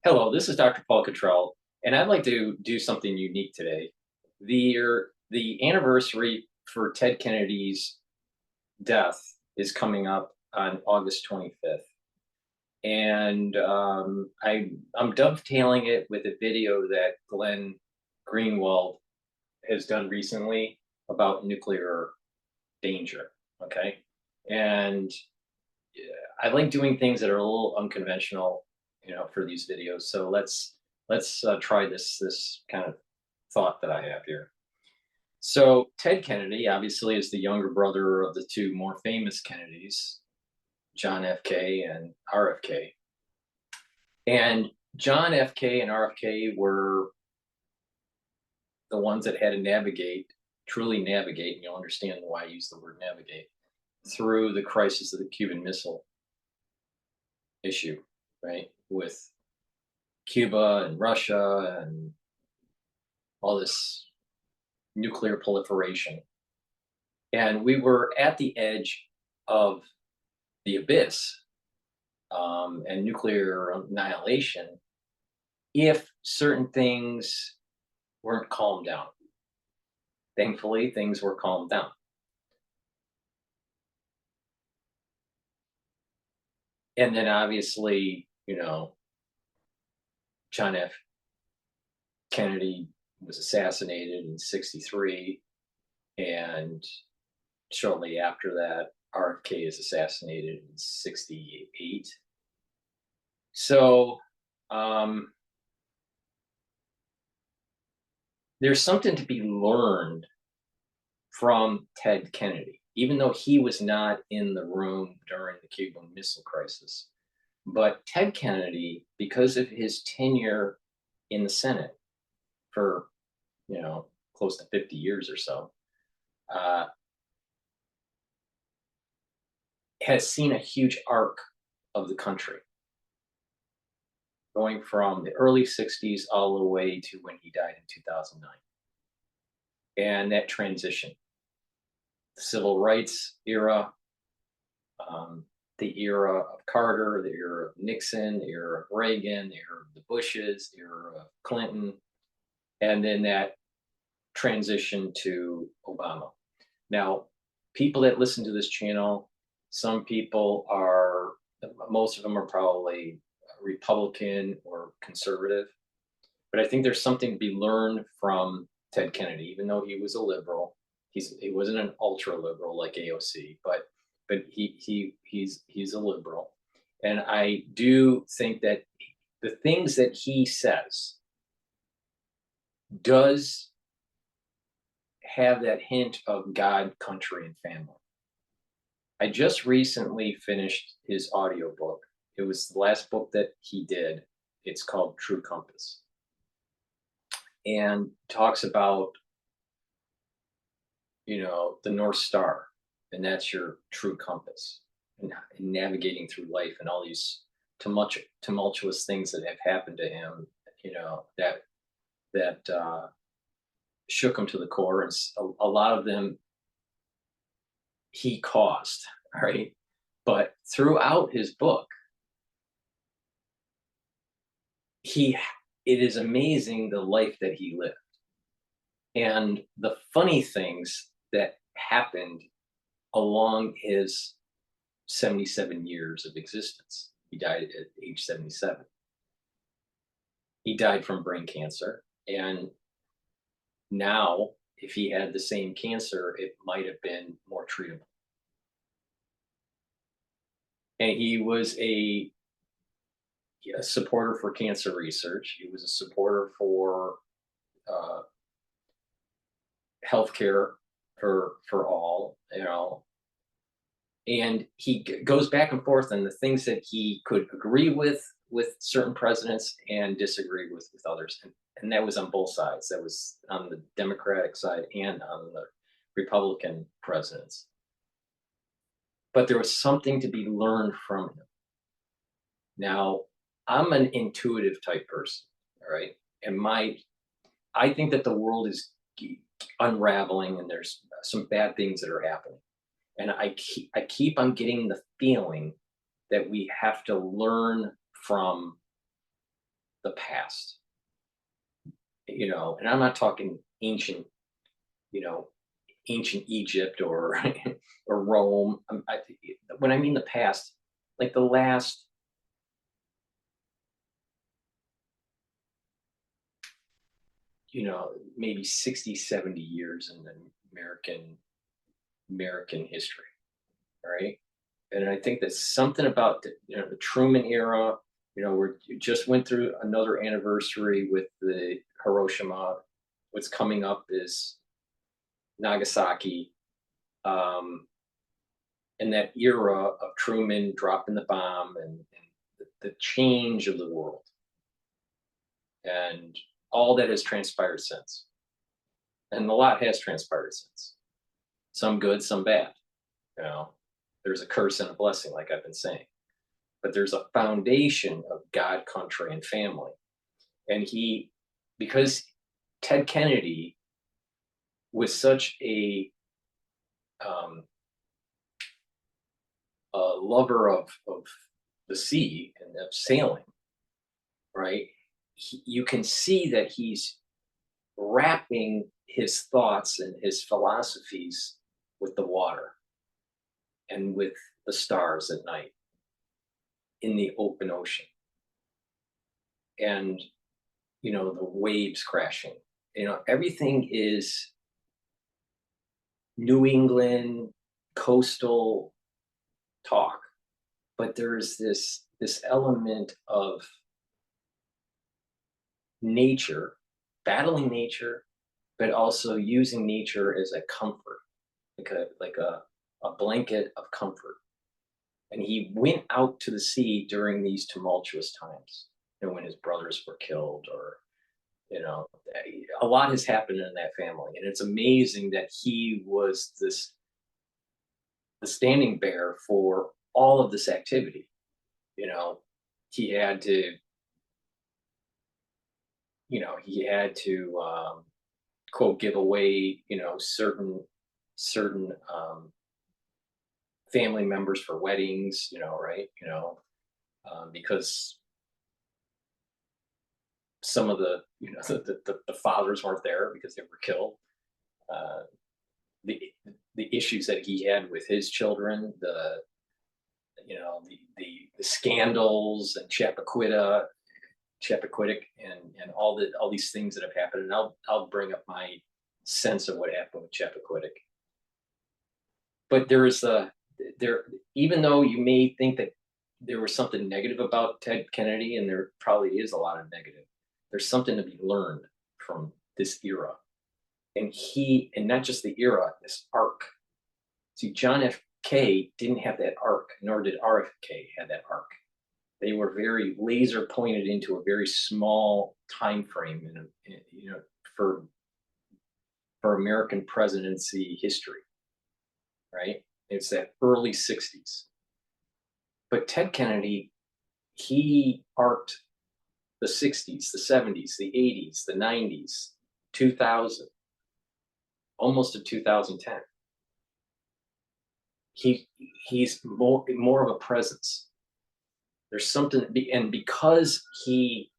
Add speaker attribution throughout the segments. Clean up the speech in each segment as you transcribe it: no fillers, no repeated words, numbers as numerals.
Speaker 1: Hello, this is Dr. Paul Cottrell, and I'd like to do something unique today. The anniversary for Ted Kennedy's death is coming up on August 25th, and I'm dovetailing it with a video that Glenn Greenwald has done recently about nuclear danger. Okay, and I like doing things that are a little unconventional, for these videos. So let's try this kind of thought that I have here. So Ted Kennedy obviously is the younger brother of the two more famous Kennedys, John F.K. and RFK. And John F.K. and RFK were the ones that had to truly navigate, and you'll understand why I use the word navigate, through the crisis of the Cuban Missile issue, right? With Cuba and Russia and all this nuclear proliferation. And we were at the edge of the abyss and nuclear annihilation if certain things weren't calmed down. Thankfully, things were calmed down. And then obviously, John F. Kennedy was assassinated in 63, and shortly after that, RFK is assassinated in 68. So there's something to be learned from Ted Kennedy, even though he was not in the room during the Cuban Missile Crisis. But Ted Kennedy, because of his tenure in the Senate for, close to 50 years or so, has seen a huge arc of the country, going from the early 60s all the way to when he died in 2009. And that transition, the civil rights era, the era of Carter, the era of Nixon, the era of Reagan, the era of the Bushes, the era of Clinton, and then that transition to Obama. Now, people that listen to this channel, most of them are probably Republican or conservative, but I think there's something to be learned from Ted Kennedy, even though he was a liberal. He wasn't an ultra liberal like AOC, but he's a liberal, and I do think that the things that he says does have that hint of God, country, and family. I just recently finished his audiobook. It was the last book that he did. It's called True Compass, and talks about the North Star, and that's your true compass, and navigating through life and all these tumultuous things that have happened to him, that shook him to the core, and a lot of them he caused, right? But throughout his book, it is amazing the life that he lived and the funny things that happened along his 77 years of existence. He died at age 77. He died from brain cancer, and now if he had the same cancer, it might have been more treatable. And he was a supporter for cancer research. He was a supporter for healthcare for all, and he goes back and forth on the things that he could agree with certain presidents and disagree with others, and that was on both sides. That was on the Democratic side and on the Republican presidents. But there was something to be learned from him. Now, I'm an intuitive type person, all right, and I think that the world is unraveling, and there's some bad things that are happening. And I keep on getting the feeling that we have to learn from the past, and I'm not talking ancient, you know, ancient Egypt or or Rome. When I mean the past, like the last, maybe 60, 70 years in the American history, right? And I think that something about the Truman era, we just went through another anniversary with the Hiroshima. What's coming up is Nagasaki, um, and that era of Truman dropping the bomb and the change of the world and all that has transpired since. And a lot has transpired since. Some good, some bad. You know, there's a curse and a blessing, like I've been saying. But there's a foundation of God, country, and family. And because Ted Kennedy was such um, a lover of the sea and of sailing, right? You can see that he's wrapping his thoughts and his philosophies with the water and with the stars at night in the open ocean and the waves crashing. Everything is New England coastal talk, but there's this element of nature, battling nature, but also using nature as a comfort, like a blanket of comfort. And he went out to the sea during these tumultuous times, when his brothers were killed, or a lot has happened in that family, and it's amazing that he was the standing bearer for all of this activity. You know, he had to, quote, give away, certain family members for weddings, right? Because some of the, the fathers weren't there because they were killed. Uh, the the issues that he had with his children, the scandals and Chappaquiddick, and all these things that have happened. And I'll bring up my sense of what happened with Chappaquiddick. But there, even though you may think that there was something negative about Ted Kennedy, and there probably is a lot of negative, there's something to be learned from this era. And not just the era, this arc. See, John F. K didn't have that arc, nor did RFK have that arc. They were very laser pointed into a very small time frame for American presidency history, right? It's that early 60s. But Ted Kennedy, he arced the 60s, the 70s, the 80s, the 90s, 2000, almost to 2010. He's more of a presence. There's something, and because he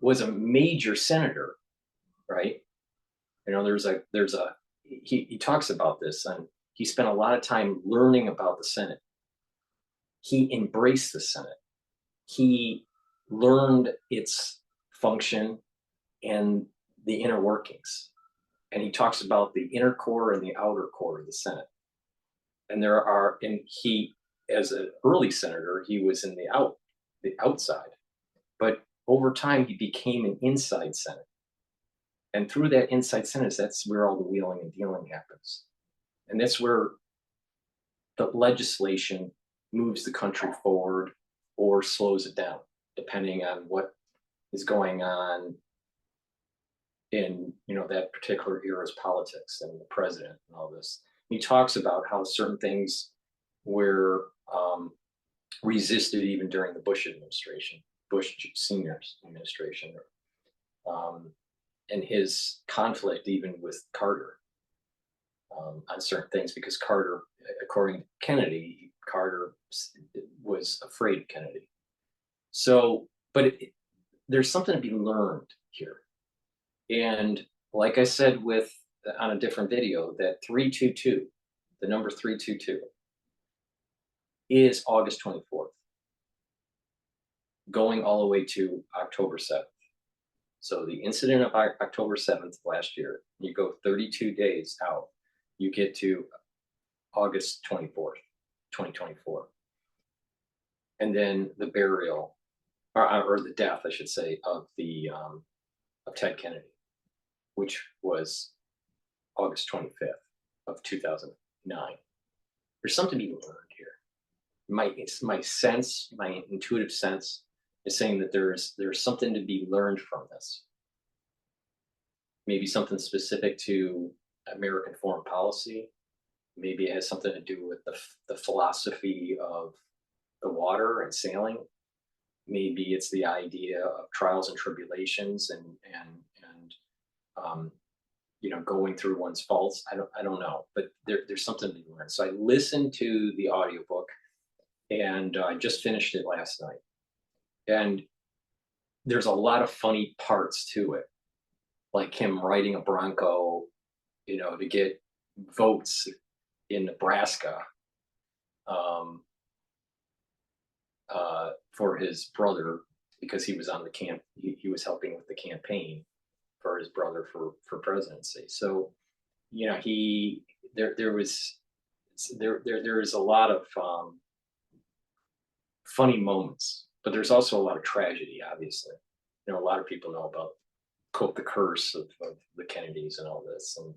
Speaker 1: was a major senator, right? He talks about this, and he spent a lot of time learning about the Senate. He embraced the Senate. He learned its function and the inner workings. And he talks about the inner core and the outer core of the Senate. And he, as an early senator, he was in the outside. But over time, he became an inside Senate. And through that inside Senate, that's where all the wheeling and dealing happens. And that's where the legislation moves the country forward or slows it down, depending on what is going on in that particular era's politics and the president and all this. He talks about how certain things were resisted even during the Bush administration, Bush Senior's administration, and his conflict even with Carter on certain things, because Carter, according to Kennedy, Carter was afraid of Kennedy. So, but there's something to be learned here. And like I said on a different video, that 322, the number 322, is August 24th, going all the way to October 7th. So the incident of October 7th last year, you go 32 days out, you get to August 24th, 2024. And then the burial, or the death, I should say, of Ted Kennedy, which was August 25th of 2009. There's something to be learned here. My sense, my intuitive sense, is saying that there's something to be learned from this. Maybe something specific to American foreign policy. Maybe it has something to do with the philosophy of the water and sailing. Maybe it's the idea of trials and tribulations and going through one's faults. I don't know, but there's something to be learned. So I listened to the audiobook, and I just finished it last night. And there's a lot of funny parts to it, like him riding a Bronco, to get votes in Nebraska for his brother, because he was on the he was helping with the campaign for his brother for presidency. So, there is a lot of funny moments, but there's also a lot of tragedy, obviously. A lot of people know about the curse of the Kennedys and all this. And,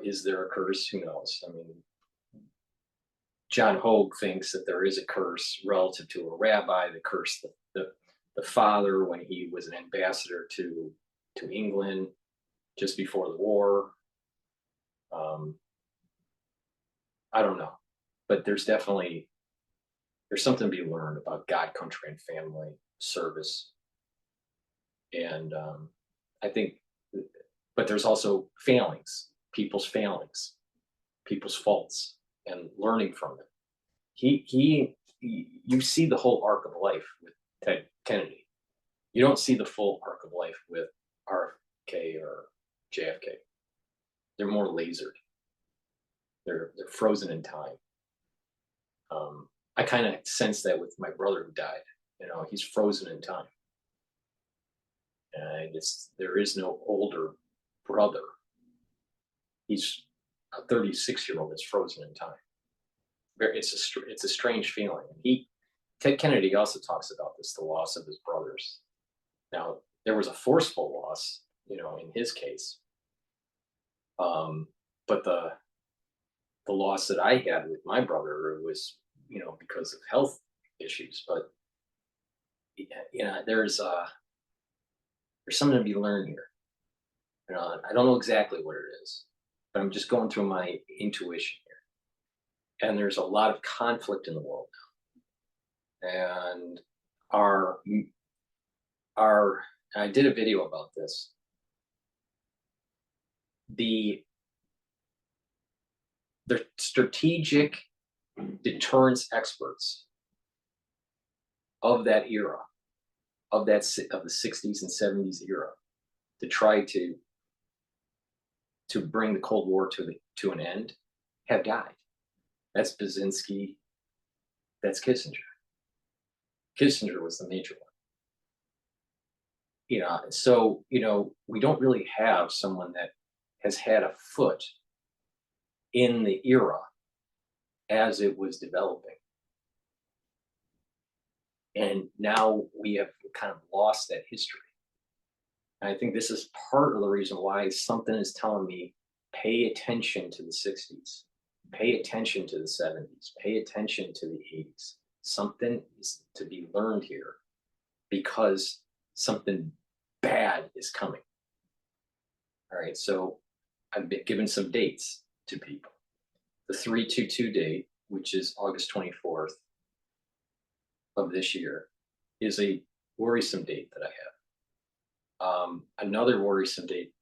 Speaker 1: is there a curse? Who knows? I mean, John Hogue thinks that there is a curse relative to a rabbi that cursed the father when he was an ambassador to England just before the war. I don't know, but there's something to be learned about God, country, and family service. And I think, but there's also people's failings, people's faults, and learning from them. You see the whole arc of life with Ted Kennedy. You don't see the full arc of life with RFK or JFK. They're more lasered. They're frozen in time. I kind of sense that with my brother who died. He's frozen in time. And there is no older brother. He's a 36-year-old that's frozen in time. It's a strange feeling. Ted Kennedy also talks about this, the loss of his brothers. Now, there was a forceful loss, in his case. But the loss that I had with my brother was, because of health issues. But there's something to be learned here. I don't know exactly what it is, but I'm just going through my intuition here. And there's a lot of conflict in the world now. And I did a video about this. The strategic deterrence experts of that era, of the 60s and 70s era, to try to bring the Cold War to an end, have died. That's Brzezinski. That's Kissinger. Kissinger was the major one. So we don't really have someone that has had a foot in the era as it was developing. And now we have kind of lost that history. And I think this is part of the reason why something is telling me, pay attention to the 60s, pay attention to the 70s, pay attention to the 80s. Something is to be learned here, because something bad is coming. All right, so I've been given some dates to people. The 322 date, which is August 24th of this year, is a worrisome date that I have. Another worrisome date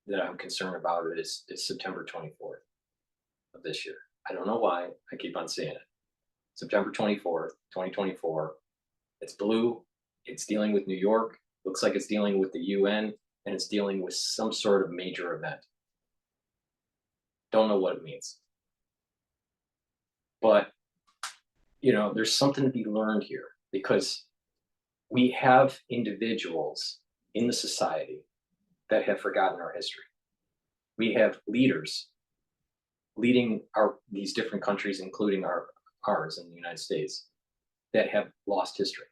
Speaker 1: that I'm concerned about is September 24th of this year. I don't know why, I keep on seeing it. September 24th, 2024. It's blue. It's dealing with New York. Looks like it's dealing with the UN, and it's dealing with some sort of major event. Don't know what it means. But, there's something to be learned here, because we have individuals in the society that have forgotten our history. We have leaders leading these different countries, including ours in the United States, that have lost history.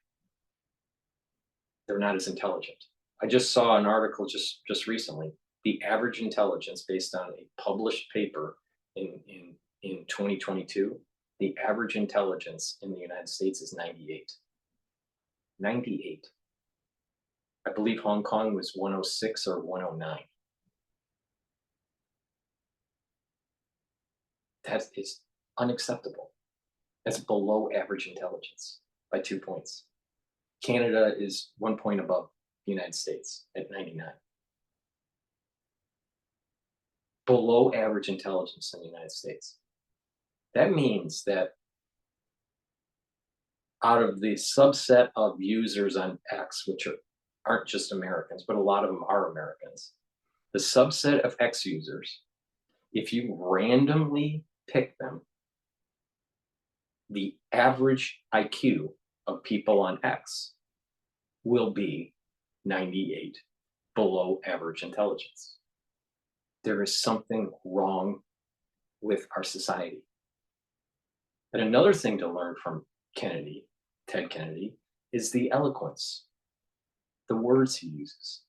Speaker 1: They're not as intelligent. I just saw an article just recently. The average intelligence, based on a published paper in 2022, the average intelligence in the United States is 98. 98. I believe Hong Kong was 106 or 109. That is unacceptable. That's below average intelligence by 2 points. Canada is 1 point above the United States at 99. Below average intelligence in the United States. That means that out of the subset of users on X, which aren't just Americans, but a lot of them are Americans, the subset of X users, if you randomly pick them, the average IQ of people on X will be 98, below average intelligence. There is something wrong with our society. And another thing to learn from Ted Kennedy, is the eloquence, the words he uses.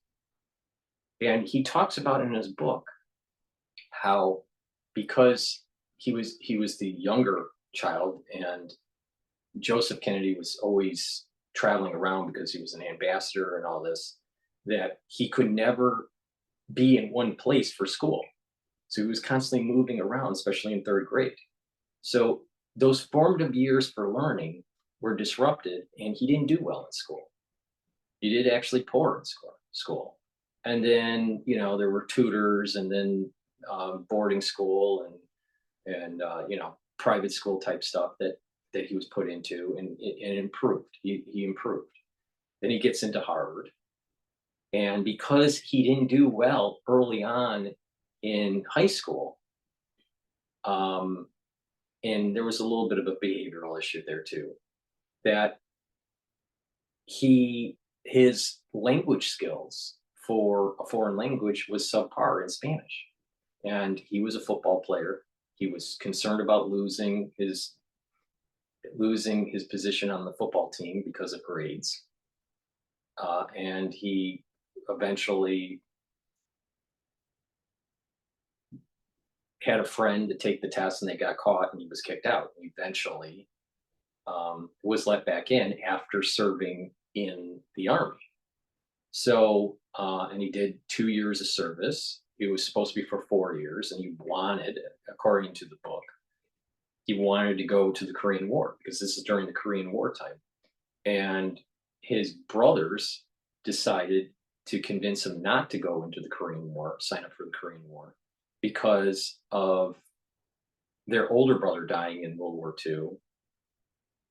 Speaker 1: And he talks about in his book how, because he was the younger child, and Joseph Kennedy was always traveling around because he was an ambassador and all this, that he could never be in one place for school. So he was constantly moving around, especially in third grade. So those formative years for learning were disrupted, and he didn't do well in school. He did actually poor in school. And then, there were tutors, and then boarding school and private school type stuff that he was put into, and improved. He improved. Then he gets into Harvard. And because he didn't do well early on in high school, and there was a little bit of a behavioral issue there too, that his language skills for a foreign language was subpar in Spanish. And he was a football player. He was concerned about losing his position on the football team because of grades. And he eventually had a friend to take the test, and they got caught, and he was kicked out. He eventually was let back in after serving in the Army. So, and he did 2 years of service. It was supposed to be for 4 years, and he wanted, according to the book, he wanted to go to the Korean War, because this is during the Korean War time. And his brothers decided to convince him not to go into the Korean War, sign up for the Korean War, because of their older brother dying in World War II,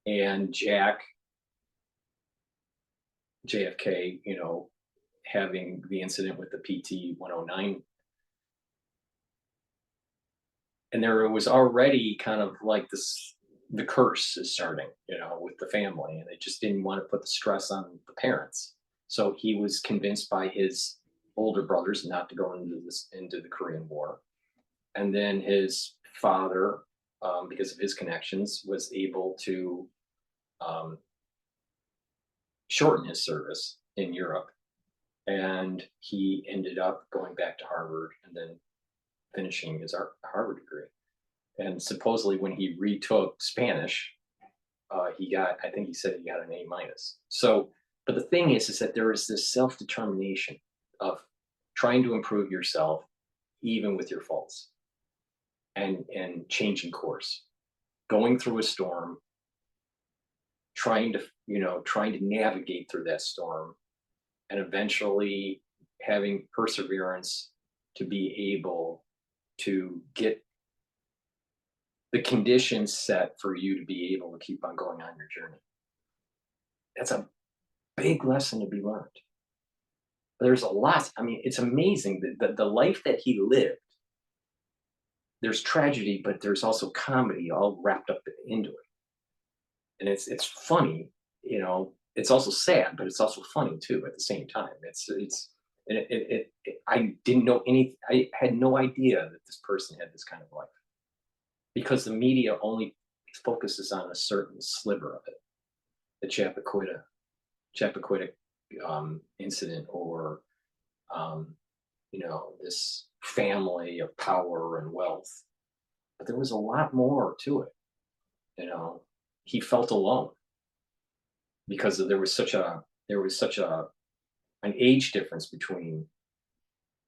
Speaker 1: and JFK, having the incident with the PT-109. And there was already kind of like the curse is starting, with the family, and they just didn't want to put the stress on the parents. So he was convinced by his older brothers not to go into the Korean War. And then his father, because of his connections, was able to shorten his service in Europe. And he ended up going back to Harvard and then finishing his Harvard degree. And supposedly when he retook Spanish, I think he said he got an A minus. So, but the thing is that there is this self-determination of trying to improve yourself, even with your faults, and changing course, going through a storm, trying to navigate through that storm, and eventually having perseverance to be able to get the conditions set for you to be able to keep on going on your journey. That's a big lesson to be learned. There's a lot. I mean, it's amazing that the life that he lived. There's tragedy, but there's also comedy all wrapped up into it, and it's funny. It's also sad, but it's also funny too at the same time. It's and I didn't know any. I had no idea that this person had this kind of life because the media only focuses on a certain sliver of it. The Chappaquiddick incident, or this family of power and wealth. But there was a lot more to it. You know, he felt alone because there was such a an age difference between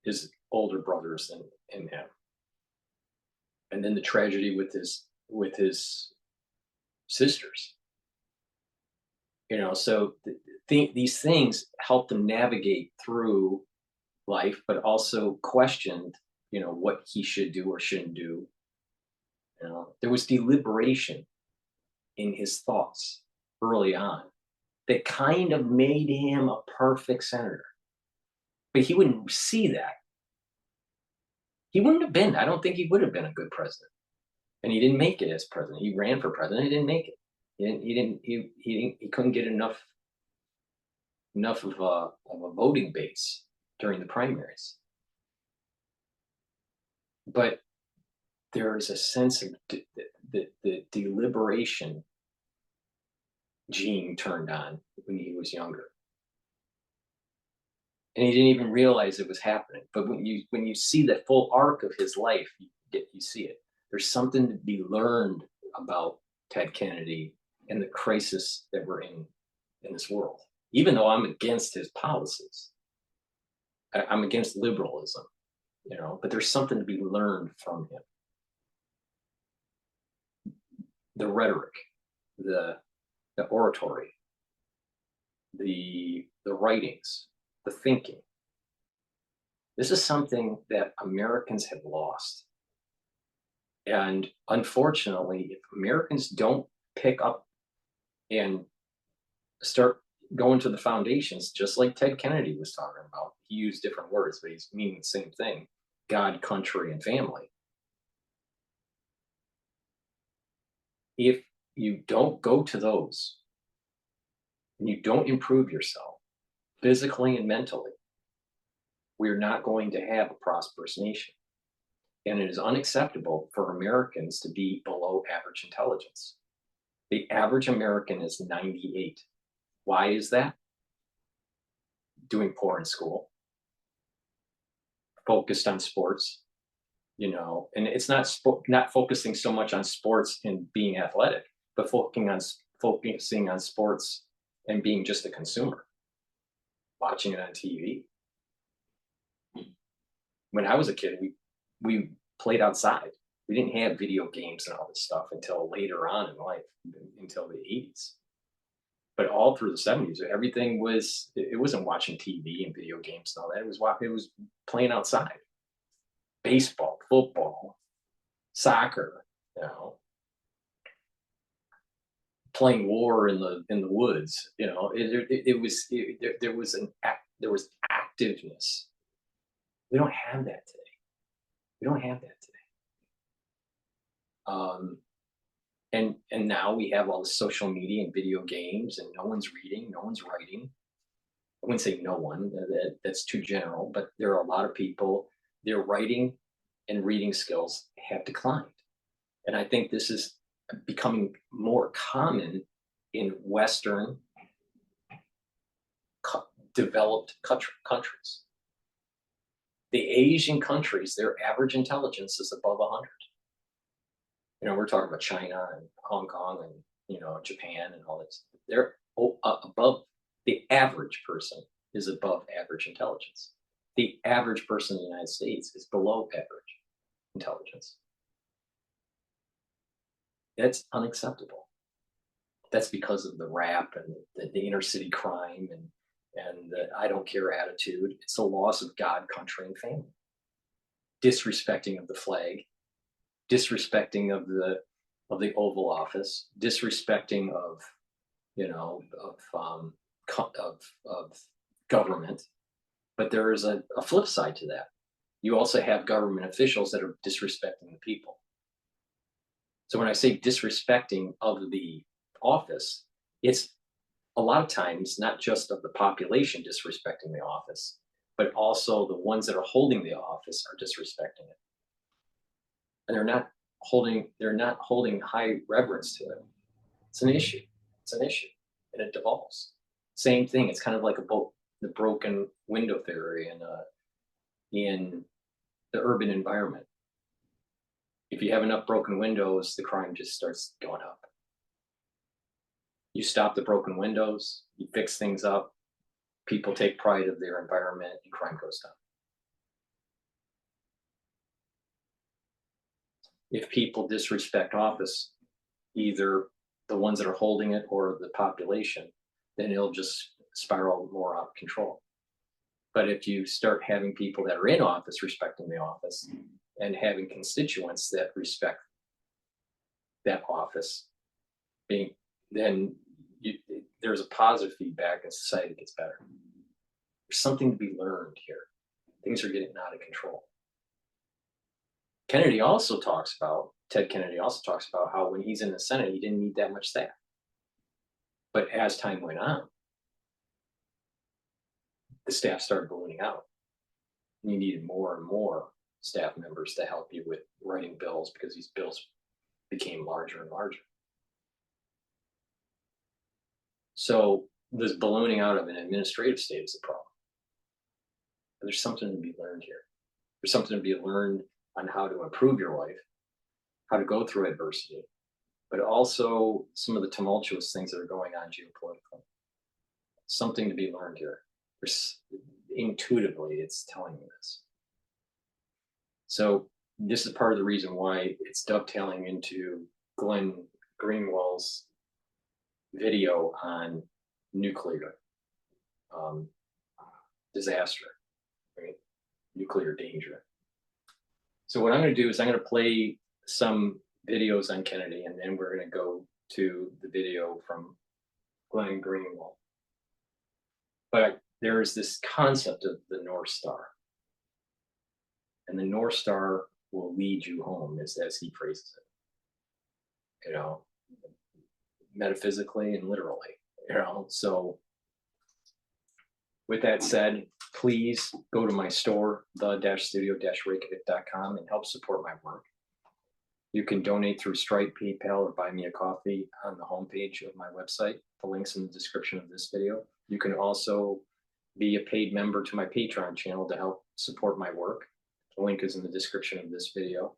Speaker 1: his older brothers and him, and then the tragedy with his sisters. So these things helped him navigate through life, but also questioned, what he should do or shouldn't do. There was deliberation in his thoughts early on that kind of made him a perfect senator. But he wouldn't see that. He wouldn't have been. I don't think he would have been a good president. And he didn't make it as president. He ran for president. He didn't make it. He couldn't get enough of a voting base during the primaries. But there is a sense of the deliberation gene turned on when he was younger, and he didn't even realize it was happening. But when you see the full arc of his life, you see it. There's something to be learned about Ted Kennedy and the crisis that we're in this world. Even though I'm against his policies, I'm against liberalism, but there's something to be learned from him. The rhetoric, the oratory, the writings, the thinking. This is something that Americans have lost. And unfortunately, if Americans don't pick up and start going to the foundations, just like Ted Kennedy was talking about, he used different words, but he's meaning the same thing: God, country, and family. If you don't go to those and you don't improve yourself physically and mentally, we're not going to have a prosperous nation. And it is unacceptable for Americans to be below average intelligence. The average American is 98. Why is that? Doing poor in school, focused on sports, and it's not focusing so much on sports and being athletic, but focusing on sports and being just a consumer, watching it on TV. When I was a kid, we played outside. We didn't have video games and all this stuff until later on in life, until the 80s. But all through the 70s, everything it wasn't watching TV and video games and all that. It was playing outside. Baseball, football, soccer, playing war in the woods. There was activeness. We don't have that today. We don't have that today. And now we have all the social media and video games, and no one's reading, no one's writing. I wouldn't say no one, that's too general, but there are a lot of people, their writing and reading skills have declined. And I think this is becoming more common in Western developed countries. The Asian countries, their average intelligence is above 100. We're talking about China and Hong Kong and, Japan and all this. They're above. The average person is above average intelligence. The average person in the United States is below average intelligence. That's unacceptable. That's because of the rap and the inner city crime and the I don't care attitude. It's a loss of God, country, and family. Disrespecting of the flag, disrespecting of the Oval Office, disrespecting of of government, But there is a flip side to that. You also have government officials that are disrespecting the people. So when I say disrespecting of the office, it's a lot of times not just of the population disrespecting the office, but also the ones that are holding the office are disrespecting it. And they're not holding high reverence to it. It's an issue. It's an issue. And it devolves. Same thing. It's kind of like the broken window theory in the urban environment. If you have enough broken windows, the crime just starts going up. You stop the broken windows, you fix things up, people take pride of their environment, and crime goes down. If people disrespect office, either the ones that are holding it or the population, then it'll just spiral more out of control. But if you start having people that are in office respecting the office and having constituents that respect that office, then there's a positive feedback and society gets better. There's something to be learned here. Things are getting out of control. Ted Kennedy also talks about how when he's in the Senate, he didn't need that much staff. But as time went on, the staff started ballooning out. And you needed more and more staff members to help you with writing bills because these bills became larger and larger. So this ballooning out of an administrative state is a problem. But there's something to be learned here. There's something to be learned on how to improve your life, how to go through adversity, but also some of the tumultuous things that are going on geopolitically. Something to be learned here. Intuitively, it's telling me this. So this is part of the reason why it's dovetailing into Glenn Greenwald's video on nuclear disaster, right? Nuclear danger. So what I'm going to do is I'm going to play some videos on Kennedy, and then we're going to go to the video from Glenn Greenwald. But there is this concept of the North Star. And the North Star will lead you home, as he phrases it. You know, metaphysically and literally. You know, so with that said, please go to my store, the-studio-reykjavik.com, and help support my work. You can donate through Stripe, PayPal, or buy me a coffee on the homepage of my website. The link's in the description of this video. You can also be a paid member to my Patreon channel to help support my work. The link is in the description of this video.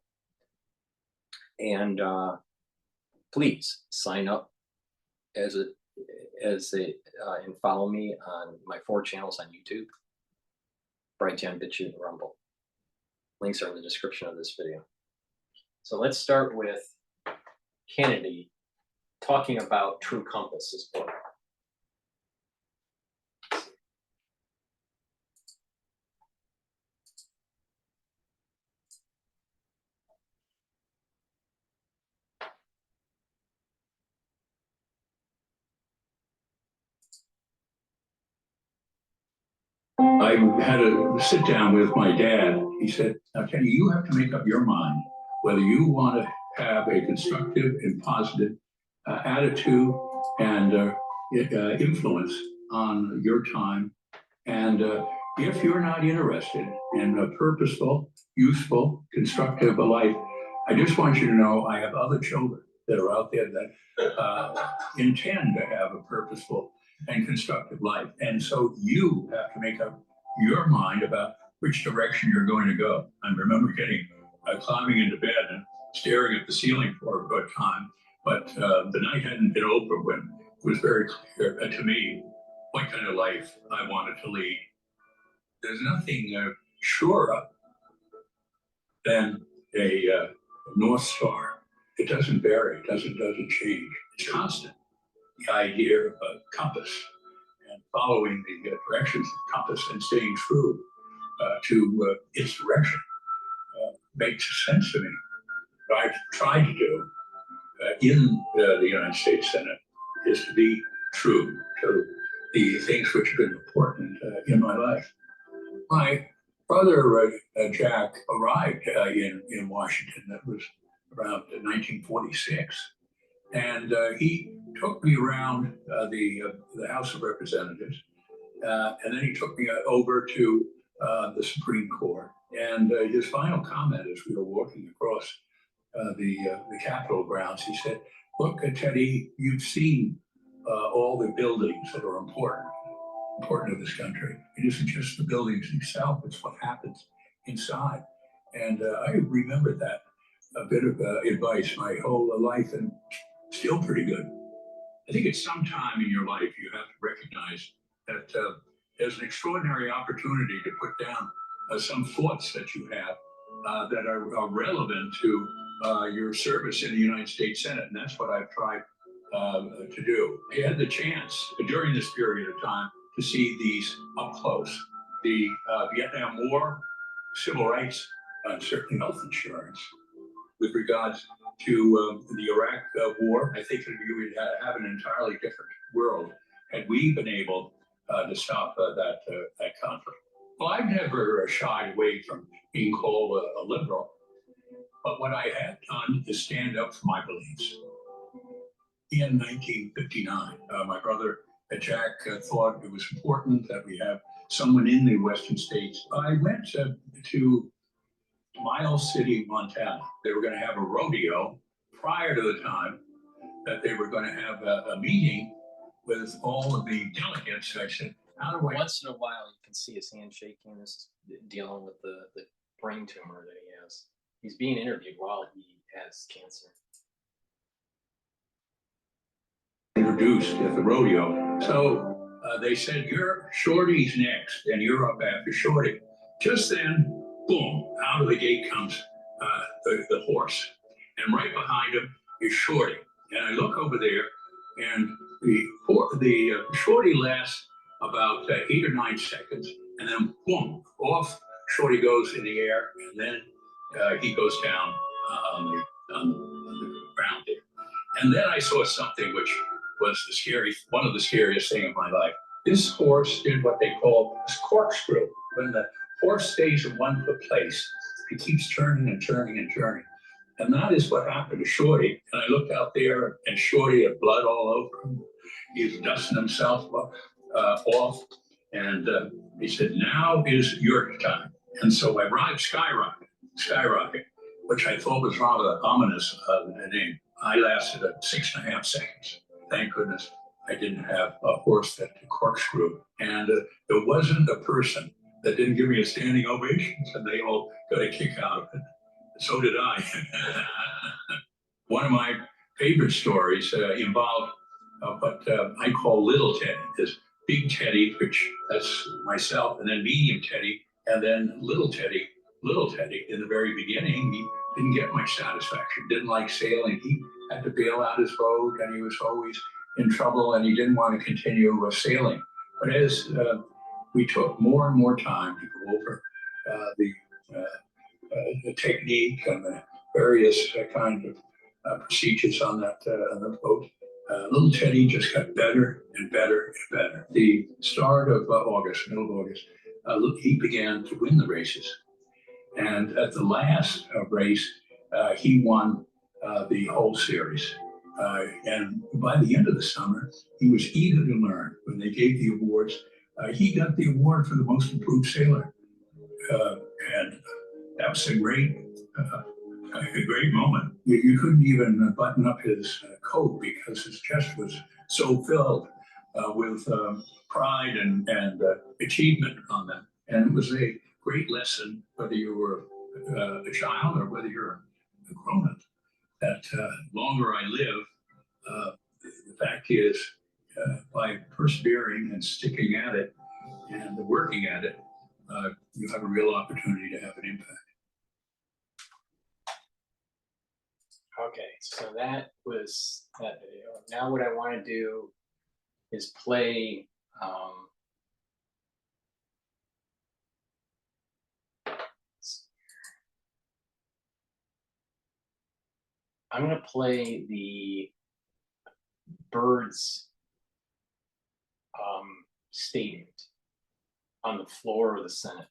Speaker 1: And please sign up and follow me on my 4 channels on YouTube, Brighteon, Bitchute, and Rumble. Links are in the description of this video. So let's start with Kennedy talking about True Compass, his book.
Speaker 2: I had a sit down with my dad. He said, now, Kenny, you have to make up your mind whether you want to have a constructive and positive attitude and influence on your time. And if you're not interested in a purposeful, useful, constructive life, I just want you to know I have other children that are out there that intend to have a purposeful and constructive life. And so you have to make up your mind about which direction you're going to go. I remember climbing into bed and staring at the ceiling for a good time, but the night hadn't been over when it was very clear to me what kind of life I wanted to lead. There's nothing surer than a North Star. It doesn't vary, it doesn't change. It's constant. The idea of a compass and following the directions of the compass and staying true to its direction makes sense to me. What I've tried to do in the United States Senate is to be true to the things which have been important in my life. My brother Jack arrived in Washington. That was around 1946, and he took me around the House of Representatives, and then he took me over to the Supreme Court. And his final comment as we were walking across the Capitol grounds, he said, "Look, Teddy, you've seen all the buildings that are important to this country. It isn't just the buildings itself; it's what happens inside." And I remember that a bit of advice my whole life, and still pretty good. I think at some time in your life you have to recognize that there's an extraordinary opportunity to put down some thoughts that you have that are relevant to your service in the United States Senate, and that's what I've tried to do. I had the chance during this period of time to see these up close. The Vietnam War, civil rights, certainly health insurance. With regards to the Iraq War, I think that we would have an entirely different world had we been able to stop that conflict. Well, I've never shied away from being called a liberal, but what I had done is stand up for my beliefs. In 1959, my brother Jack thought it was important that we have someone in the Western states. I went to Miles City, Montana. They were going to have a rodeo prior to the time that they were going to have a meeting with all of the delegates. I said, how do I?
Speaker 1: Once in a while, you can see his hand shaking. This is dealing with the brain tumor that he has. He's being interviewed while he has cancer.
Speaker 2: Introduced at the rodeo. So they said, Shorty's next, and you're up after Shorty. Just then, boom, out of the gate comes the horse. And right behind him is Shorty. And I look over there, and the Shorty lasts about 8 or 9 seconds, and then boom, off Shorty goes in the air, and then he goes down on the ground there. And then I saw something which was one of the scariest things of my life. This horse did what they call a corkscrew. When the horse stays in one place, it keeps turning and turning and turning. And that is what happened to Shorty. And I looked out there, and Shorty had blood all over him. He was dusting himself off. And he said, now is your time. And so I ride Skyrocket, which I thought was rather ominous name. I lasted 6.5 seconds. Thank goodness I didn't have a horse that corkscrew. And there wasn't a person that didn't give me a standing ovation, and they all got a kick out of it. So did I. One of my favorite stories involved what I call Little Teddy. There's Big Teddy, which that's myself, and then Medium Teddy, and then Little Teddy. Little Teddy, in the very beginning, he didn't get much satisfaction, didn't like sailing. He had to bail out his boat, and he was always in trouble, and he didn't want to continue sailing. But as we took more and more time to go over the technique and the various kind of procedures on the boat, Little Teddy just got better and better and better. The start of August, middle of August, he began to win the races. And at the last race, he won the whole series. And by the end of the summer, he was eager to learn. When they gave the awards, he got the award for the most improved sailor. And that was a great moment. You couldn't even button up his coat because his chest was so filled with pride and achievement on that. And it was a great lesson, whether you were a child or whether you're a grown-up, that longer I live, the fact is, by persevering and sticking at it and working at it, you have a real opportunity to have an impact.
Speaker 1: Okay, so that was that video. Now what I want to do is play I'm going to play the bird's statement on the floor of the Senate.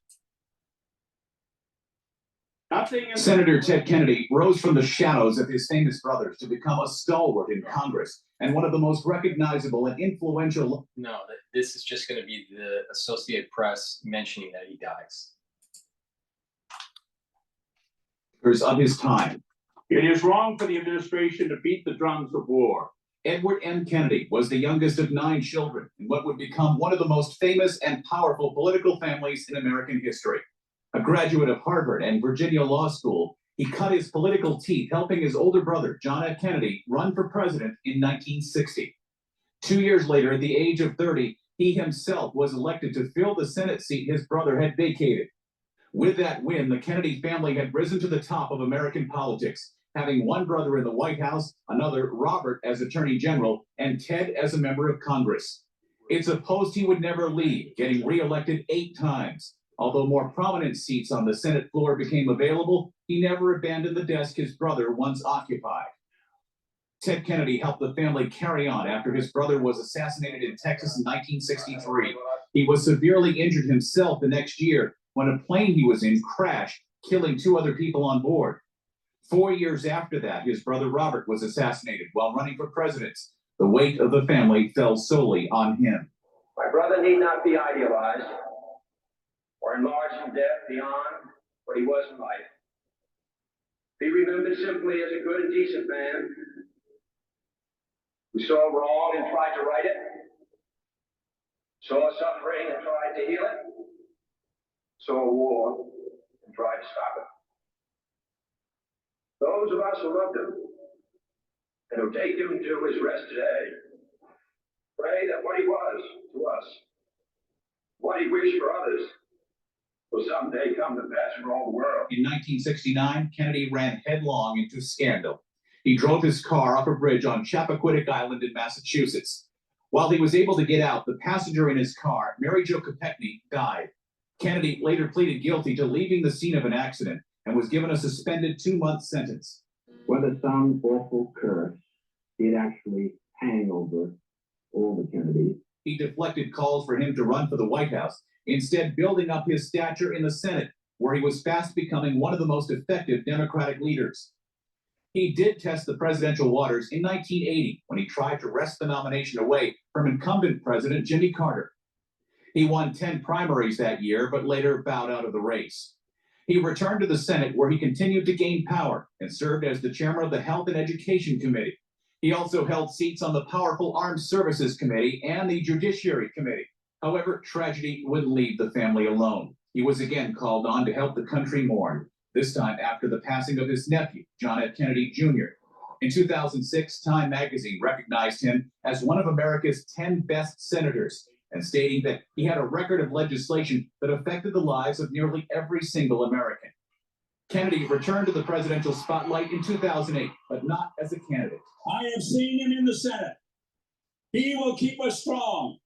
Speaker 3: Senator Ted Kennedy rose from the shadows of his famous brothers to become a stalwart in Congress and one of the most recognizable and influential.
Speaker 1: No, this is just going to be the Associated Press mentioning that he dies.
Speaker 3: Of his time.
Speaker 2: It is wrong for the administration to beat the drums of war.
Speaker 3: Edward M. Kennedy was the youngest of 9 children in what would become one of the most famous and powerful political families in American history. A graduate of Harvard and Virginia Law School, he cut his political teeth helping his older brother, John F. Kennedy, run for president in 1960. 2 years later, at the age of 30, he himself was elected to fill the Senate seat his brother had vacated. With that win, the Kennedy family had risen to the top of American politics, having one brother in the White House, another, Robert, as Attorney General, and Ted as a member of Congress. It's a post he would never leave, getting reelected 8 times. Although more prominent seats on the Senate floor became available, he never abandoned the desk his brother once occupied. Ted Kennedy helped the family carry on after his brother was assassinated in Texas in 1963. He was severely injured himself the next year when a plane he was in crashed, killing 2 other people on board. 4 years after that, his brother Robert was assassinated while running for president. The weight of the family fell solely on him.
Speaker 4: My brother need not be idealized or enlarged in death beyond what he was in life. Be remembered simply as a good and decent man who saw wrong and tried to right it, saw suffering and tried to heal it, saw war and tried to stop it. Those of us who loved him and who take him to his rest today, pray that what he was to us, what he wished for others, will someday come to pass for all the world.
Speaker 3: In 1969, Kennedy ran headlong into scandal. He drove his car off a bridge on Chappaquiddick Island in Massachusetts. While he was able to get out, the passenger in his car, Mary Jo Kopechne, died. Kennedy later pleaded guilty to leaving the scene of an accident and was given a suspended 2-month sentence.
Speaker 5: Whether some awful curse did actually hang over all the Kennedys.
Speaker 3: He deflected calls for him to run for the White House, instead building up his stature in the Senate, where he was fast becoming one of the most effective Democratic leaders. He did test the presidential waters in 1980 when he tried to wrest the nomination away from incumbent President Jimmy Carter. He won 10 primaries that year, but later bowed out of the race. He returned to the Senate, where he continued to gain power and served as the chairman of the Health and Education Committee. He also held seats on the powerful Armed Services Committee and the Judiciary Committee. However, tragedy wouldn't leave the family alone. He was again called on to help the country mourn, this time after the passing of his nephew, John F. Kennedy Jr. In 2006, Time magazine recognized him as one of America's 10 best senators, and stating that he had a record of legislation that affected the lives of nearly every single American. Kennedy returned to the presidential spotlight in 2008, but not as a candidate.
Speaker 6: I have seen him in the Senate. He will keep us strong,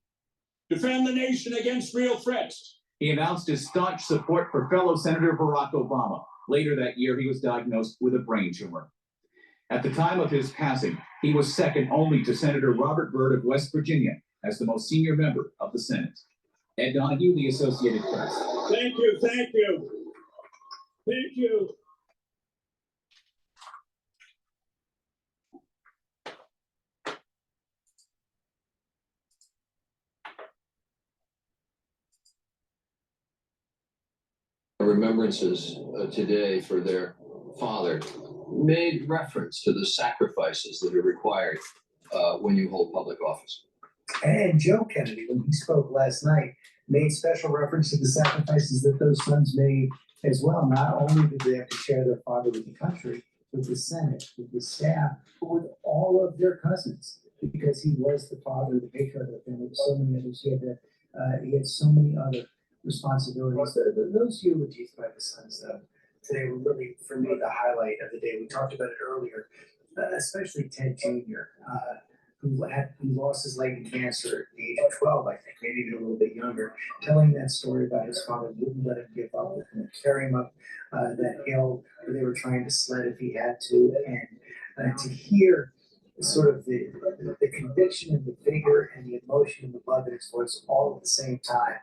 Speaker 6: defend the nation against real threats.
Speaker 3: He announced his staunch support for fellow Senator Barack Obama. Later that year, he was diagnosed with a brain tumor. At the time of his passing, he was second only to Senator Robert Byrd of West Virginia as the most senior member of the Senate. Ed Donahue, The Associated Press.
Speaker 6: Thank you, thank you. Thank you.
Speaker 7: Remembrances today for their father made reference to the sacrifices that are required when you hold public office.
Speaker 8: And Joe Kennedy, when he spoke last night, made special reference to the sacrifices that those sons made as well. Not only did they have to share their father with the country, with the Senate, with the staff, but with all of their cousins, because he was the father, the patriarch of the family, with so many others. He had so many other responsibilities. Those eulogies by the sons, though, today were really, for me, the highlight of the day. We talked about it earlier, especially Ted Jr., who lost his leg in cancer at the age of 12, I think, maybe even a little bit younger, telling that story about his father wouldn't let him give up, and carry him up that hill where they were trying to sled if he had to, and to hear sort of the conviction and the vigor and the emotion and the love in his voice all at the same time.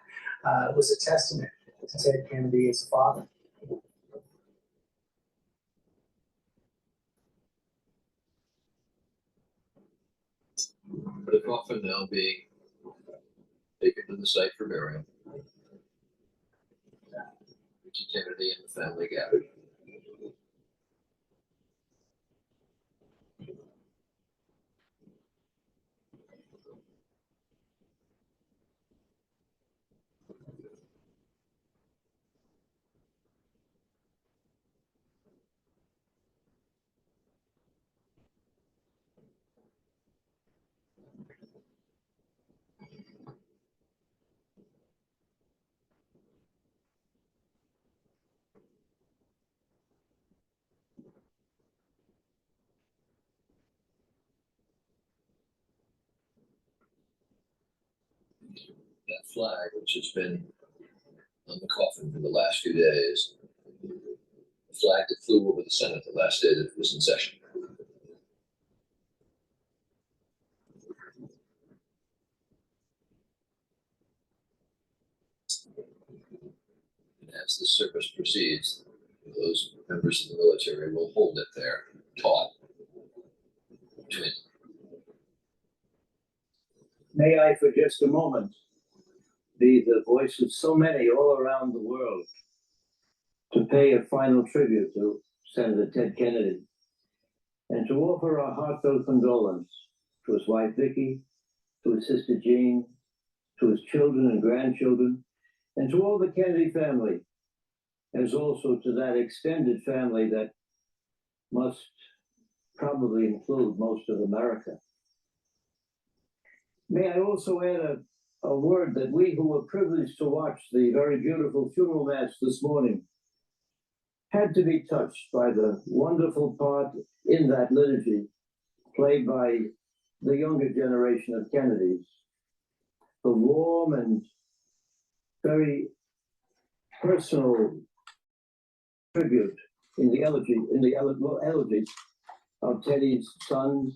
Speaker 8: was a testament to Ted Kennedy as a father.
Speaker 7: The coffin now being taken to the site for burial. Ricky Kennedy and the family gathered. That flag, which has been on the coffin for the last few days, the flag that flew over the Senate the last day that it was in session. And as the service proceeds, those members of the military will hold it there, taut.
Speaker 5: May I, for just a moment, be the voice of so many all around the world to pay a final tribute to Senator Ted Kennedy and to offer our heartfelt condolence to his wife Vicki, to his sister Jean, to his children and grandchildren, and to all the Kennedy family, as also to that extended family that must probably include most of America. May I also add a word that we who were privileged to watch the very beautiful funeral mass this morning had to be touched by the wonderful part in that liturgy played by the younger generation of Kennedys. The warm and very personal tribute in the elegies of Teddy's sons,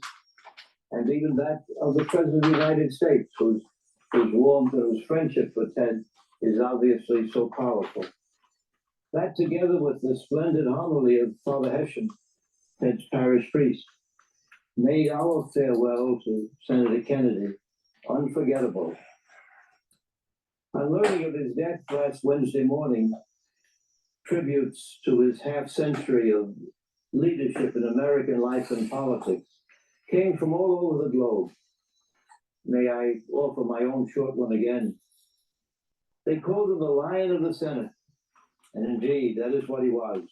Speaker 5: and even that of the President of the United States, whose warmth and whose friendship for Ted is obviously so powerful. That, together with the splendid homily of Father Hessian, Ted's parish priest, made our farewell to Senator Kennedy unforgettable. On learning of his death last Wednesday morning, tributes to his half-century of leadership in American life and politics came from all over the globe. May I offer my own short one again? They called him the Lion of the Senate, and indeed, that is what he was.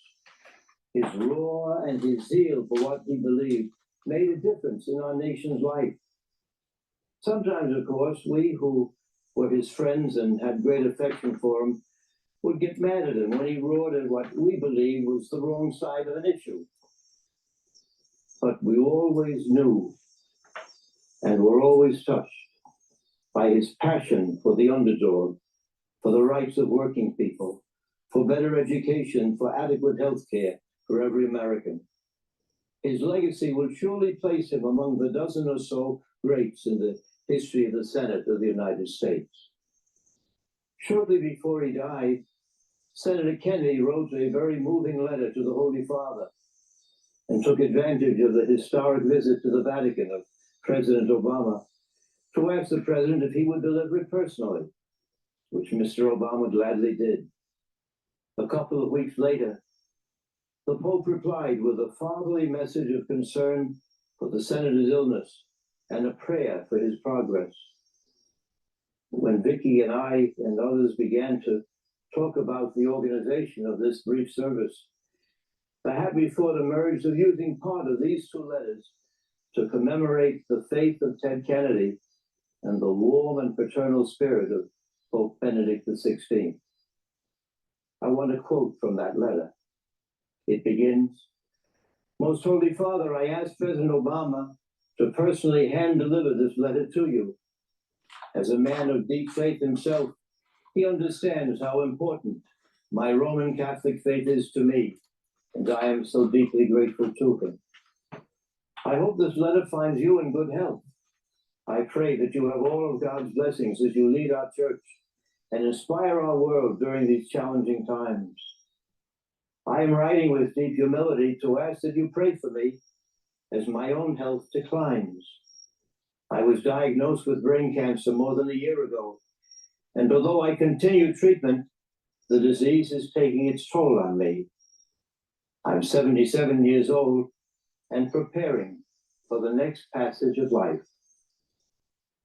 Speaker 5: His roar and his zeal for what he believed made a difference in our nation's life. Sometimes, of course, we who were his friends and had great affection for him would get mad at him when he roared at what we believed was the wrong side of an issue. But we always knew and were always touched by his passion for the underdog, for the rights of working people, for better education, for adequate health care for every American. His legacy will surely place him among the dozen or so greats in the history of the Senate of the United States. Shortly before he died, Senator Kennedy wrote a very moving letter to the Holy Father and took advantage of the historic visit to the Vatican of President Obama to ask the president if he would deliver it personally, which Mr. Obama gladly did. A couple of weeks later, the Pope replied with a fatherly message of concern for the senator's illness and a prayer for his progress. When Vicki and I and others began to talk about the organization of this brief service, the happy thought emerged of using part of these two letters to commemorate the faith of Ted Kennedy and the warm and paternal spirit of Pope Benedict XVI. I want to quote from that letter. It begins, "Most Holy Father, I ask President Obama to personally hand-deliver this letter to you. As a man of deep faith himself, he understands how important my Roman Catholic faith is to me, and I am so deeply grateful to him. I hope this letter finds you in good health. I pray that you have all of God's blessings as you lead our church and inspire our world during these challenging times. I am writing with deep humility to ask that you pray for me as my own health declines. I was diagnosed with brain cancer more than a year ago, and although I continue treatment, the disease is taking its toll on me. I'm 77 years old and preparing for the next passage of life.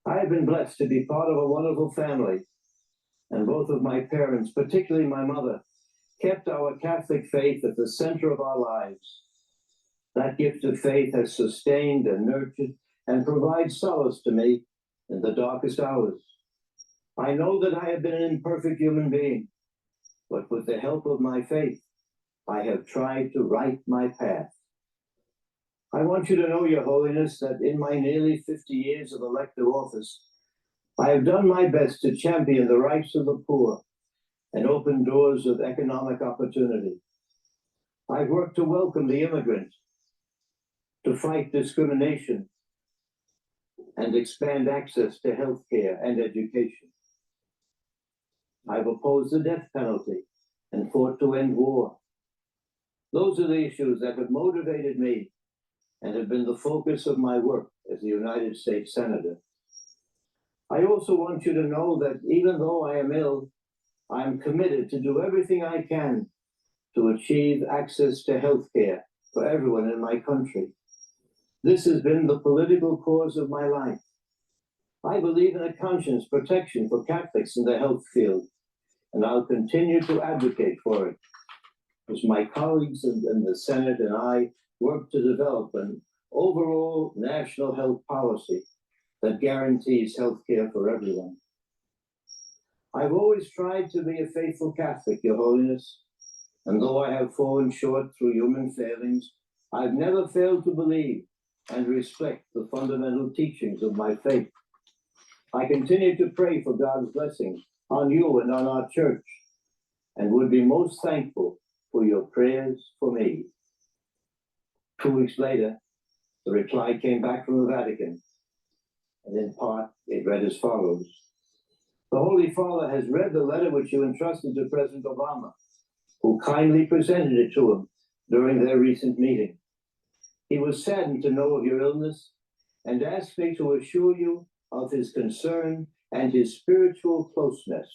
Speaker 5: I have been blessed to be part of a wonderful family, and both of my parents, particularly my mother, kept our Catholic faith at the center of our lives. That gift of faith has sustained and nurtured and provides solace to me in the darkest hours. I know that I have been an imperfect human being, but with the help of my faith, I have tried to right my path. I want you to know, Your Holiness, that in my nearly 50 years of elective office, I have done my best to champion the rights of the poor and open doors of economic opportunity. I've worked to welcome the immigrant, to fight discrimination, and expand access to health care and education. I've opposed the death penalty and fought to end war. Those are the issues that have motivated me and have been the focus of my work as a United States Senator. I also want you to know that even though I am ill, I am committed to do everything I can to achieve access to health care for everyone in my country. This has been the political cause of my life. I believe in a conscience protection for Catholics in the health field, and I'll continue to advocate for it as my colleagues in the Senate and I work to develop an overall national health policy that guarantees health care for everyone. I've always tried to be a faithful Catholic, Your Holiness, and though I have fallen short through human failings, I've never failed to believe and respect the fundamental teachings of my faith. I continue to pray for God's blessings on you and on our church, and would be most thankful for your prayers for me. 2 weeks later, the reply came back from the Vatican, and in part, it read as follows. The Holy Father has read the letter which you entrusted to President Obama, who kindly presented it to him during their recent meeting. He was saddened to know of your illness and asked me to assure you of his concern and his spiritual closeness.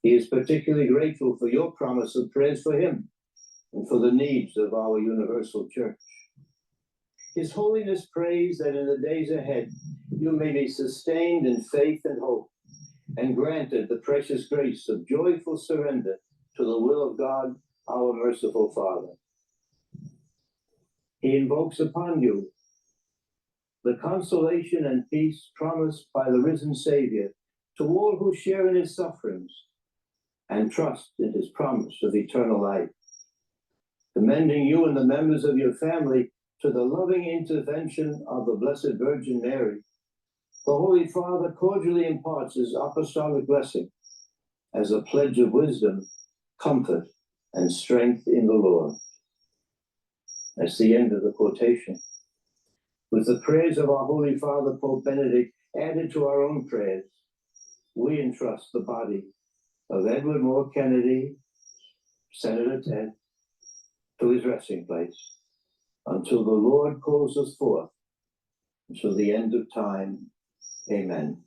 Speaker 5: He is particularly grateful for your promise of prayers for him and for the needs of our universal church. His Holiness prays that in the days ahead, you may be sustained in faith and hope, and granted the precious grace of joyful surrender to the will of God, our merciful Father. He invokes upon you the consolation and peace promised by the risen Savior to all who share in his sufferings and trust in his promise of eternal life. Commending you and the members of your family to the loving intervention of the Blessed Virgin Mary, the Holy Father cordially imparts his apostolic blessing as a pledge of wisdom, comfort, and strength in the Lord. That's the end of the quotation. With the prayers of our Holy Father, Pope Benedict, added to our own prayers, we entrust the body of Edward Moore Kennedy, Senator Ted, to his resting place until the Lord calls us forth until the end of time. Amen.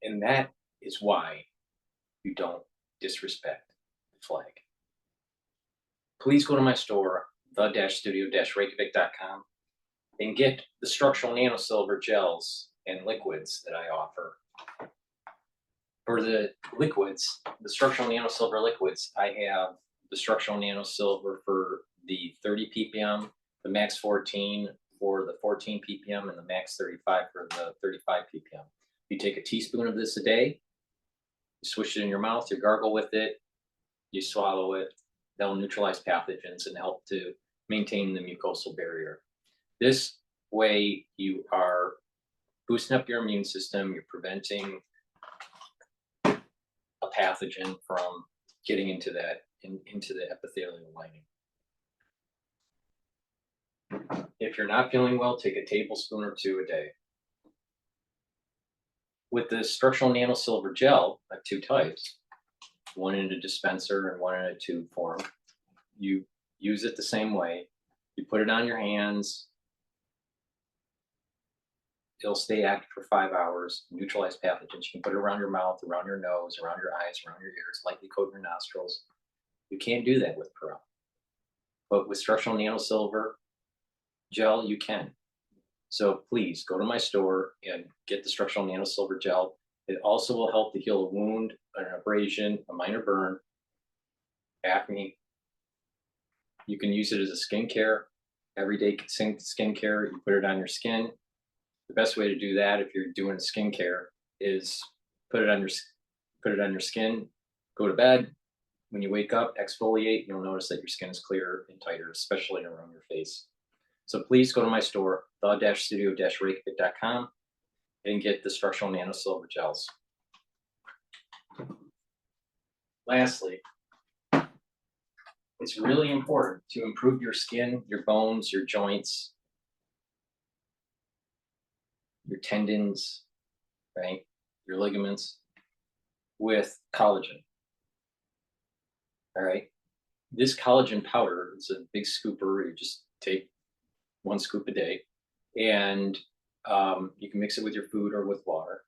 Speaker 1: And that is why you don't disrespect the flag. Please go to my store, the-studio-reykjavik.com, and get the structural nanosilver gels and liquids that I offer. For the liquids, the structural nanosilver liquids, I have the structural nanosilver for the 30 ppm, the max 14 for the 14 ppm, and the max 35 for the 35 ppm. You take a teaspoon of this a day, you swish it in your mouth, you gargle with it, you swallow it. That'll neutralize pathogens and help to maintain the mucosal barrier. This way you are boosting up your immune system, you're preventing a pathogen from getting into the epithelial lining. If you're not feeling well, take a tablespoon or 2 a day. With the structural nanosilver gel, I have 2 types, one in a dispenser and one in a tube form. You use it the same way. You put it on your hands. It'll stay active for 5 hours, neutralize pathogens. You can put it around your mouth, around your nose, around your eyes, around your ears, lightly coat your nostrils. You can't do that with Perel. But with structural nanosilver gel, you can. So please go to my store and get the structural nanosilver gel. It also will help to heal a wound, an abrasion, a minor burn, acne. You can use it as a skincare, everyday skincare. You put it on your skin. The best way to do that, if you're doing skincare, is put it on your skin, go to bed. When you wake up, exfoliate. You'll notice that your skin is clearer and tighter, especially around your face. So please go to my store, the-studio-reykjavik.com, and get the structural nanosilver gels. Lastly, it's really important to improve your skin, your bones, your joints, your tendons, right? Your ligaments with collagen. All right. This collagen powder is a big scooper. You just take 1 scoop a day, and you can mix it with your food or with water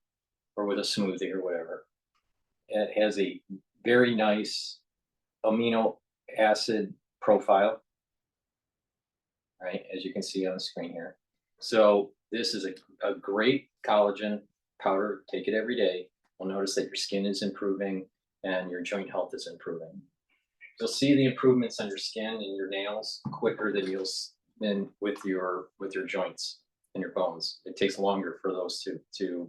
Speaker 1: or with a smoothie or whatever. It has a very nice amino acid profile, right? As you can see on the screen here. So this is a great collagen powder. Take it every day. You'll notice that your skin is improving and your joint health is improving. You'll see the improvements on your skin and your nails quicker than with your joints and your bones. It takes longer for those to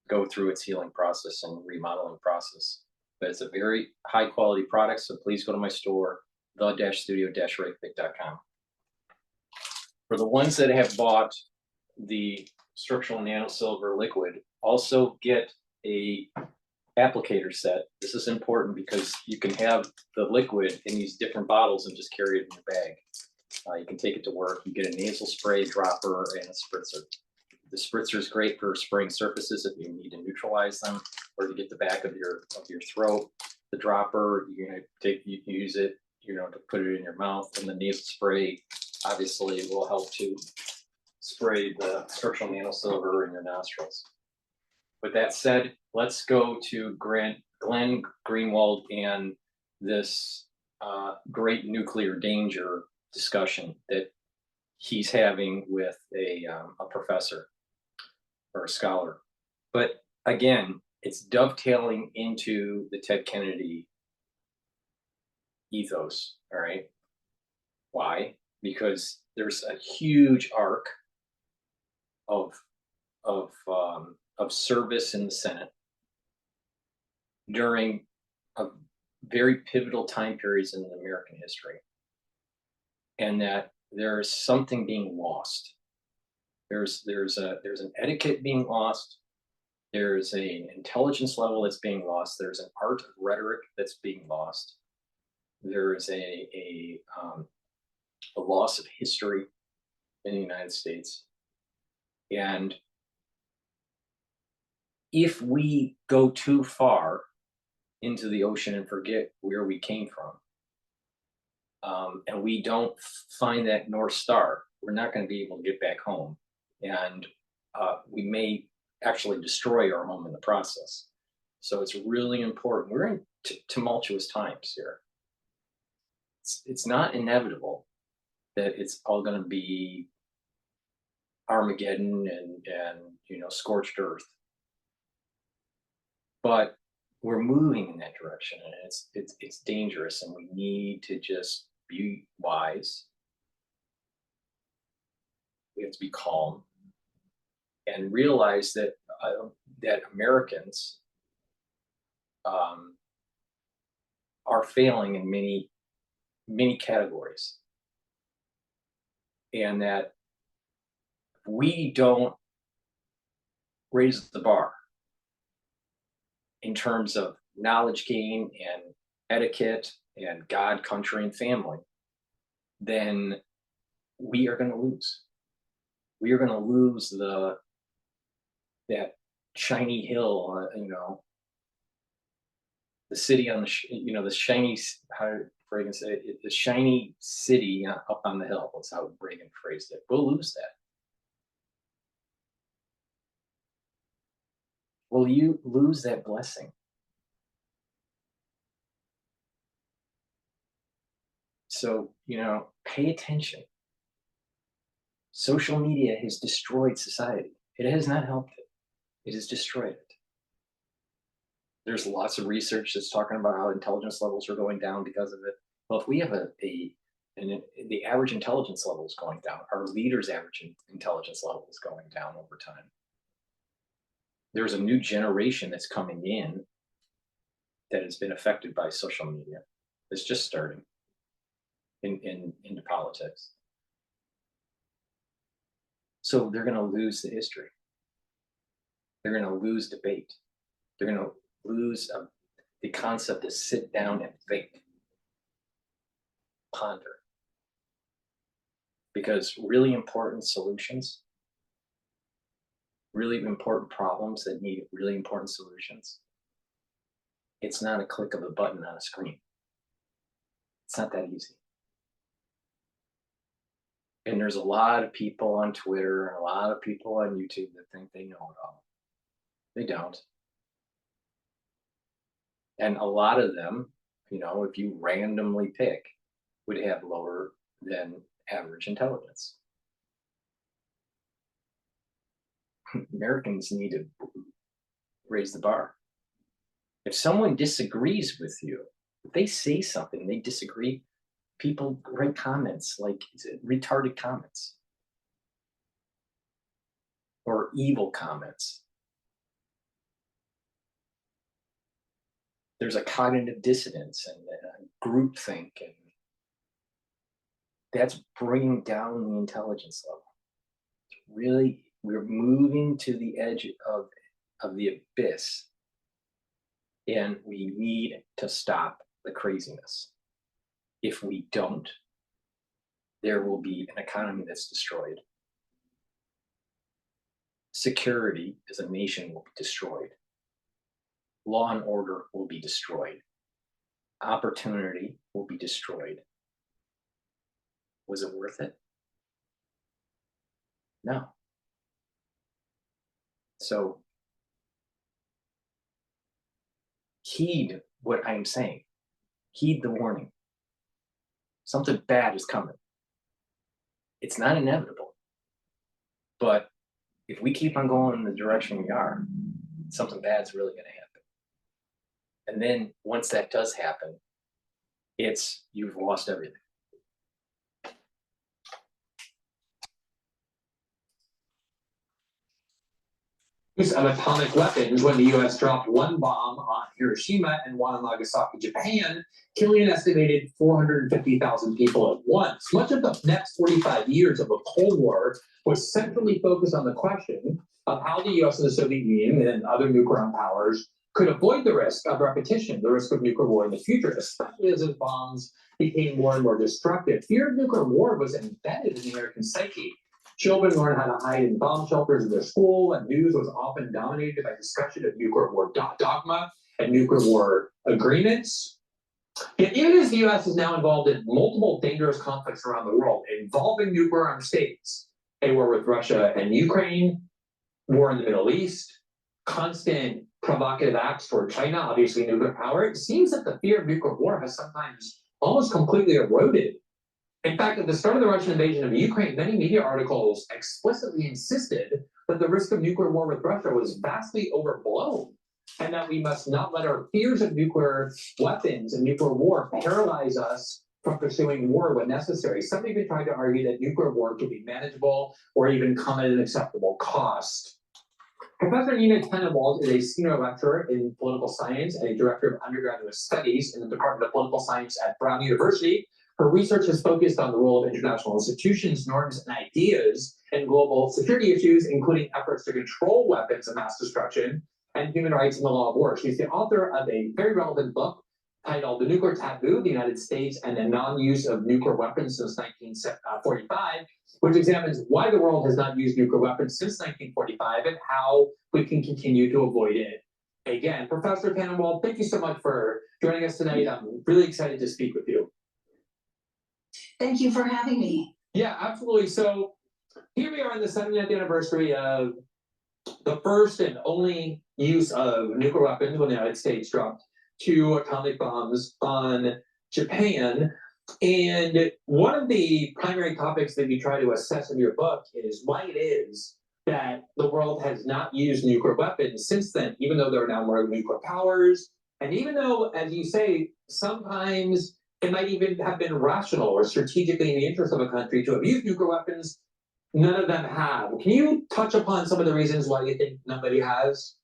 Speaker 1: go through its healing process and remodeling process. But it's a very high quality product, so please go to my store, the-studio-reykjavik.com. For the ones that have bought the structural nanosilver liquid, also get a applicator set. This is important because you can have the liquid in these different bottles and just carry it in your bag. You can take it to work. You get a nasal spray, dropper, and a spritzer. The spritzer is great for spraying surfaces if you need to neutralize them or to get the back of your throat. The dropper, you use it, to put it in your mouth, and the nasal spray obviously will help to spray the structural nanosilver in your nostrils. With that said, let's go to Glenn Greenwald and this great nuclear danger discussion that he's having with a professor or a scholar. But again, it's dovetailing into the Ted Kennedy ethos, all right? Why? Because there's a huge arc of service in the Senate during a very pivotal time periods in American history, and that there is something being lost. There's an etiquette being lost. There's an intelligence level that's being lost. There's an art of rhetoric that's being lost. There is a loss of history in the United States. And if we go too far into the ocean and forget where we came from, and we don't find that North Star, we're not going to be able to get back home. And we may actually destroy our home in the process. So it's really important. We're in tumultuous times here. It's not inevitable that it's all going to be Armageddon and scorched earth. But we're moving in that direction, and it's dangerous, and we need to just be wise. We have to be calm and realize that that Americans are failing in many categories, and that if we don't raise the bar in terms of knowledge gain and etiquette and God, country, and family, then we are going to lose. We are going to lose that shiny hill, the city on the the shiny, how Reagan say it, the shiny city up on the hill. That's how Reagan phrased it. We'll lose that. Will you lose that blessing? So, pay attention. Social media has destroyed society. It has not helped it. It has destroyed it. There's lots of research that's talking about how intelligence levels are going down because of it. Well, if we have the average intelligence level is going down, our leaders' average intelligence level is going down over time. There's a new generation that's coming in that has been affected by social media. It's just starting into politics. So they're going to lose the history. They're going to lose debate. They're going to lose the concept to sit down and think, ponder. Because really important solutions, really important problems that need really important solutions, it's not a click of a button on a screen. It's not that easy. And there's a lot of people on Twitter and a lot of people on YouTube that think they know it all. They don't. And a lot of them, if you randomly pick, would have lower than average intelligence. Americans need to raise the bar. If someone disagrees with you, if they say something, they disagree, people write comments like retarded comments or evil comments. There's a cognitive dissonance and a groupthink, and that's bringing down the intelligence level. Really, we're moving to the edge of the abyss, and we need to stop the craziness. If we don't, there will be an economy that's destroyed. Security as a nation will be destroyed. Law and order will be destroyed. Opportunity will be destroyed. Was it worth it? No. So heed what I'm saying. Heed the warning. Something bad is coming. It's not inevitable. But if we keep on going in the direction we are, something bad's really going to happen. And then once that does happen, you've lost everything.
Speaker 9: Use of atomic weapons when the U.S. dropped one bomb on Hiroshima and one on Nagasaki, Japan, killing an estimated 450,000 people at once. Much of the next 45 years of the Cold War was centrally focused on the question of how the U.S. and the Soviet Union and other nuclear powers could avoid the risk of repetition, the risk of nuclear war in the future, especially as those bombs became more and more destructive. Fear of nuclear war was embedded in the American psyche. Children learned how to hide in bomb shelters in their school, and news was often dominated by discussion of nuclear war dogma and nuclear war agreements. Yet even as the U.S. is now involved in multiple dangerous conflicts around the world involving nuclear armed states, a war with Russia and Ukraine, war in the Middle East, constant provocative acts toward China, obviously nuclear power, it seems that the fear of nuclear war has sometimes almost completely eroded. In fact, at the start of the Russian invasion of Ukraine, many media articles explicitly insisted that the risk of nuclear war with Russia was vastly overblown, and that we must not let our fears of nuclear weapons and nuclear war paralyze us from pursuing war when necessary. Some even tried to argue that nuclear war could be manageable or even come at an acceptable cost. Professor Nina Tenenwald is a senior lecturer in political science and a director of undergraduate studies in the Department of Political Science at Brown University. Her research has focused on the role of international institutions, norms, and ideas in global security issues, including efforts to control weapons of mass destruction and human rights and the law of war. She's the author of a very relevant book titled The Nuclear Taboo, the United States and the Non-Use of Nuclear Weapons Since 1945, which examines why the world has not used nuclear weapons since 1945 and how we can continue to avoid it. Again, Professor Tenenwald, thank you so much for joining us tonight. I'm really excited to speak with you.
Speaker 10: Thank you for having me.
Speaker 9: Yeah, absolutely. So here we are on the 70th anniversary of the first and only use of nuclear weapons when the United States dropped 2 atomic bombs on Japan. And one of the primary topics that you try to assess in your book is why it is that the world has not used nuclear weapons since then, even though there are now more nuclear powers. And even though, as you say, sometimes it might even have been rational or strategically in the interest of a country to have used nuclear weapons, none of them have. Can you touch upon some of the reasons why you think nobody has?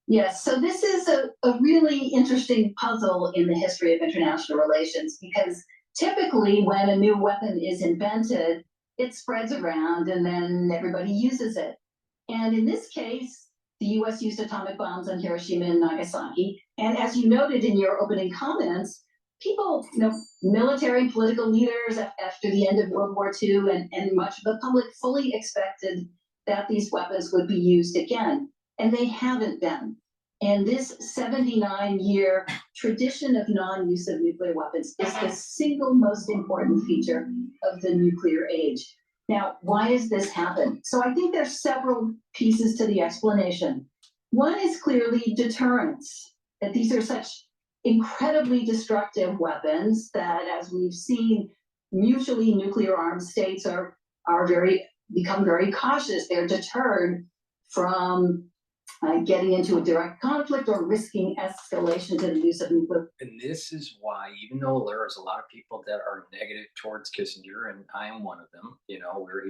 Speaker 10: Yes, so this is a really interesting puzzle in the history of international relations, because typically when a new weapon is invented, it spreads around and then everybody uses it. And in this case, the US used atomic bombs on Hiroshima and Nagasaki. And as you noted in your opening comments, people, military and political leaders after the end of World War II and much of the public fully expected that these weapons would be used again. And they haven't been. And this 79-year tradition of non-use of nuclear weapons is the single most important feature of the nuclear age. Now, why has this happened? So I think there's several pieces to the explanation. One is clearly deterrence, that these are such incredibly destructive weapons that, as we've seen, mutually nuclear armed states become very cautious. They're deterred from getting into a direct conflict or risking escalation to the use of nuclear.
Speaker 1: And this is why, even though there's a lot of people that are negative towards Kissinger, and I am one of them, where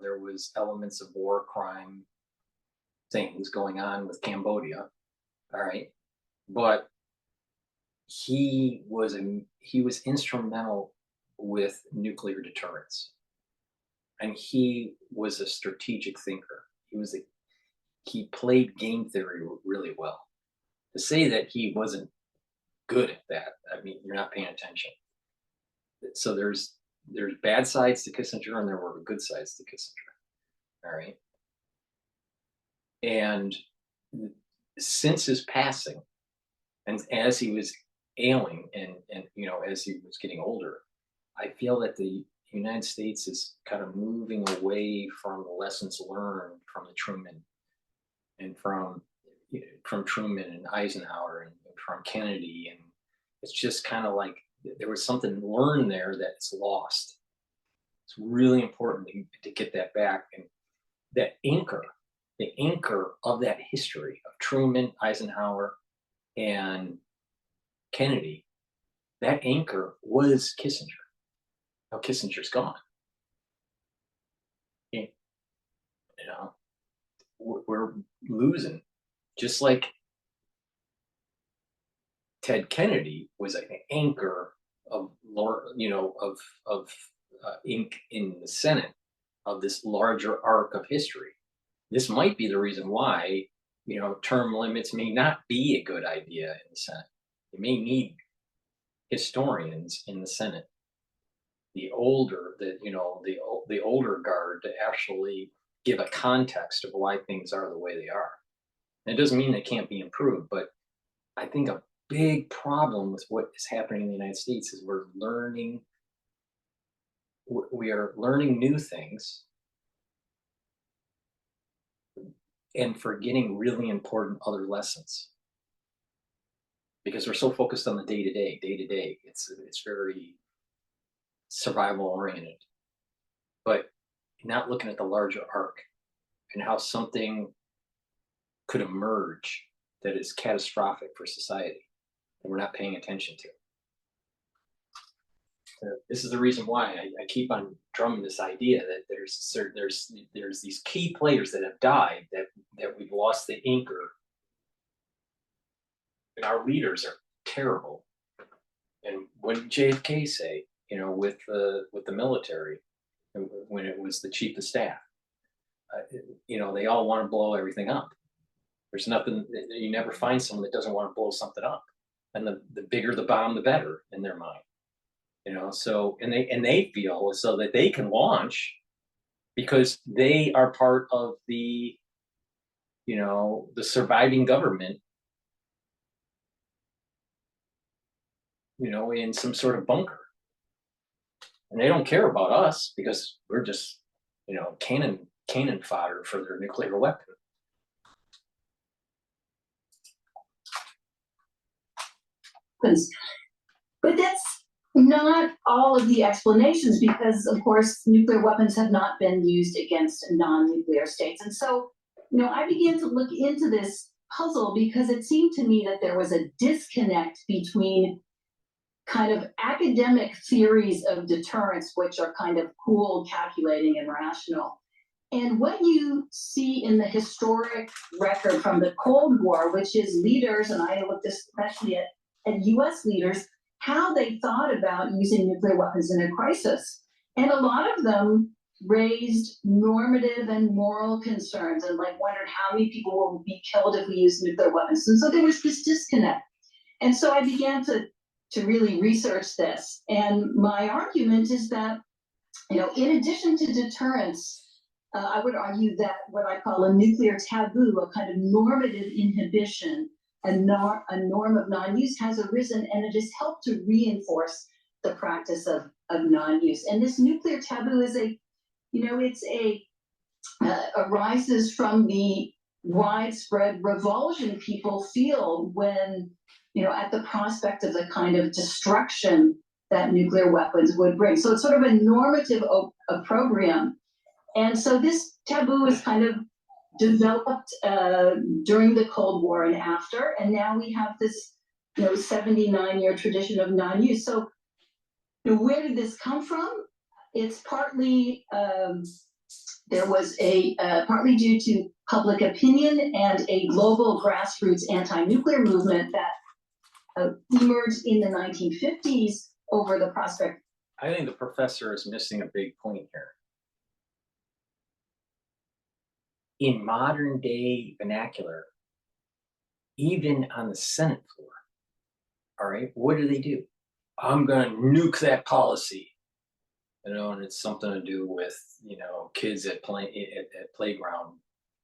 Speaker 1: there was elements of war crime things going on with Cambodia, all right, but he was instrumental with nuclear deterrence, and he was a strategic thinker. He played game theory really well. To say that he wasn't good at that, I mean, you're not paying attention. So there's bad sides to Kissinger and there were good sides to Kissinger. All right. And since his passing, and as he was ailing and as he was getting older, I feel that the United States is kind of moving away from the lessons learned from the Truman and from Truman and Eisenhower and from Kennedy. And it's just kind of like there was something learned there that's lost. It's really important to get that back. And that the anchor of that history of Truman, Eisenhower, and Kennedy, that anchor was Kissinger. Now Kissinger's gone. We're losing, just like Ted Kennedy was an anchor of ink in the Senate of this larger arc of history. This might be the reason why term limits may not be a good idea in the Senate. You may need historians in the Senate, the older guard, to actually give a context of why things are the way they are. And it doesn't mean they can't be improved, but I think a big problem with what is happening in the United States is we are learning new things and forgetting really important other lessons. Because we're so focused on the day to day. It's very survival oriented, but not looking at the larger arc and how something could emerge that is catastrophic for society that we're not paying attention to. This is the reason why I keep on drumming this idea that there's these key players that have died, that we've lost the anchor, and our leaders are terrible. And what did JFK say? You know, with the military, when it was the chief of staff, you know, they all want to blow everything up. There's nothing, you never find someone that doesn't want to blow something up, and the bigger the bomb, the better in their mind. You know, so and they feel as though that they can launch because they are part of the, you know, the surviving government, you know, in some sort of bunker. And they don't care about us because we're just, you know, cannon fodder for their nuclear weapon.
Speaker 10: But that's not all of the explanations, because of course nuclear weapons have not been used against non-nuclear states. And so, you know, I began to look into this puzzle because it seemed to me that there was a disconnect between kind of academic theories of deterrence, which are kind of cool, calculating, and rational, and what you see in the historic record from the Cold War, which is leaders, and I looked especially at US leaders, how they thought about using nuclear weapons in a crisis. And a lot of them raised normative and moral concerns and like wondered how many people will be killed if we use nuclear weapons. And so there was this disconnect. And so I began to really research this. And my argument is that, you know, in addition to deterrence, I would argue that what I call a nuclear taboo, a kind of normative inhibition, a norm of non-use has arisen, and it has helped to reinforce the practice of non-use. And this nuclear taboo is arises from the widespread revulsion people feel when, you know, at the prospect of the kind of destruction that nuclear weapons would bring. So it's sort of a normative opprobrium. And so this taboo is kind of developed during the Cold War and after, and now we have this, you know, 79-year tradition of non-use. So, you know, where did this come from? It's partly there was partly due to public opinion and a global grassroots anti-nuclear movement that emerged in the 1950s over the prospect.
Speaker 1: I think the professor is missing a big point here. In modern day vernacular, even on the Senate floor, all right, what do? I'm going to nuke that policy, you know, and it's something to do with, you know, kids at playground,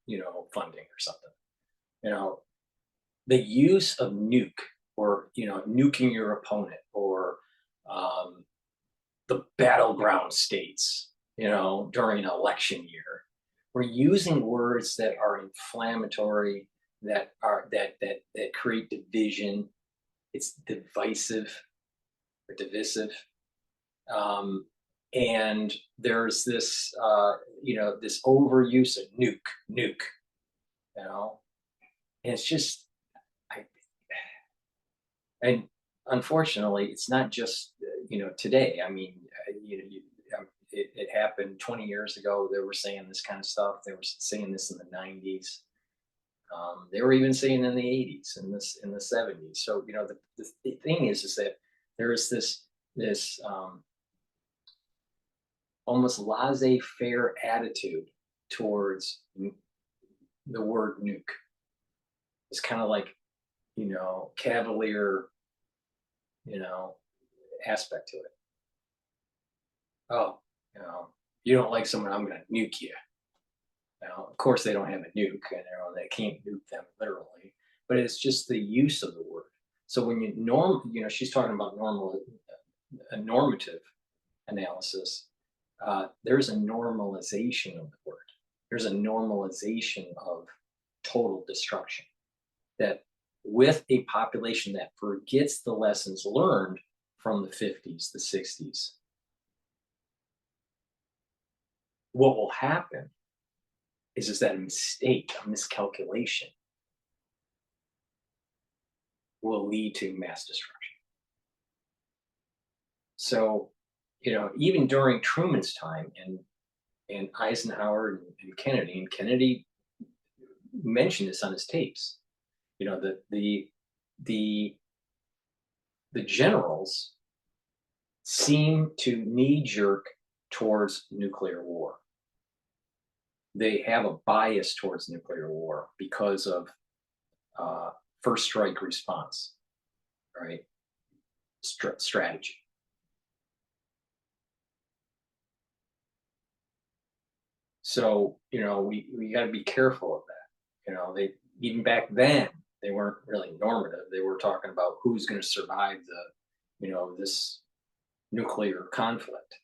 Speaker 1: you know, funding or something. You know, the use of nuke, or, you know, nuking your opponent, or the battleground states, you know, during an election year. We're using words that are inflammatory, that create division. It's divisive or divisive. And there's this, you know, this overuse of nuke, you know, and it's just, and unfortunately, it's not just, you know, today. I mean, it happened 20 years ago. They were saying this kind of stuff. They were saying this in the 90s. They were even saying in the 80s and in the 70s. So, you know, the thing is that there is this almost laissez-faire attitude towards the word nuke. It's kind of like, you know, cavalier, you know, aspect to it. Oh, you know, you don't like someone, I'm going to nuke you. Now, of course, they don't have a nuke, and, you know, they can't nuke them literally, but it's just the use of the word. So when you you know, she's talking about a normative analysis. There's a normalization of the word. There's a normalization of total destruction. That with a population that forgets the lessons learned from the 50s, the 60s, what will happen is that a mistake, a miscalculation will lead to mass destruction. So, even during Truman's time and Eisenhower and Kennedy mentioned this on his tapes. The generals seem to knee-jerk towards nuclear war. They have a bias towards nuclear war because of first strike response, right? Strategy. So, we got to be careful of that. They even back then, they weren't really normative. They were talking about who's going to survive this nuclear conflict.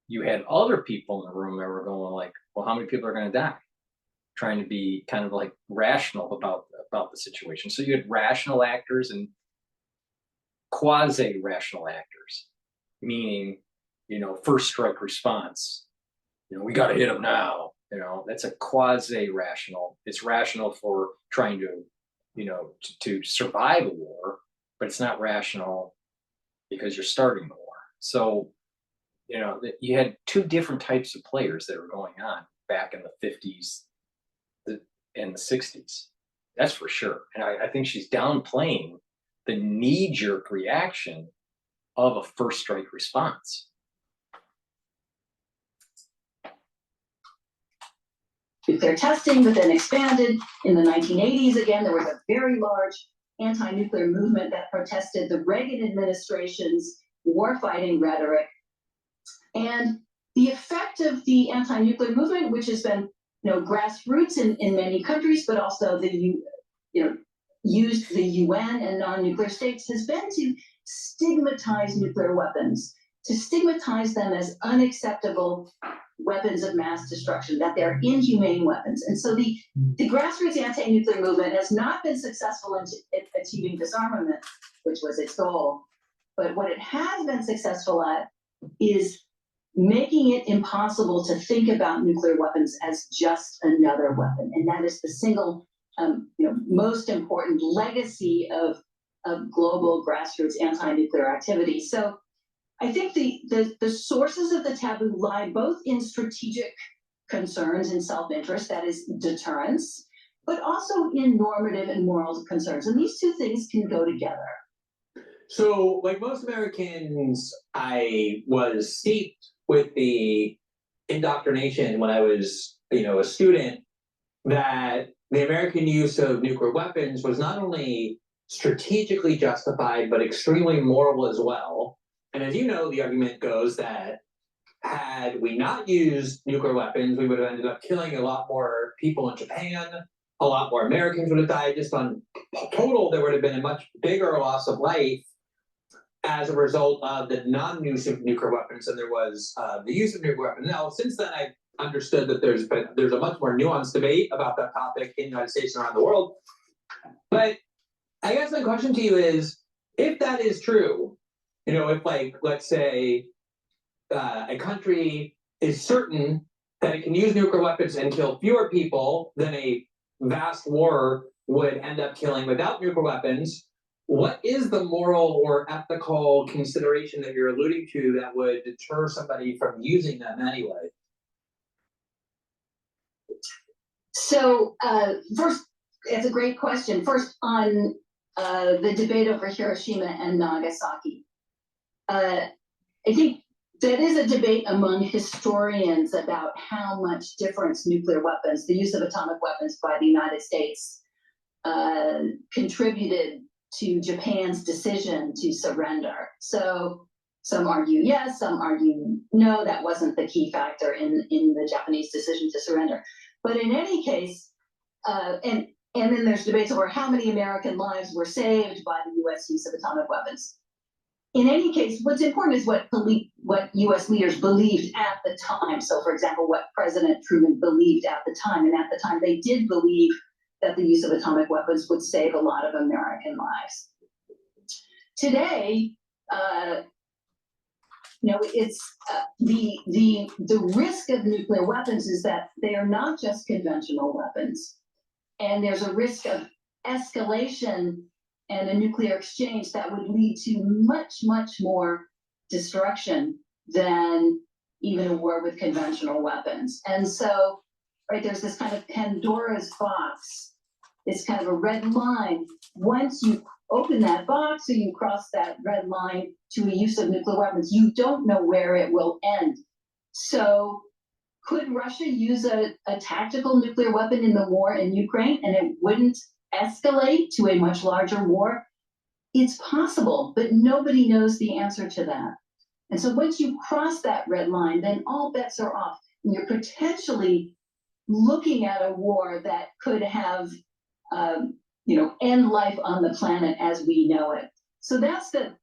Speaker 1: You had other people in the room that were going like, well, how many people are going to die? Trying to be kind of like rational about the situation. So you had rational actors and quasi-rational actors, meaning, first strike response. We got to hit them now. That's a quasi-rational. It's rational for trying to, to survive a war, but it's not rational because you're starting the war. So, you had two different types of players that were going on back in the 50s and the 60s. That's for sure. And I think she's downplaying the knee-jerk reaction of a first strike response.
Speaker 10: Nuclear testing, but then expanded in the 1980s. Again, there was a very large anti-nuclear movement that protested the Reagan administration's warfighting rhetoric. And the effect of the anti-nuclear movement, which has been, grassroots in many countries, but also used the UN and non-nuclear states, has been to stigmatize nuclear weapons, to stigmatize them as unacceptable weapons of mass destruction, that they're inhumane weapons. And so the grassroots anti-nuclear movement has not been successful in achieving disarmament, which was its goal. But what it has been successful at is making it impossible to think about nuclear weapons as just another weapon. And that is the single most important legacy of global grassroots anti-nuclear activity. So I think the sources of the taboo lie both in strategic concerns and self-interest, that is deterrence, but also in normative and moral concerns. And these two things can go together.
Speaker 9: So, like most Americans, I was steeped with the indoctrination when I was, a student, that the American use of nuclear weapons was not only strategically justified, but extremely moral as well. And as you know, the argument goes that had we not used nuclear weapons, we would have ended up killing a lot more people in Japan. A lot more Americans would have died. Just on total, there would have been a much bigger loss of life as a result of the non-use of nuclear weapons than there was the use of nuclear weapons. Now, since then, I've understood that there's a much more nuanced debate about that topic in the United States and around the world. But I guess my question to you is, if that is true, if, like, let's say a country is certain that it can use nuclear weapons and kill fewer people than a vast war would end up killing without nuclear weapons, what is the moral or ethical consideration that you're alluding to that would deter somebody from using them anyway?
Speaker 10: So first, it's a great question. First, on the debate over Hiroshima and Nagasaki. I think that is a debate among historians about how much difference nuclear weapons, the use of atomic weapons by the United States, contributed to Japan's decision to surrender. So some argue yes, some argue no, that wasn't the key factor in the Japanese decision to surrender. But in any case, and then there's debates over how many American lives were saved by the US use of atomic weapons. in any case, what's important is what U.S. leaders believed at the time. So, for example, what President Truman believed at the time. And at the time, they did believe that the use of atomic weapons would save a lot of American lives. Today, it's the risk of nuclear weapons is that they are not just conventional weapons, and there's a risk of escalation and a nuclear exchange that would lead to much, much more destruction than even a war with conventional weapons. And so, right, there's this kind of Pandora's box, this kind of a red line. Once you open that box or you cross that red line to a use of nuclear weapons, you don't know where it will end. So could Russia use a tactical nuclear weapon in the war in Ukraine and it wouldn't escalate to a much larger war? It's possible, but nobody knows the answer to that. And so once you cross that red line, then all bets are off. And you're potentially looking at a war that could have end life on the planet as we know it. So that's the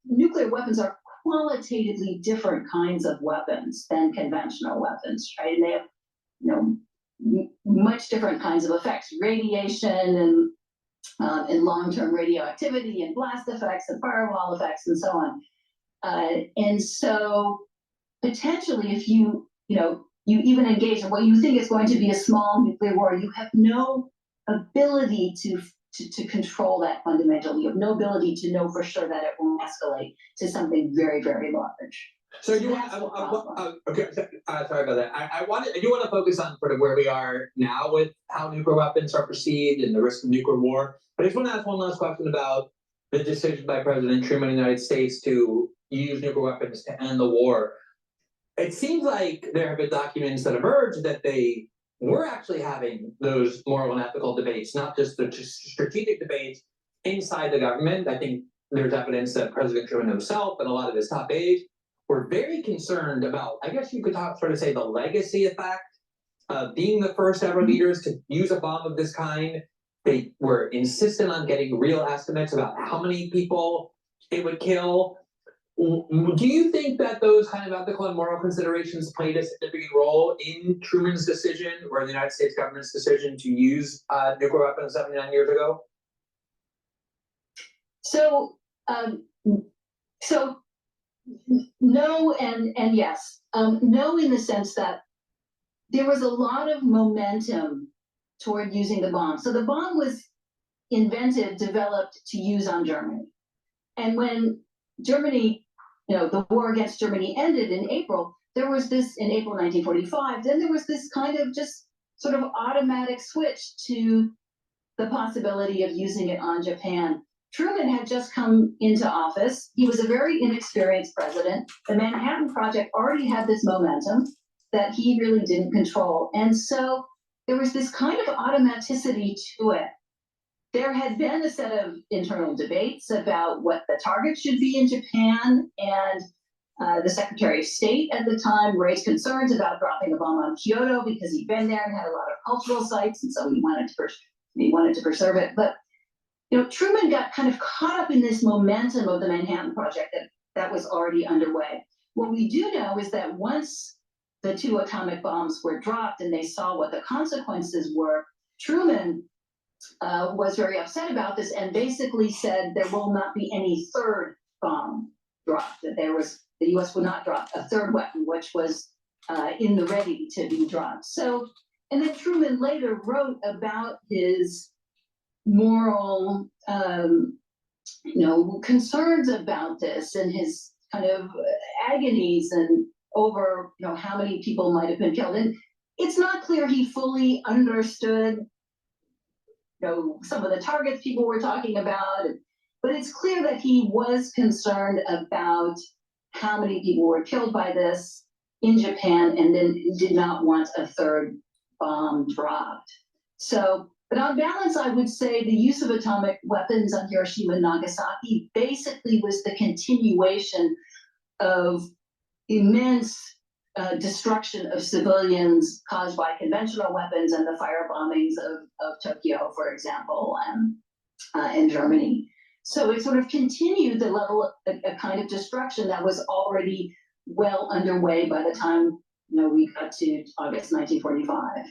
Speaker 10: nuclear weapons are qualitatively different kinds of weapons than conventional weapons, right? And they have, much different kinds of effects, radiation and long-term radioactivity and blast effects and firewall effects and so on. And so potentially if you even engage in what you think is going to be a small nuclear war, you have no ability to control that fundamentally. You have no ability to know for sure that it won't escalate to something very, very large.
Speaker 9: So you want? Okay, sorry about that. I do want to focus on sort of where we are now with how nuclear weapons are perceived and the risk of nuclear war. But I just want to ask one last question about the decision by President Truman in the United States to use nuclear weapons to end the war. It seems like there have been documents that emerge that they were actually having those moral and ethical debates, not just the strategic debates inside the government. I think there's evidence that President Truman himself and a lot of his top aides were very concerned about, I guess you could sort of say, the legacy effect of being the first ever leaders to use a bomb of this kind. They were insistent on getting real estimates about how many people it would kill. Do you think that those kind of ethical and moral considerations played a significant role in Truman's decision or the United States government's decision to use nuclear weapons 79 years ago?
Speaker 10: So no and yes. No, in the sense that there was a lot of momentum toward using the bomb. So the bomb was developed to use on Germany. And when Germany, the war against Germany ended in April, there was this, in April 1945, then there was this kind of just sort of automatic switch to the possibility of using it on Japan. Truman had just come into office. He was a very inexperienced president. The Manhattan Project already had this momentum that he really didn't control. And so there was this kind of automaticity to it. There had been a set of internal debates about what the target should be in Japan, and the Secretary of State at the time raised concerns about dropping a bomb on Kyoto because he'd been there and had a lot of cultural sites, and so he wanted to preserve it. But Truman got kind of caught up in this momentum of the Manhattan Project that was already underway. What we do know is that once the 2 atomic bombs were dropped and they saw what the consequences were, Truman was very upset about this and basically said there will not be any third bomb dropped, that the U.S. would not drop a third weapon, which was in the ready to be dropped. So, and then Truman later wrote about his moral, concerns about this and his kind of agonies and over, how many people might have been killed. And it's not clear he fully understood, some of the targets people were talking about, but it's clear that he was concerned about how many people were killed by this in Japan and then did not want a third bomb dropped. So, but on balance, I would say the use of atomic weapons on Hiroshima and Nagasaki basically was the continuation of immense destruction of civilians caused by conventional weapons and the fire bombings of Tokyo, for example, and Germany. So it sort of continued the level of a kind of destruction that was already well underway by the time we got to August 1945.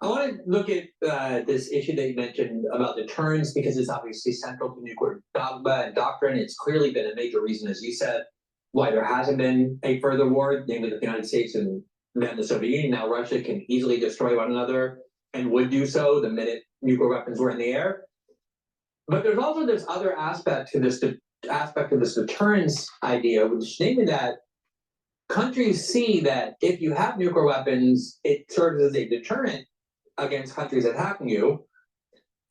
Speaker 9: I want to look at this issue that you mentioned about deterrence because it's obviously central to nuclear dogma and doctrine. It's clearly been a major reason, as you said, why there hasn't been a further war, namely the United States and then the Soviet Union. Now Russia can easily destroy one another and would do so the minute nuclear weapons were in the air. But there's also this other aspect of this deterrence idea, which namely that countries see that if you have nuclear weapons, it serves as a deterrent against countries attacking you.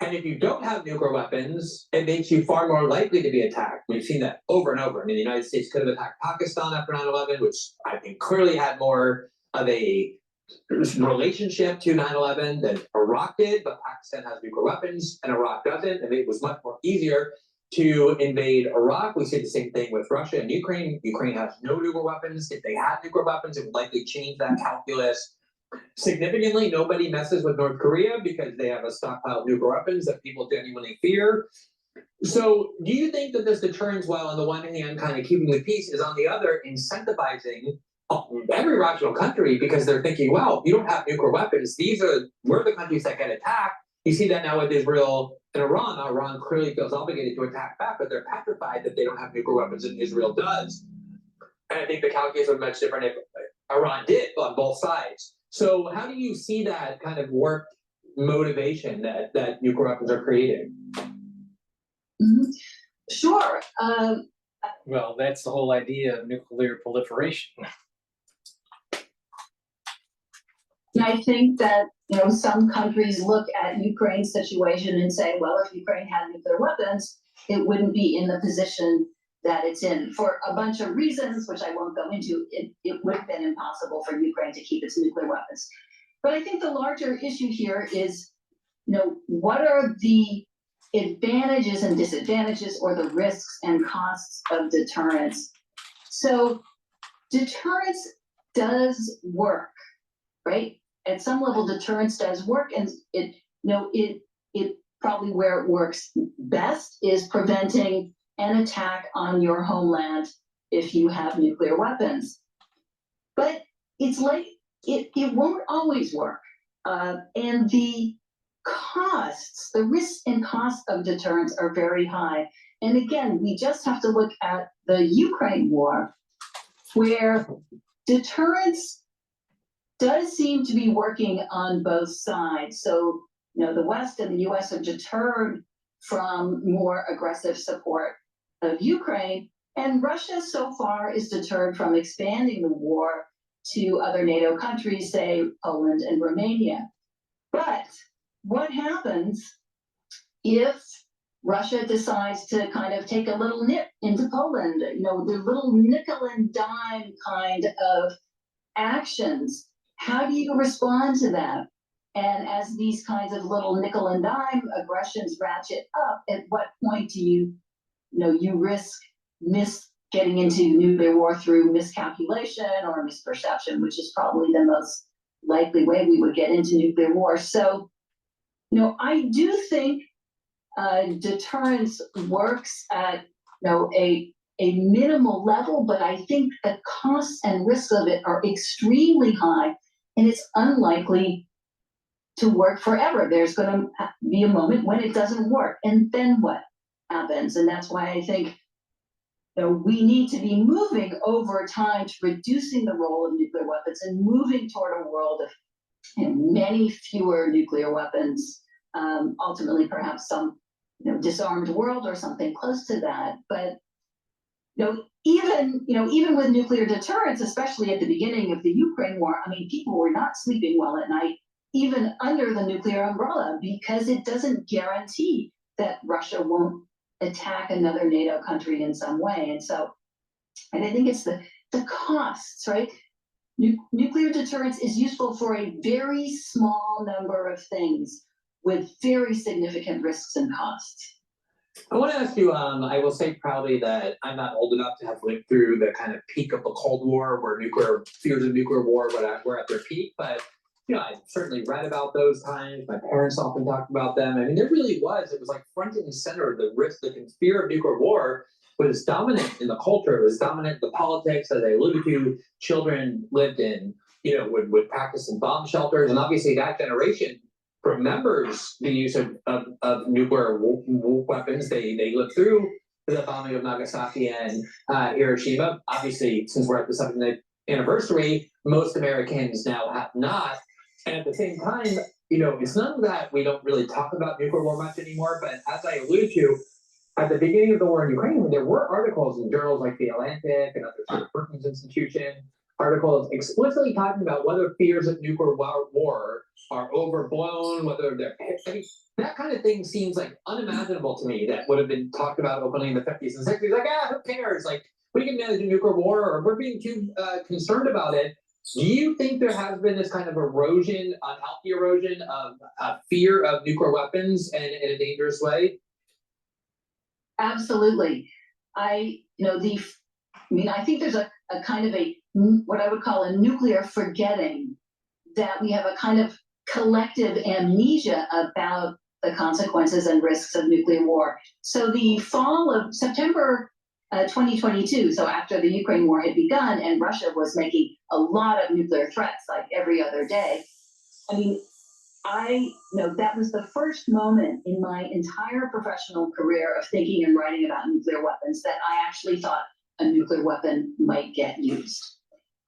Speaker 9: And if you don't have nuclear weapons, it makes you far more likely to be attacked. We've seen that over and over. I mean, the United States could have attacked Pakistan after 9/11, which I think clearly had more of a relationship to 9/11 than Iraq did, but Pakistan has nuclear weapons and Iraq doesn't, and it was much more easier to invade Iraq. We see the same thing with Russia and Ukraine. Ukraine has no nuclear weapons. If they had nuclear weapons, it would likely change that calculus significantly. Nobody messes with North Korea because they have a stockpile of nuclear weapons that people genuinely fear. So do you think that this deterrence, while on the one hand kind of keeping the peace, is on the other incentivizing every rational country because they're thinking, well, you don't have nuclear weapons. We're the countries that get attacked. You see that now with Israel and Iran. Now, Iran clearly feels obligated to attack back, but they're petrified that they don't have nuclear weapons and Israel does. And I think the calculus would be much different if Iran did on both sides. So how do you see that kind of work motivation that nuclear weapons are creating?
Speaker 10: Mm-hmm. Sure.
Speaker 1: Well, that's the whole idea of nuclear proliferation.
Speaker 10: I think that some countries look at Ukraine's situation and say, well, if Ukraine had nuclear weapons, it wouldn't be in the position that it's in. For a bunch of reasons, which I won't go into, it would have been impossible for Ukraine to keep its nuclear weapons. But I think the larger issue here is, what are the advantages and disadvantages or the risks and costs of deterrence? So deterrence does work, right? At some level, deterrence does work, and it probably where it works best is preventing an attack on your homeland if you have nuclear weapons. But it's like it won't always work, and the risks and costs of deterrence are very high. And again, we just have to look at the Ukraine war, where deterrence does seem to be working on both sides. So, the West and the US have deterred from more aggressive support of Ukraine, and Russia so far is deterred from expanding the war to other NATO countries, say Poland and Romania. But what happens if Russia decides to kind of take a little nip into Poland, the little nickel and dime kind of actions? How do you respond to that? And as these kinds of little nickel and dime aggressions ratchet up, at what point do you risk getting into nuclear war through miscalculation or misperception, which is probably the most likely way we would get into nuclear war. So, I do think deterrence works at a minimal level, but I think the costs and risks of it are extremely high, and it's unlikely to work forever. There's going to be a moment when it doesn't work, and then what happens? And that's why I think we need to be moving over time to reducing the role of nuclear weapons and moving toward a world of many fewer nuclear weapons. Ultimately, perhaps some disarmed world or something close to that. But even with nuclear deterrence, especially at the beginning of the Ukraine war, I mean, people were not sleeping well at night, even under the nuclear umbrella, because it doesn't guarantee that Russia won't attack another NATO country in some way. And I think it's the costs, right? Nuclear deterrence is useful for a very small number of things with very significant risks and costs.
Speaker 9: I want to ask you, I will say proudly that I'm not old enough to have lived through the kind of peak of the Cold War where fears of nuclear war were at their peak, but I've certainly read about those times. My parents often talked about them. I mean, there really was. It was like front and center. The risk, the fear of nuclear war was dominant in the culture. It was dominant in the politics. As I alluded to, children lived in, would practice in bomb shelters. And obviously that generation remembers the use of nuclear weapons. They lived through the bombing of Nagasaki and Hiroshima. Obviously, since we're at the 70th anniversary, most Americans now have not. And at the same time, it's not that we don't really talk about nuclear war much anymore, but as I alluded to, at the beginning of the war in Ukraine, there were articles in journals like The Atlantic and other sort of Brookings Institution, articles explicitly talking about whether fears of nuclear war are overblown, whether they're, that kind of thing seems like unimaginable to me. That would have been talked about openly in the 50s and 60s. Like, who cares? Like, we can manage a nuclear war, or we're being too concerned about it. Do you think there has been this kind of erosion, unhealthy erosion of fear of nuclear weapons in a dangerous way?
Speaker 10: Absolutely. I think there's a kind of what I would call a nuclear forgetting, that we have a kind of collective amnesia about the consequences and risks of nuclear war. So the fall of September 2022, so after the Ukraine war had begun and Russia was making a lot of nuclear threats like every other day, that was the first moment in my entire professional career of thinking and writing about nuclear weapons that I actually thought a nuclear weapon might get used.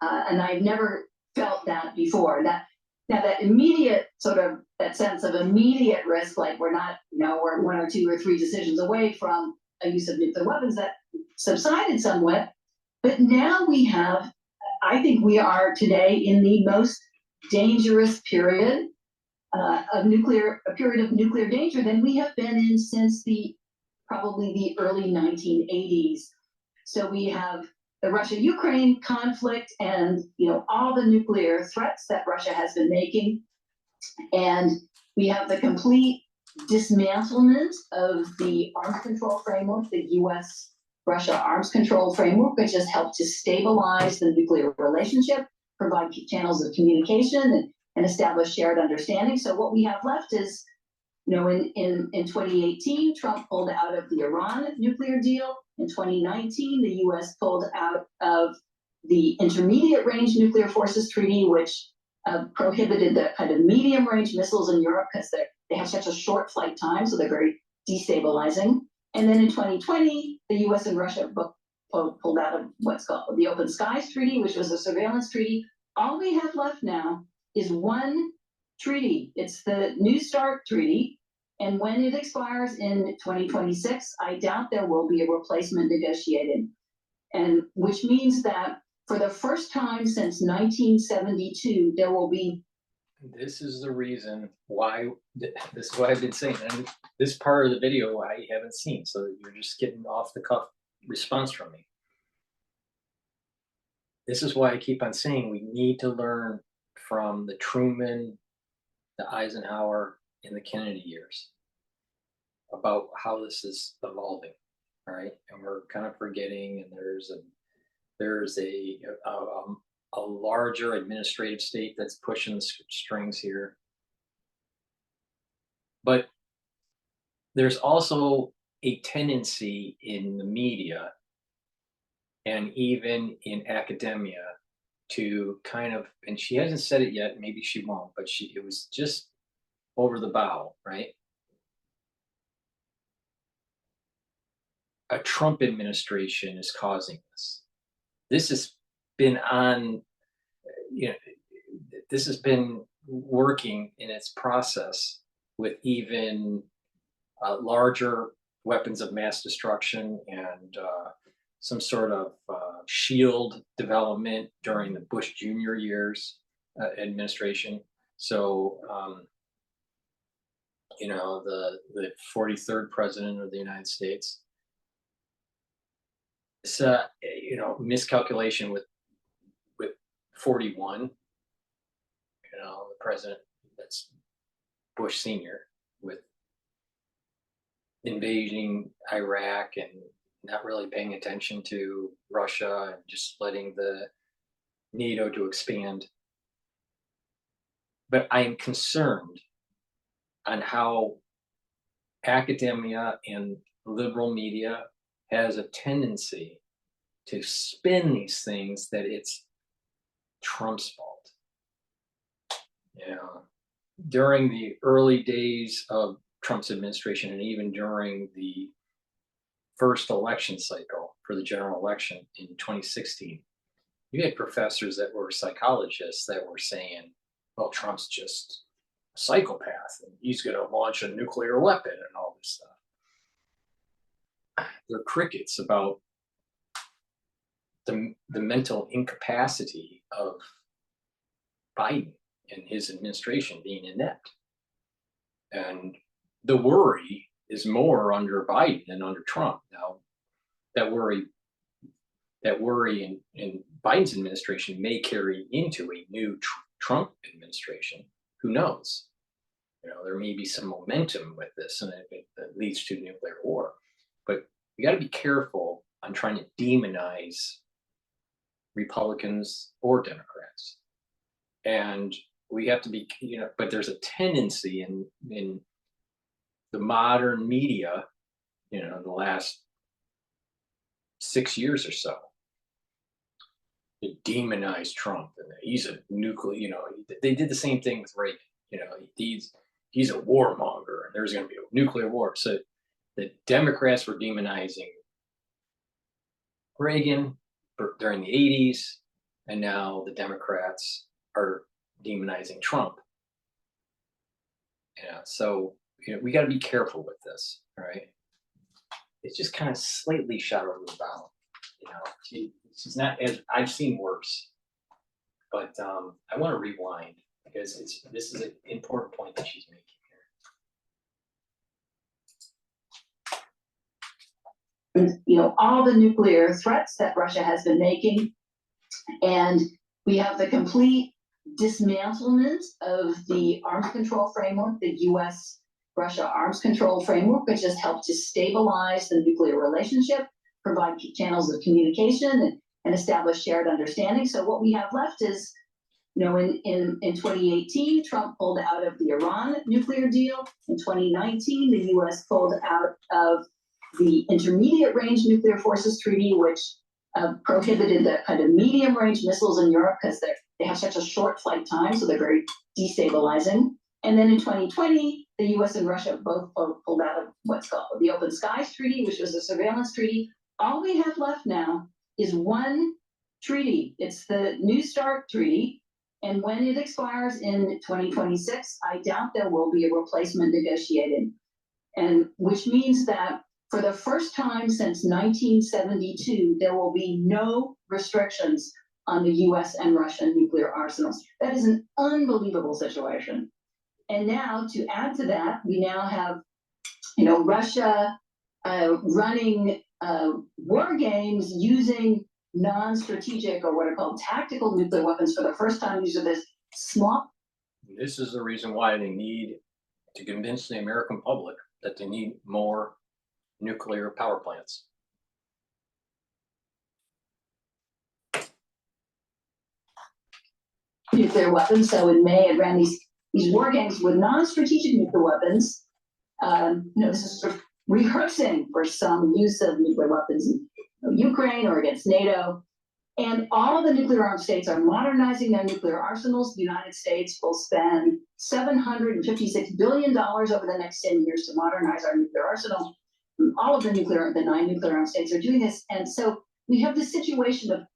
Speaker 10: And I've never felt that before. That immediate that sense of immediate risk, like we're not, we're 1 or 2 or 3 decisions away from a use of nuclear weapons, that subsided somewhat. But now I think we are today in the most dangerous period of nuclear danger than we have been in since probably the early 1980s. So we have the Russia-Ukraine conflict and all the nuclear threats that Russia has been making, and we have the complete dismantlement of the arms control framework, the U.S.-Russia arms control framework, which has helped to stabilize the nuclear relationship, provide channels of communication, and establish shared understanding. So what we have left is, in 2018, Trump pulled out of the Iran nuclear deal. In 2019, the U.S. pulled out of the Intermediate Range Nuclear Forces Treaty, which prohibited the kind of medium range missiles in Europe because they have such a short flight time, so they're very destabilizing. And then in 2020, the U.S. and Russia pulled out of what's called the Open Skies Treaty, which was a surveillance treaty. All we have left now is one treaty. It's the New START Treaty. And when it expires in 2026, I doubt there will be a replacement negotiated. And which means that for the first time since 1972, there will be.
Speaker 1: This is the reason why, this is what I've been saying. And this part of the video I haven't seen, so you're just getting off the cuff response from me. This is why I keep on saying we need to learn from the Truman, the Eisenhower, and the Kennedy years about how this is evolving, all right? And we're kind of forgetting, and there's a larger administrative state that's pushing the strings here. But there's also a tendency in the media and even in academia to kind of, and she hasn't said it yet, maybe she won't, but it was just over the bow, right? A Trump administration is causing this. This has been this has been working in its process with even larger weapons of mass destruction and some sort of shield development during the Bush Jr. years administration. So, the 43rd president of the United States. It's miscalculation with 41. The president, that's Bush Sr., with invading Iraq and not really paying attention to Russia and just letting the NATO to expand. but I am concerned on how academia and liberal media has a tendency to spin these things that it's Trump's fault. You know, during the early days of Trump's administration, and even during the first election cycle for the general election in 2016, you had professors that were psychologists that were saying, well, Trump's just a psychopath and he's going to launch a nuclear weapon and all this stuff. They're crickets about the mental incapacity of Biden and his administration being inept. And the worry is more under Biden than under Trump. Now, that worry in Biden's administration may carry into a new Trump administration. Who knows? You know, there may be some momentum with this, and it leads to nuclear war. But we got to be careful on trying to demonize Republicans or Democrats, and we have to be, you know. But there's a tendency in the modern media, you know, the last 6 years or so, to demonize Trump, and he's a nuclear. You know, they did the same thing with Reagan. You know, he's a warmonger, and there's going to be a nuclear war. So the Democrats were demonizing Reagan during the 80s, and now the Democrats are demonizing Trump. Yeah, so you know, we got to be careful with this, all right? It's just kind of slightly shot over the bow. You know, she's not as, I've seen worse, but I want to rewind because this is an important point that she's making
Speaker 10: here. You know, all the nuclear threats that Russia has been making, and we have the complete dismantlement of the arms control framework, the US-Russia arms control framework, which has helped to stabilize the nuclear relationship, provide channels of communication, and establish shared understanding. So what we have left is, you know, in 2018, Trump pulled out of the Iran nuclear deal. In 2019, the US pulled out of the Intermediate Range Nuclear Forces Treaty, which prohibited the kind of medium range missiles in Europe because they have such a short flight time, so they're very destabilizing. And then in 2020, the US and Russia both pulled out of what's called the Open Skies Treaty, which was a surveillance treaty. All we have left now is one treaty. It's the New START Treaty. And when it expires in 2026, I doubt there will be a replacement negotiated. And which means that for the first time since 1972, there will be no restrictions on the US and Russian nuclear arsenals. That is an unbelievable situation. And now to add to that, we now have, you know, Russia running war games using non-strategic or what are called tactical nuclear weapons for the first time. These are this small.
Speaker 1: This is the reason why they need to convince the American public that they need more nuclear power plants.
Speaker 10: Nuclear weapons. So in May, it ran these war games with non-strategic nuclear weapons. You know, this is sort of rehearsing for some use of nuclear weapons in Ukraine or against NATO. And all the nuclear armed states are modernizing their nuclear arsenals. The United States will spend $756 billion over the next 10 years to modernize our nuclear arsenal. All of the 9 nuclear armed states are doing this. And so we have this situation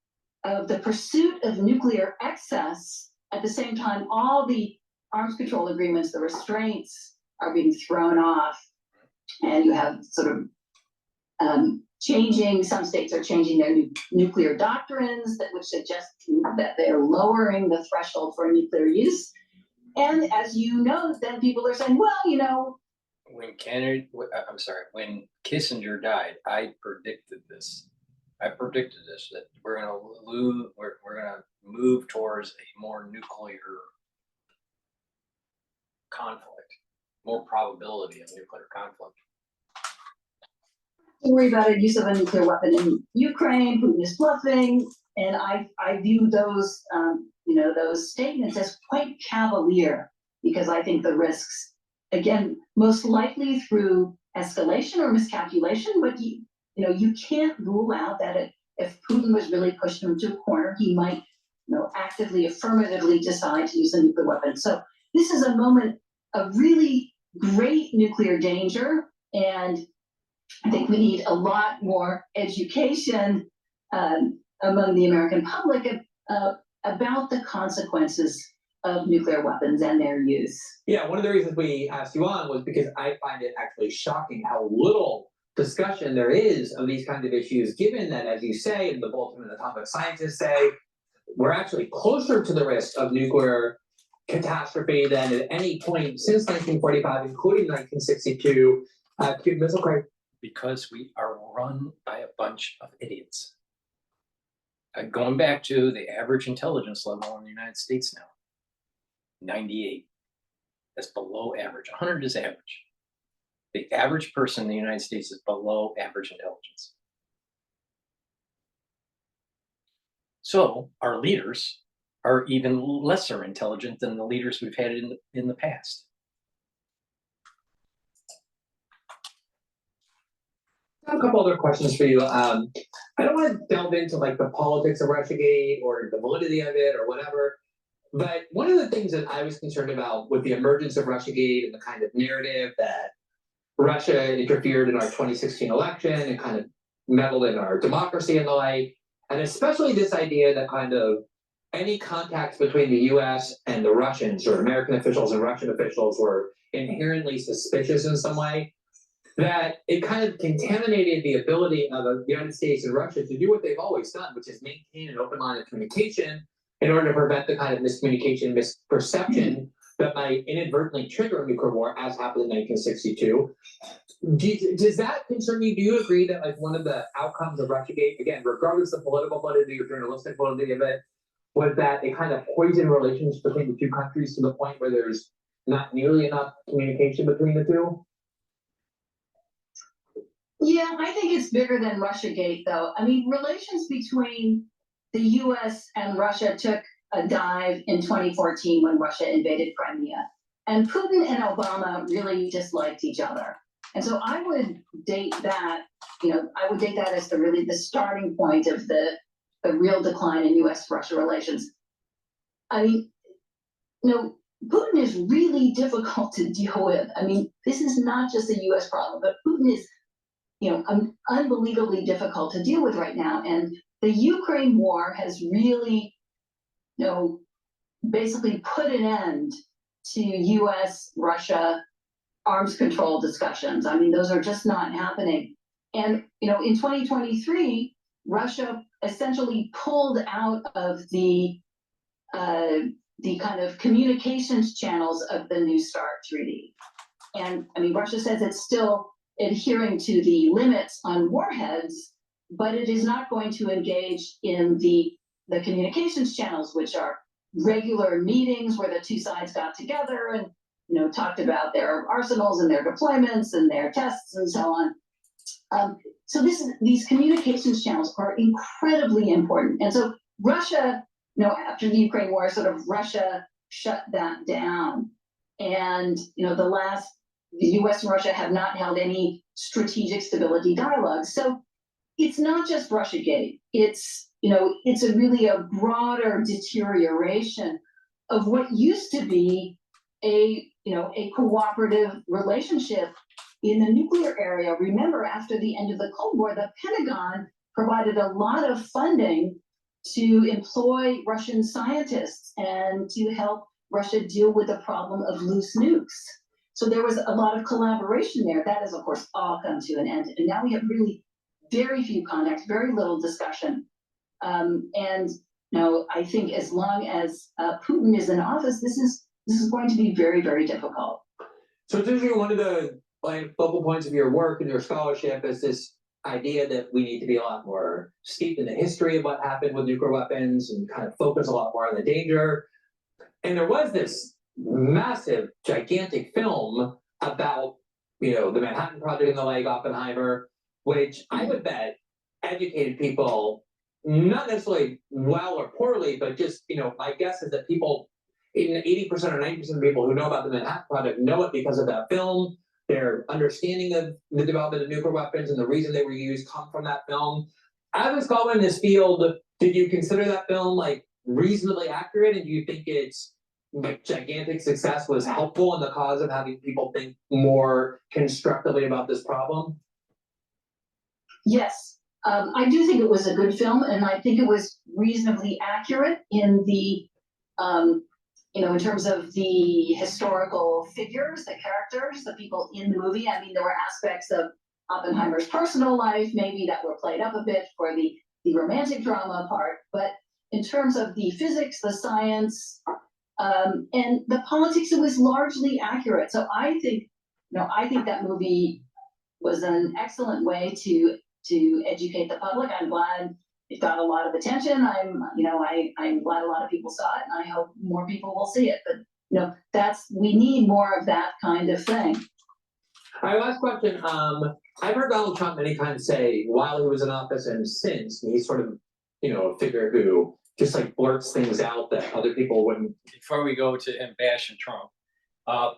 Speaker 10: of the pursuit of nuclear excess. At the same time, all the arms control agreements, the restraints are being thrown off. And you have sort of changing, some states are changing their nuclear doctrines which suggest that they're lowering the threshold for nuclear use. And as you know, then people are saying, well, you know,
Speaker 1: when Kissinger died, I predicted this. That we're going to lose. We're going to move towards a more nuclear conflict, more probability of nuclear conflict.
Speaker 10: Worry about a use of a nuclear weapon in Ukraine. Putin is bluffing, and I view those those statements as quite cavalier, because I think the risks, again, most likely through escalation or miscalculation, but you can't rule out that if Putin was really pushed into a corner, he might actively, affirmatively decide to use a nuclear weapon. So this is a moment of really great nuclear danger, and I think we need a lot more education among the American public about the consequences of nuclear weapons and their use.
Speaker 9: Yeah, one of the reasons we asked you on was because I find it actually shocking how little discussion there is of these kinds of issues, given that, as you say, and the Bulletin of Atomic Scientists say, we're actually closer to the risk of nuclear catastrophe than at any point since 1945, including 1962, Cuban Missile Crisis.
Speaker 1: Because we are run by a bunch of idiots. Going back to the average intelligence level in the United States now, 98. That's below average. 100 is average. The average person in the United States is below average intelligence. So our leaders are even lesser intelligent than the leaders we've had in the past.
Speaker 9: I have a couple other questions for you. I don't want to delve into like the politics of Russiagate or the validity of it or whatever, but one of the things that I was concerned about with the emergence of Russiagate and the kind of narrative that Russia interfered in our 2016 election and kind of meddled in our democracy and the like, and especially this idea that kind of any contacts between the US and the Russians, or American officials and Russian officials, were inherently suspicious in some way, that it kind of contaminated the ability of the United States and Russia to do what they've always done, which is maintain an open line of communication in order to prevent the kind of miscommunication, misperception that might inadvertently trigger a nuclear war, as happened in 1962. Does that concern you? Do you agree that like one of the outcomes of Russiagate, again, regardless of political validity or journalistic validity of it, was that it kind of poisoned relations between the two countries to the point where there's not nearly enough communication between the two?
Speaker 10: Yeah, I think it's bigger than Russiagate, though. I mean, relations between the US and Russia took a dive in 2014 when Russia invaded Crimea. And Putin and Obama really disliked each other. And so I would date that, as the starting point of the real decline in US-Russia relations. I mean, Putin is really difficult to deal with. I mean, this is not just a US problem, but Putin is unbelievably difficult to deal with right now. And the Ukraine war has really, basically put an end to US-Russia arms control discussions. I mean, those are just not happening. And, in 2023, Russia essentially pulled out of the kind of communications channels of the New START treaty. And I mean, Russia says it's still adhering to the limits on warheads, but it is not going to engage in the communications channels, which are regular meetings where the two sides got together and talked about their arsenals and their deployments and their tests and so on. So these communications channels are incredibly important. And so Russia, after the Ukraine war, Russia shut that down. And the US and Russia have not held any strategic stability dialogues. So it's not just Russiagate. It's really a broader deterioration of what used to be a cooperative relationship in the nuclear area. Remember, after the end of the Cold War, the Pentagon provided a lot of funding to employ Russian scientists and to help Russia deal with the problem of loose nukes. So there was a lot of collaboration there. That has, of course, all come to an end. And now we have really very few contacts, very little discussion. I think as long as Putin is in office, this is going to be very, very difficult.
Speaker 9: So it's usually one of the focal points of your work and your scholarship is this idea that we need to be a lot more steeped in the history of what happened with nuclear weapons and kind of focus a lot more on the danger. And there was this massive, gigantic film about, the Manhattan Project and the like, Oppenheimer, which I would bet educated people, not necessarily well or poorly, but just, my guess is that people, in 80% or 90% of people who know about the Manhattan Project know it because of that film. Their understanding of the development of nuclear weapons and the reason they were used come from that film. As a scholar in this field, did you consider that film like reasonably accurate, and do you think its gigantic success was helpful in the cause of having people think more constructively about this problem?
Speaker 10: Yes, I do think it was a good film, and I think it was reasonably accurate in the, in terms of the historical figures, the characters, the people in the movie. I mean, there were aspects of Oppenheimer's personal life, maybe, that were played up a bit for the romantic drama part, but in terms of the physics, the science, and the politics, it was largely accurate. So I think that movie was an excellent way to educate the public. I'm glad it got a lot of attention. I'm glad a lot of people saw it, and I hope more people will see it. But we need more of that kind of thing.
Speaker 9: All right, last question. I've heard Donald Trump many times say, while he was in office and since, he's sort of, a figure who just like blurts things out that other people wouldn't.
Speaker 1: Before we go to him bashing Trump,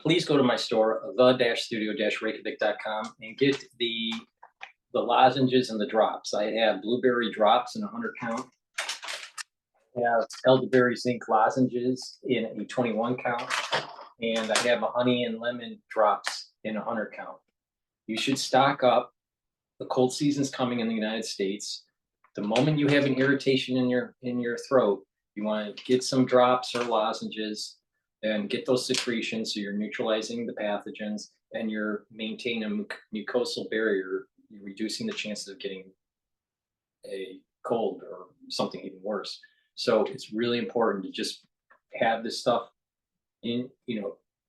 Speaker 1: please go to my store, the-studio-reykjavik.com, and get the lozenges and the drops. I have blueberry drops in a 100 count. I have elderberry zinc lozenges in a 21 count. And I have a honey and lemon drops in a 100 count. You should stock up. The cold season's coming in the United States. The moment you have an irritation in your throat, you want to get some drops or lozenges and get those secretions, so you're neutralizing the pathogens and you're maintaining a mucosal barrier. You're reducing the chances of getting a cold or something even worse. So it's really important to just have this stuff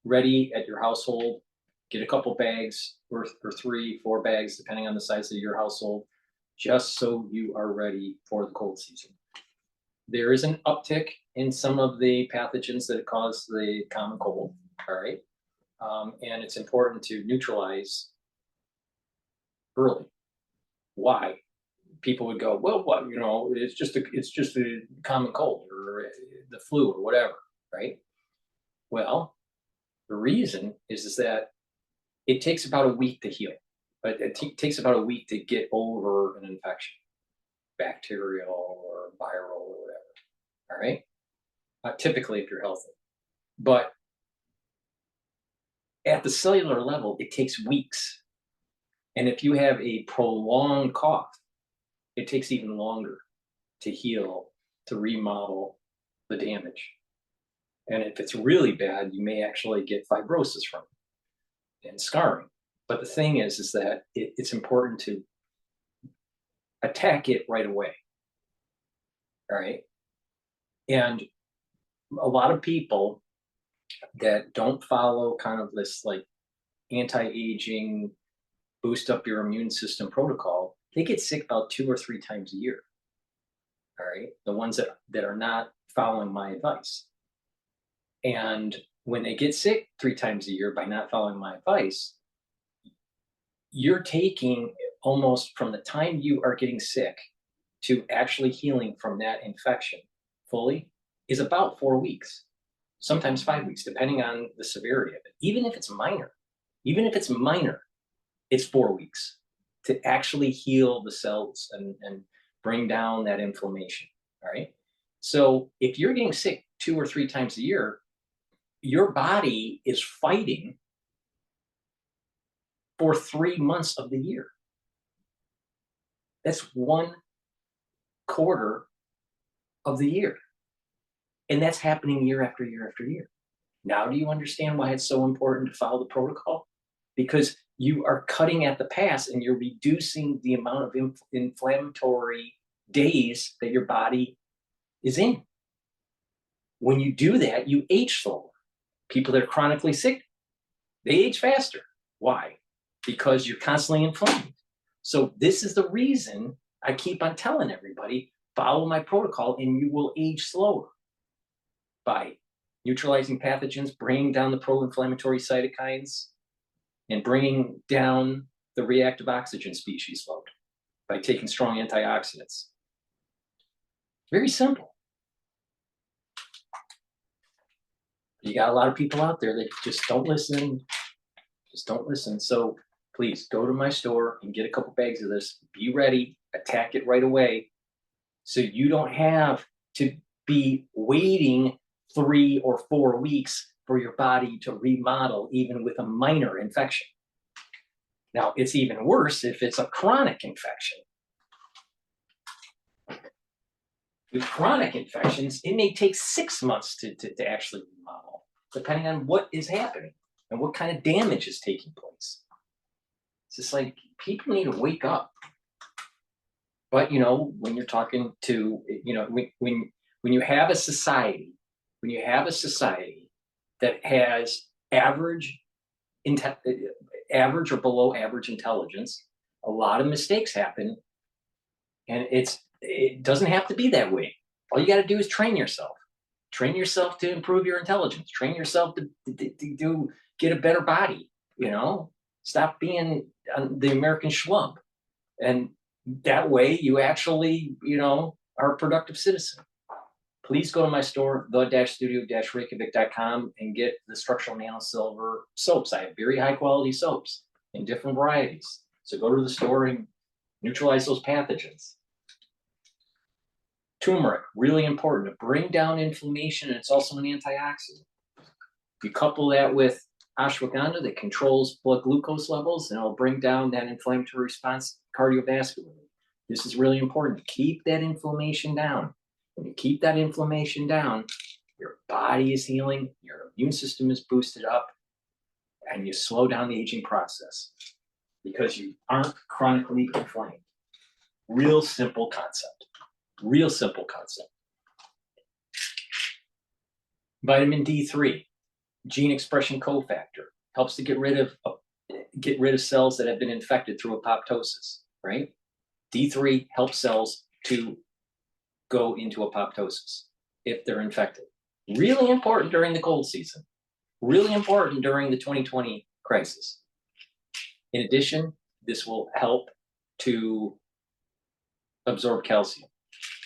Speaker 1: ready at your household. Get a couple bags or 3-4 bags, depending on the size of your household, just so you are ready for the cold season. There is an uptick in some of the pathogens that cause the common cold, all right? And it's important to neutralize early. Why? People would go, well, what, it's just a common cold or the flu or whatever, right? Well, the reason is that it takes about a week to heal, but it takes about a week to get over an infection, bacterial or viral or whatever, all right? Typically, if you're healthy. But at the cellular level, it takes weeks. And if you have a prolonged cough, it takes even longer to heal, to remodel the damage. And if it's really bad, you may actually get fibrosis from it and scarring. But the thing is that it's important to attack it right away. All right. And a lot of people that don't follow kind of this like anti-aging, boost up your immune system protocol, they get sick about 2 or 3 times a year. All right. The ones that are not following my advice. And when they get sick 3 times a year by not following my advice, you're taking almost from the time you are getting sick to actually healing from that infection fully is about 4 weeks, sometimes 5 weeks, depending on the severity of it. Even if it's minor, it's 4 weeks to actually heal the cells and bring down that inflammation, all right? So if you're getting sick 2 or 3 times a year, your body is fighting for 3 months of the year. That's 1/4 of the year. And that's happening year after year after year. Now, do you understand why it's so important to follow the protocol? Because you are cutting at the pass and you're reducing the amount of inflammatory days that your body is in. When you do that, you age slower. People that are chronically sick, they age faster. Why? Because you're constantly inflamed. So this is the reason I keep on telling everybody, follow my protocol and you will age slower by neutralizing pathogens, bringing down the pro-inflammatory cytokines, and bringing down the reactive oxygen species load by taking strong antioxidants. Very simple. You got a lot of people out there that just don't listen. Just don't listen. So please go to my store and get a couple bags of this. Be ready. Attack it right away. So you don't have to be waiting 3 or 4 weeks for your body to remodel, even with a minor infection. Now, it's even worse if it's a chronic infection. With chronic infections, it may take 6 months to actually remodel, depending on what is happening and what kind of damage is taking place. It's just like people need to wake up. But, you know, when you're talking to, you know, when you have a society, that has average or below average intelligence, a lot of mistakes happen, and it doesn't have to be that way. All you got to do is train yourself. Train yourself to improve your intelligence. Train yourself to get a better body. You know, stop being the American schlump, and that way you actually, you know, are a productive citizen. Please go to my store, the-studio-reykjavik.com, and get the structural nanosilver soaps. I have very high quality soaps in different varieties. So go to the store and neutralize those pathogens. Turmeric, really important to bring down inflammation, and it's also an antioxidant. You couple that with ashwagandha that controls blood glucose levels, and it'll bring down that inflammatory response cardiovascularly. This is really important to keep that inflammation down. When you keep that inflammation down, your body is healing, your immune system is boosted up, and you slow down the aging process because you aren't chronically inflamed. Real simple concept. Real simple concept. Vitamin D3, gene expression cofactor, helps to get rid of cells that have been infected through apoptosis, right? D3 helps cells to go into apoptosis if they're infected. Really important during the cold season. Really important during the 2020 crisis. In addition, this will help to absorb calcium.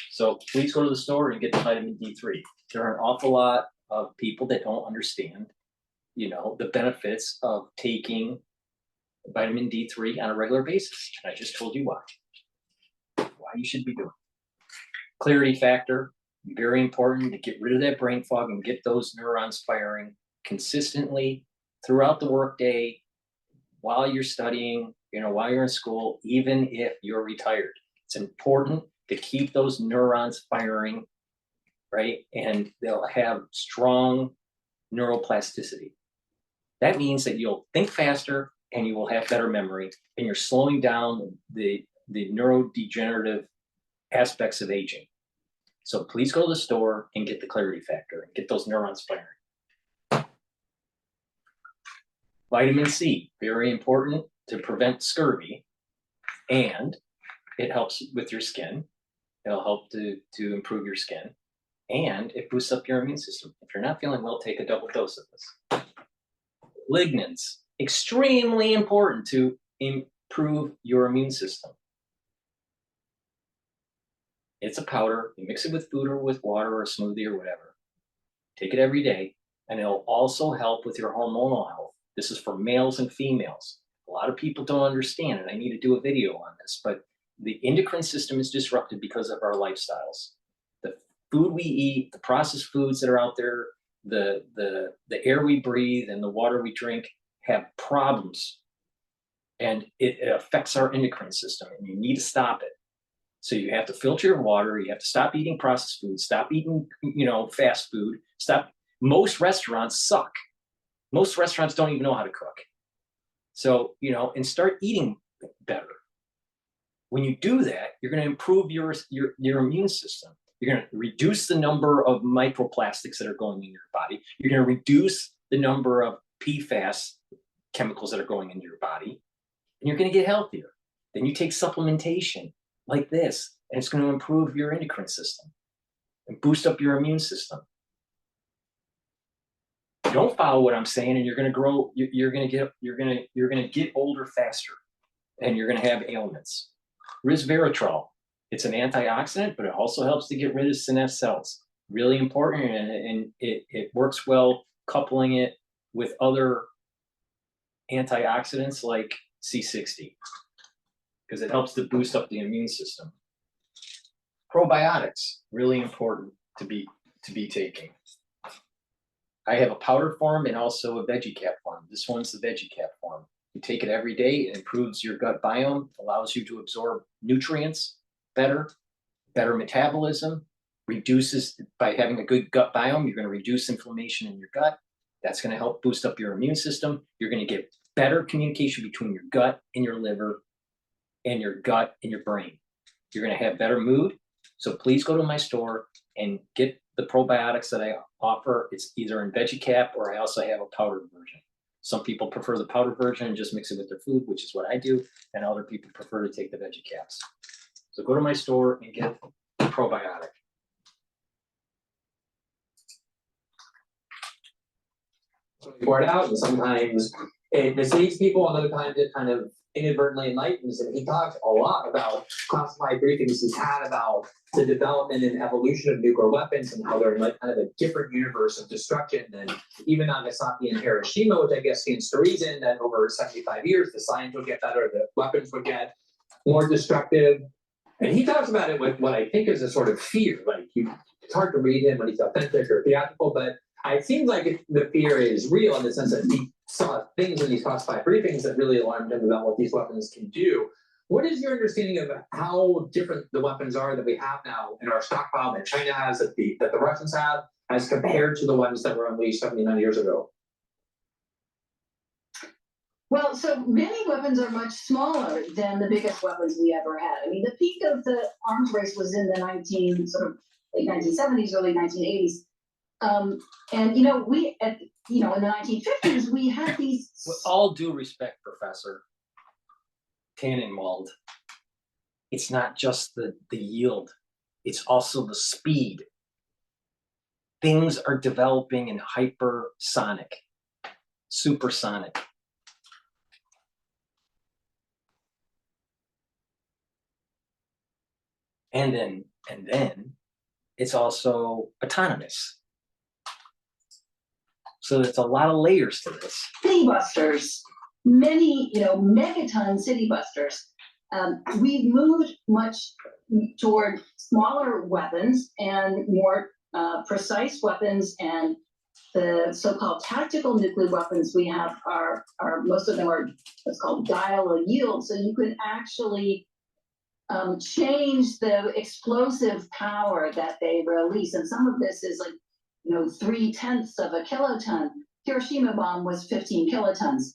Speaker 1: So please go to the store and get the vitamin D3. There are an awful lot of people that don't understand, you know, the benefits of taking vitamin D3 on a regular basis. And I just told you why you should be doing it. Clarity factor, very important to get rid of that brain fog and get those neurons firing consistently throughout the workday, while you're studying, you know, while you're in school, even if you're retired. It's important to keep those neurons firing, right? And they'll have strong neuroplasticity. That means that you'll think faster and you will have better memory, and you're slowing down the neurodegenerative aspects of aging. So please go to the store and get the clarity factor and get those neurons firing. Vitamin C, very important to prevent scurvy, and it helps with your skin. It'll help to improve your skin, and it boosts up your immune system. If you're not feeling well, take a double dose of this. Lignans, extremely important to improve your immune system. It's a powder. You mix it with food or with water or a smoothie or whatever. Take it every day, and it'll also help with your hormonal health. This is for males and females. A lot of people don't understand, and I need to do a video on this, but the endocrine system is disrupted because of our lifestyles. The food we eat, the processed foods that are out there, the air we breathe and the water we drink have problems, and it affects our endocrine system, and you need to stop it. So you have to filter your water. You have to stop eating processed food. Stop eating, you know, fast food. Stop. Most restaurants suck. Most restaurants don't even know how to cook. So, you know, and start eating better. When you do that, you're going to improve your immune system. You're going to reduce the number of microplastics that are going in your body. You're going to reduce the number of PFAS chemicals that are going into your body, and you're going to get healthier. Then you take supplementation like this, and it's going to improve your endocrine system and boost up your immune system. You don't follow what I'm saying, and you're going to grow. You're going to get older faster, and you're going to have ailments. Resveratrol It's an antioxidant, but it also helps to get rid of senescent cells. Really important, and it works well coupling it with other antioxidants like C60 because it helps to boost up the immune system. Probiotics, really important to be taking. I have a powder form and also a veggie cap form. This one's the veggie cap form. You take it every day, it improves your gut biome, allows you to absorb nutrients better metabolism, reduces, by having a good gut biome, you're going to reduce inflammation in your gut. That's going to help boost up your immune system. You're going to get better communication between your gut and your liver and your gut and your brain. You're going to have better mood. So please go to my store and get the probiotics that I offer. It's either in veggie cap or I also have a powdered version. Some people prefer the powdered version and just mix it with their food, which is what I do. And other people prefer to take the veggie caps. So go to my store and get the probiotic.
Speaker 9: Pour it out, and sometimes it misleads people, and other times it kind of inadvertently enlightens. And he talks a lot about classified briefings he's had about the development and evolution of nuclear weapons and how they're in like kind of a different universe of destruction than even Nagasaki and Hiroshima, which I guess stands to reason that over 75 years the science would get better, the weapons would get more destructive. And he talks about it with what I think is a sort of fear. Like it's hard to read him when he's authentic or theatrical, but it seems like the fear is real in the sense that he saw things in these classified briefings that really alarmed him about what these weapons can do. What is your understanding of how different the weapons are that we have now in our stockpile that China has, that the Russians have, as compared to the ones that were unleashed 79 years ago?
Speaker 10: Well, so many weapons are much smaller than the biggest weapons we ever had. I mean, the peak of the arms race was in the late 1970s, early 1980s. And we in the 1950s we had these.
Speaker 1: With all due respect, Professor Tannenwald, it's not just the yield; it's also the speed. Things are developing in hypersonic, supersonic. And then it's also autonomous. So there's a lot of layers to this.
Speaker 10: City busters, many, megaton city busters. We've moved much toward smaller weapons and more precise weapons, and the so-called tactical nuclear weapons we have are most of them are what's called dial-a-yield. So you can actually change the explosive power that they release, and some of this is like 0.3 of a kiloton. Hiroshima bomb was 15 kilotons.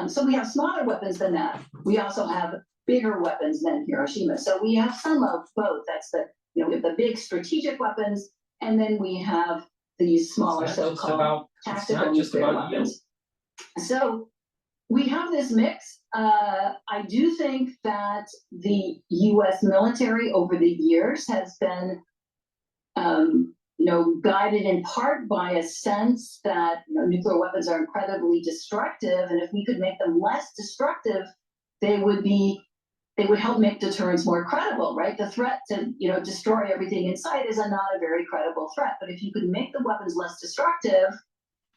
Speaker 10: So we have smaller weapons than that. We also have bigger weapons than Hiroshima. So we have some of both. That's we have the big strategic weapons, and then we have these smaller so-called tactical nuclear weapons. So we have this mix. I do think that the U.S. military over the years has been guided in part by a sense that nuclear weapons are incredibly destructive, and if we could make them less destructive, they would help make deterrence more credible, right? The threat to destroy everything in sight is not a very credible threat, but if you could make the weapons less destructive,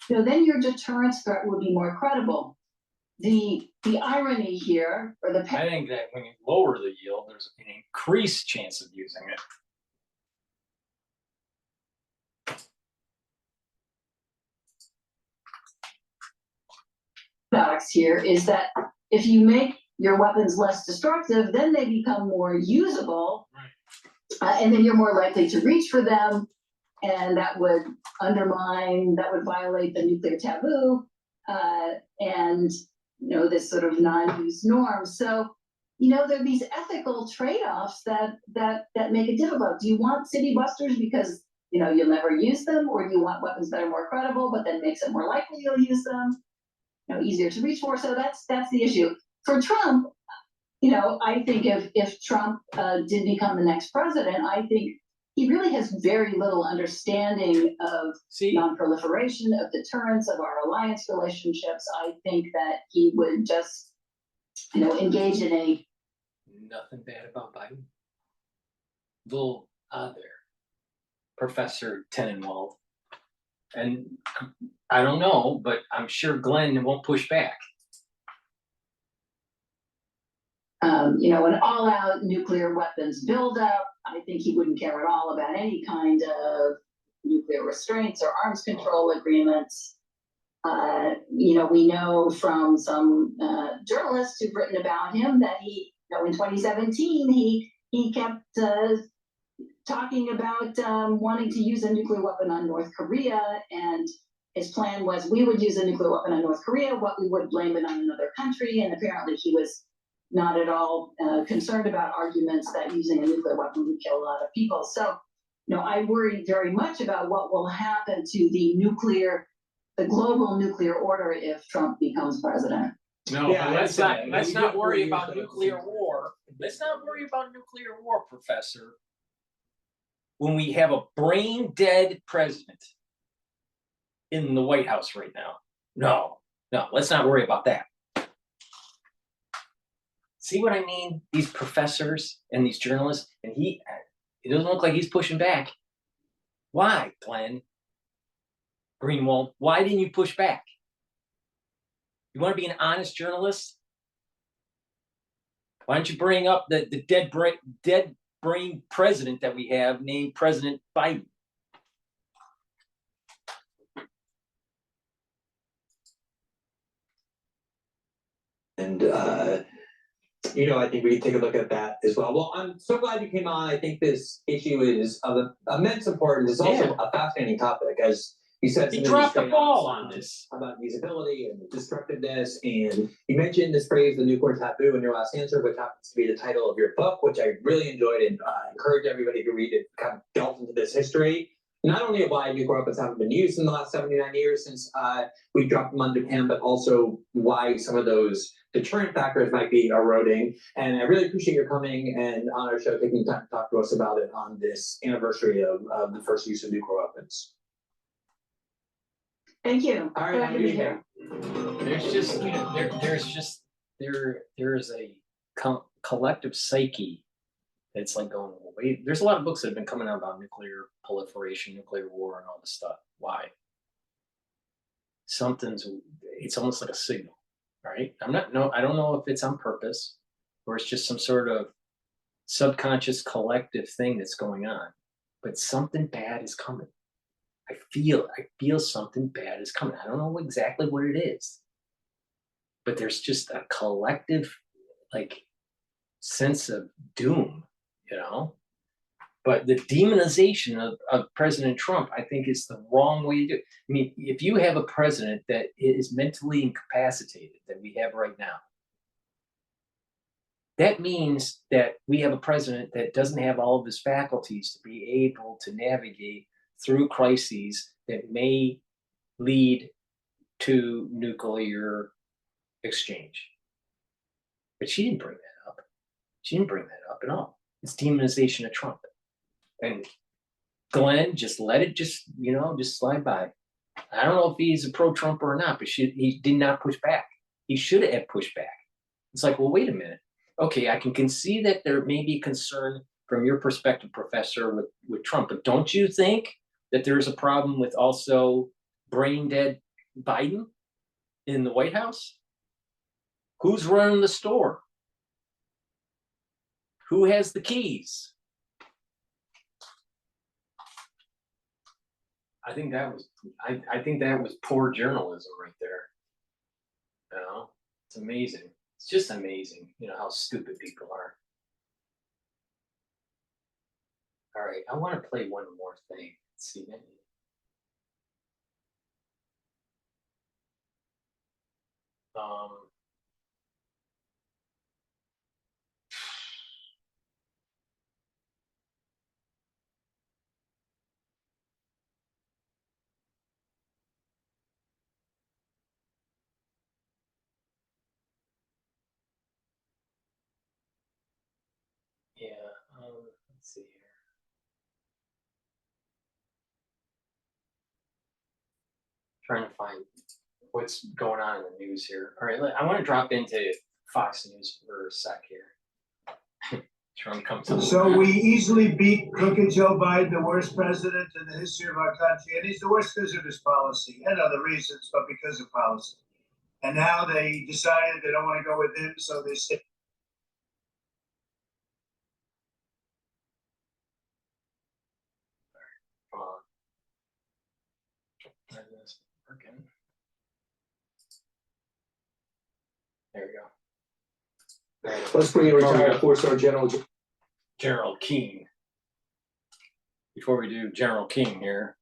Speaker 10: then your deterrence threat would be more credible. The irony here, or I
Speaker 1: think that when you lower the yield, there's an increased chance of using it.
Speaker 10: Paradox here is that if you make your weapons less destructive, then they become more usable, and then you're more likely to reach for them, and that would violate the nuclear taboo, and this sort of non-use norm. So there are these ethical trade-offs that make it difficult. Do you want city busters because you'll never use them, or do you want weapons that are more credible but then makes it more likely you'll use them, easier to reach for? So that's the issue. For Trump, I think if Trump did become the next president, I think he really has very little understanding of non-proliferation, of deterrence, of our alliance relationships. I think that he would just, engage in
Speaker 1: nothing bad about Biden. little there, Professor Tenenwald. And I don't know, but I'm sure Glenn won't push back.
Speaker 10: An all-out nuclear weapons buildup, I think he wouldn't care at all about any kind of nuclear restraints or arms control agreements. We know from some journalists who've written about him that he, in 2017, he kept talking about wanting to use a nuclear weapon on North Korea, and his plan was we would use a nuclear weapon on North Korea, what we would blame it on another country, and apparently he was not at all concerned about arguments that using a nuclear weapon would kill a lot of people. So, I worry very much about what will happen to the global nuclear order if Trump becomes president.
Speaker 1: No,
Speaker 9: Yeah,
Speaker 1: let's not worry about nuclear
Speaker 9: war.
Speaker 1: war. Let's not worry about nuclear war, Professor. When we have a brain dead president in the White House right now. No, let's not worry about that. See what I mean? These professors and these journalists, and it doesn't look like he's pushing back. Why, Glenn Greenwald? Why didn't you push back? You want to be an honest journalist? Why don't you bring up the dead brain president that we have named President Biden?
Speaker 9: And I think we can take a look at that as well. Well, I'm so glad you came on. I think this issue is of immense importance. It's also a fascinating topic, as you said.
Speaker 1: He dropped the ball on this
Speaker 9: about usability and destructiveness, and you mentioned this phrase, "the nuclear taboo," in your last answer, which happens to be the title of your book, which I really enjoyed, and encourage everybody to read it. Kind of delve into this history, not only of why nuclear weapons haven't been used in the last 79 years since we dropped them on Japan, but also why some of those deterrent factors might be eroding. And I really appreciate your coming and on our show, taking time to talk to us about it on this anniversary of the first use of nuclear weapons.
Speaker 10: Thank you.
Speaker 9: All right, have a good evening.
Speaker 1: There is a collective psyche that's like going, wait, there's a lot of books that have been coming out about nuclear proliferation, nuclear war, and all this stuff. Why? It's almost like a signal, right? I don't know if it's on purpose or it's just some sort of subconscious collective thing that's going on, but something bad is coming. I feel something bad is coming. I don't know exactly what it is, but there's just a collective sense of doom, But the demonization of President Trump, I think, is the wrong way to do it. I mean, if you have a president that is mentally incapacitated, that we have right now, that means that we have a president that doesn't have all of his faculties to be able to navigate through crises that may lead to nuclear exchange. But she didn't bring that up. She didn't bring that up at all. It's demonization of Trump. And Glenn just let it just slide by. I don't know if he's a pro-Trumper or not, but he did not push back. He should have pushed back. It's like, well, wait a minute. Okay, I can concede that there may be concern from your perspective, Professor, with Trump, but don't you think that there's a problem with also brain dead Biden in the White House? Who's running the store? Who has the keys? I think that was poor journalism right there. It's amazing. It's just amazing, how stupid people are. All right, I want to play one more thing. Let's see, maybe. Yeah, let's see here. Trying to find what's going on in the news here. All right, I want to drop into Fox News for a sec here. Trump comes to
Speaker 11: So we easily beat crooked Joe Biden, the worst president in the history of our country. And he's the worst because of his policy and other reasons, but because of policy. And now they decided they don't want to go with him, so they say.
Speaker 1: Come on. This working. There we go.
Speaker 9: Let's bring in retired four-star General
Speaker 1: General King. Before we do General King here,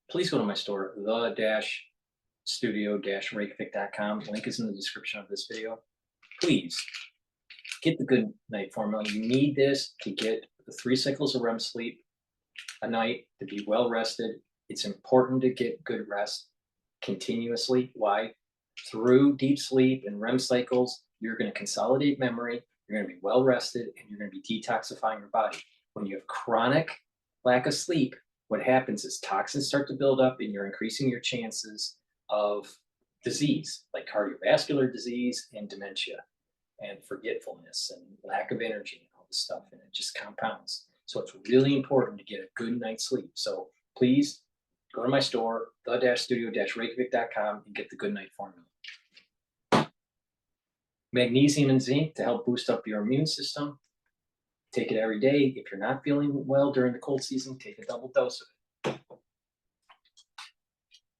Speaker 1: please go to my store, the-studio-reykjavik.com. Link is in the description of this video. Please get the Good Night Formula. You need this to get the 3 cycles of REM sleep a night, to be well rested. It's important to get good rest continuously. Why? Through deep sleep and REM cycles, you're going to consolidate memory, you're going to be well rested, and you're going to be detoxifying your body. When you have chronic lack of sleep, what happens is toxins start to build up and you're increasing your chances of disease, like cardiovascular disease and dementia and forgetfulness and lack of energy and all this stuff, and it just compounds. So it's really important to get a good night's sleep. So please go to my store, the-studio-reykjavik.com, and get the Good Night Formula. Magnesium and zinc to help boost up your immune system. Take it every day. If you're not feeling well during the cold season, take a double dose of it.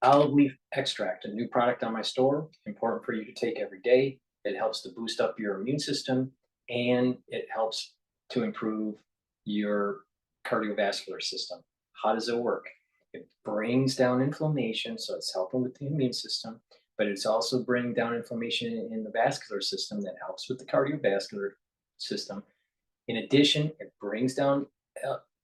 Speaker 1: Olive leaf extract, a new product on my store, important for you to take every day. It helps to boost up your immune system, and it helps to improve your cardiovascular system. How does it work? It brings down inflammation, so it's helping with the immune system, but it's also bringing down inflammation in the vascular system that helps with the cardiovascular system. In addition, it brings down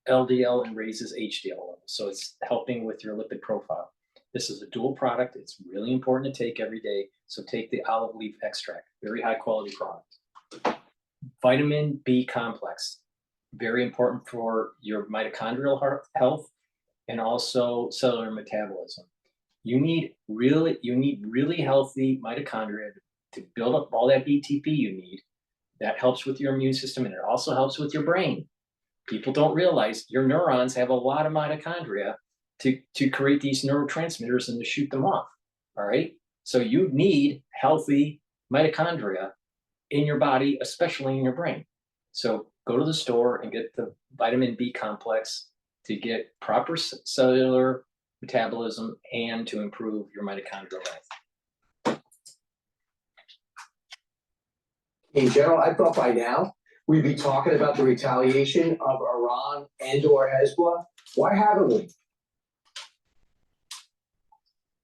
Speaker 1: LDL and raises HDL levels, so it's helping with your lipid profile. This is a dual product. It's really important to take every day, so take the olive leaf extract, very high quality product. Vitamin B complex, very important for your mitochondrial health and also cellular metabolism. You need really healthy mitochondria to build up all that BTP you need. That helps with your immune system, and it also helps with your brain. People don't realize your neurons have a lot of mitochondria to create these neurotransmitters and to shoot them off, all right? So you need healthy mitochondria in your body, especially in your brain. So go to the store and get the vitamin B complex to get proper cellular metabolism and to improve your mitochondrial health.
Speaker 9: In general, I thought by now we'd be talking about the retaliation of Iran and/or Hezbollah. Why haven't we?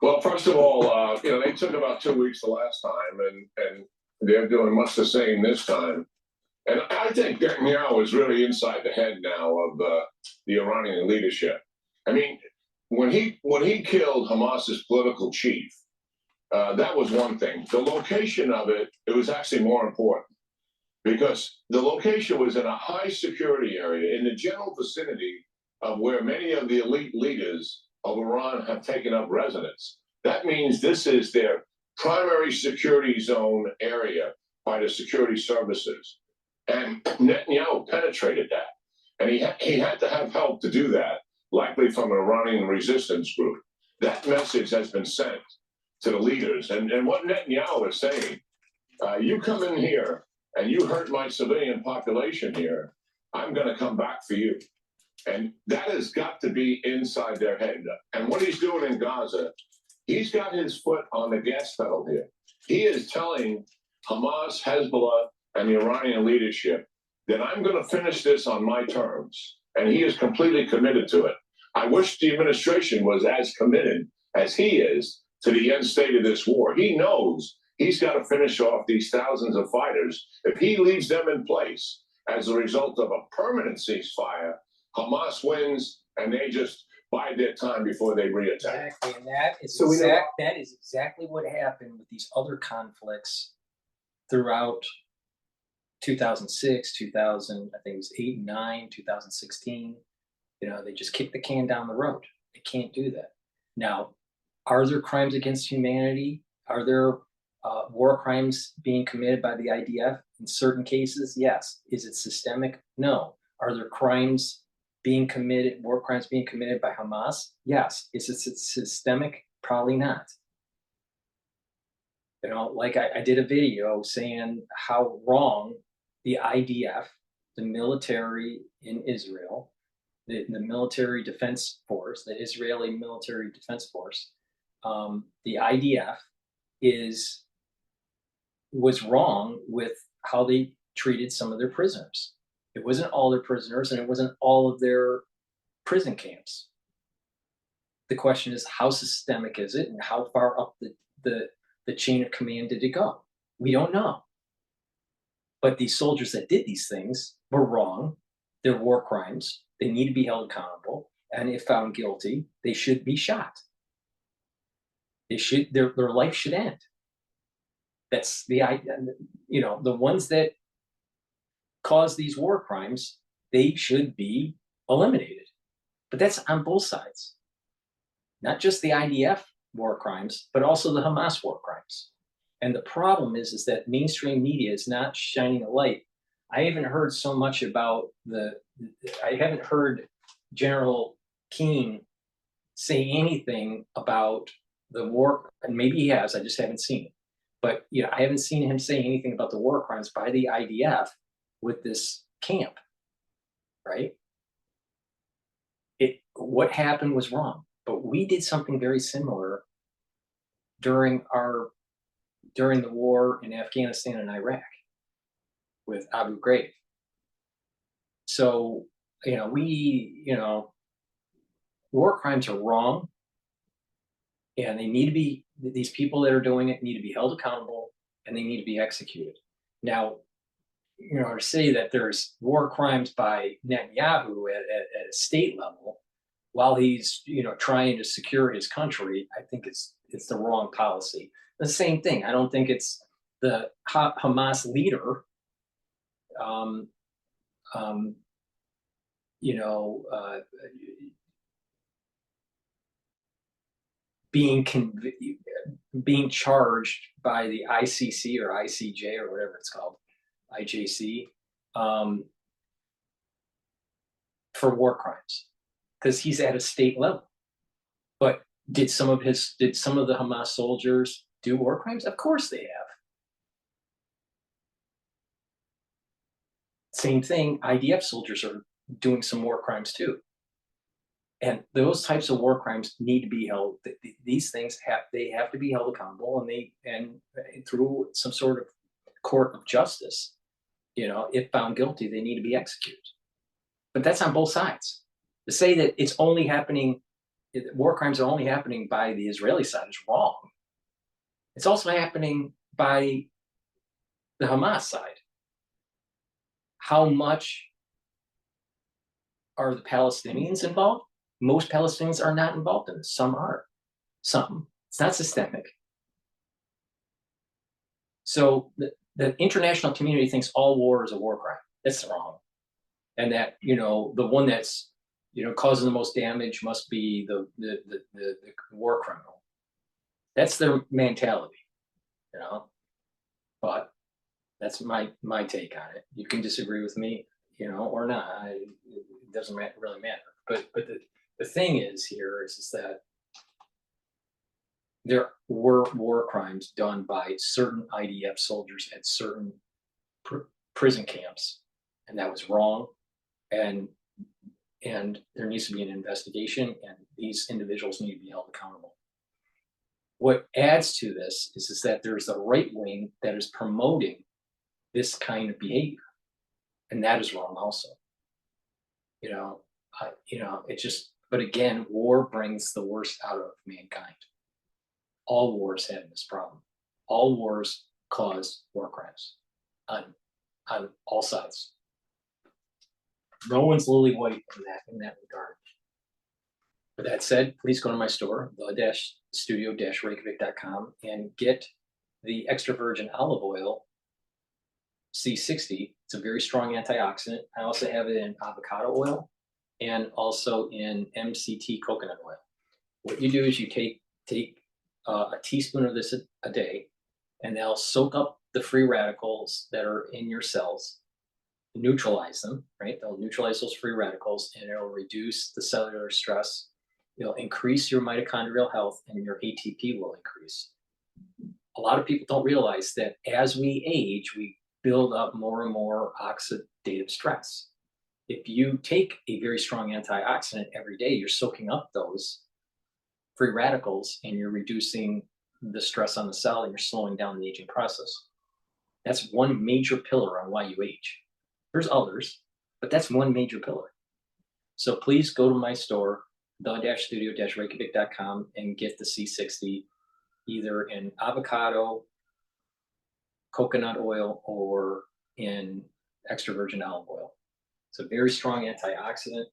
Speaker 12: Well, first of all, they took about 2 weeks the last time, and they're doing much the same this time. And I think Netanyahu is really inside the head now of the Iranian leadership. I mean, when he killed Hamas's political chief, that was one thing. The location of it was actually more important, because the location was in a high security area in the general vicinity of where many of the elite leaders of Iran have taken up residence. That means this is their primary security zone area by the security services. And Netanyahu penetrated that. And he had to have help to do that, likely from an Iranian resistance group. That message has been sent to the leaders. And what Netanyahu is saying, you come in here and you hurt my civilian population here, I'm going to come back for you. And that has got to be inside their head. And what he's doing in Gaza, he's got his foot on the gas pedal here. He is telling Hamas, Hezbollah, and the Iranian leadership that I'm going to finish this on my terms. And he is completely committed to it. I wish the administration was as committed as he is to the end state of this war. He knows he's got to finish off these thousands of fighters. If he leaves them in place as a result of a permanent ceasefire, Hamas wins and they just bide their time before they reattack.
Speaker 1: Exactly, and that is that is exactly what happened with these other conflicts throughout 2006, 2000, I think it was 8 and 9, 2016. They just kicked the can down the road. They can't do that. Now, are there crimes against humanity? Are there war crimes being committed by the IDF? In certain cases, yes. Is it systemic? No. Are there crimes being committed, war crimes being committed by Hamas? Yes. Is it systemic? Probably not. You know, like I did a video saying how wrong the IDF, the military in Israel, the military defense force, the Israeli military defense force, the IDF was wrong with how they treated some of their prisoners. It wasn't all their prisoners, and it wasn't all of their prison camps. The question is, how systemic is it, and how far up the chain of command did it go? We don't know. But these soldiers that did these things were wrong. They're war crimes. They need to be held accountable. And if found guilty, they should be shot. Their life should end. That's the idea. You know, the ones that cause these war crimes, they should be eliminated. But that's on both sides. Not just the IDF war crimes, but also the Hamas war crimes. And the problem is that mainstream media is not shining a light. I haven't heard so much about I haven't heard General Keane say anything about the war, and maybe he has, I just haven't seen it. But you know, I haven't seen him say anything about the war crimes by the IDF with this camp, right? What happened was wrong, but we did something very similar during the war in Afghanistan and Iraq with Abu Ghraib. So, you know, war crimes are wrong, and they need to be, these people that are doing it need to be held accountable, and they need to be executed. Now, you know, to say that there's war crimes by Netanyahu at a state level while he's, you know, trying to secure his country, I think it's the wrong policy. The same thing. I don't think it's the Hamas leader, being charged by the ICC or ICJ or whatever it's called, IJC, for war crimes, because he's at a state level. But did some of the Hamas soldiers do war crimes? Of course they have. Same thing, IDF soldiers are doing some war crimes too. And those types of war crimes need to be held. These things have to be held accountable, and through some sort of court of justice, you know, if found guilty, they need to be executed. But that's on both sides. To say that it's only happening, war crimes are only happening by the Israeli side is wrong. It's also happening by the Hamas side. How much are the Palestinians involved? Most Palestinians are not involved in this. Some are. Some. It's not systemic. So the international community thinks all war is a war crime. That's wrong. And that, you know, the one that's, you know, causing the most damage must be the war criminal. That's their mentality, you know. But that's my take on it. You can disagree with me, you know, or not. It doesn't really matter. But the thing is that there were war crimes done by certain IDF soldiers at certain prison camps, and that was wrong. And there needs to be an investigation, and these individuals need to be held accountable. What adds to this is that there's a right wing that is promoting this kind of behavior, and that is wrong also. You know, it just. But again, war brings the worst out of mankind. All wars have this problem. All wars cause war crimes on all sides. No one's lily white in that regard. With that said, please go to my store, the-studio-reykjavik.com, and get the extra virgin olive oil C60. It's a very strong antioxidant. I also have it in avocado oil and also in MCT coconut oil. What you do is you take a teaspoon of this a day, and they'll soak up the free radicals that are in your cells, neutralize them, right? They'll neutralize those free radicals and it'll reduce the cellular stress. It'll increase your mitochondrial health and your ATP will increase. A lot of people don't realize that as we age, we build up more and more oxidative stress. If you take a very strong antioxidant every day, you're soaking up those free radicals and you're reducing the stress on the cell and you're slowing down the aging process. That's one major pillar on why you age. There's others, but that's one major pillar. So please go to my store, the-studio-reykjavik.com, and get the C60 either in avocado, coconut oil, or in extra virgin olive oil. It's a very strong antioxidant.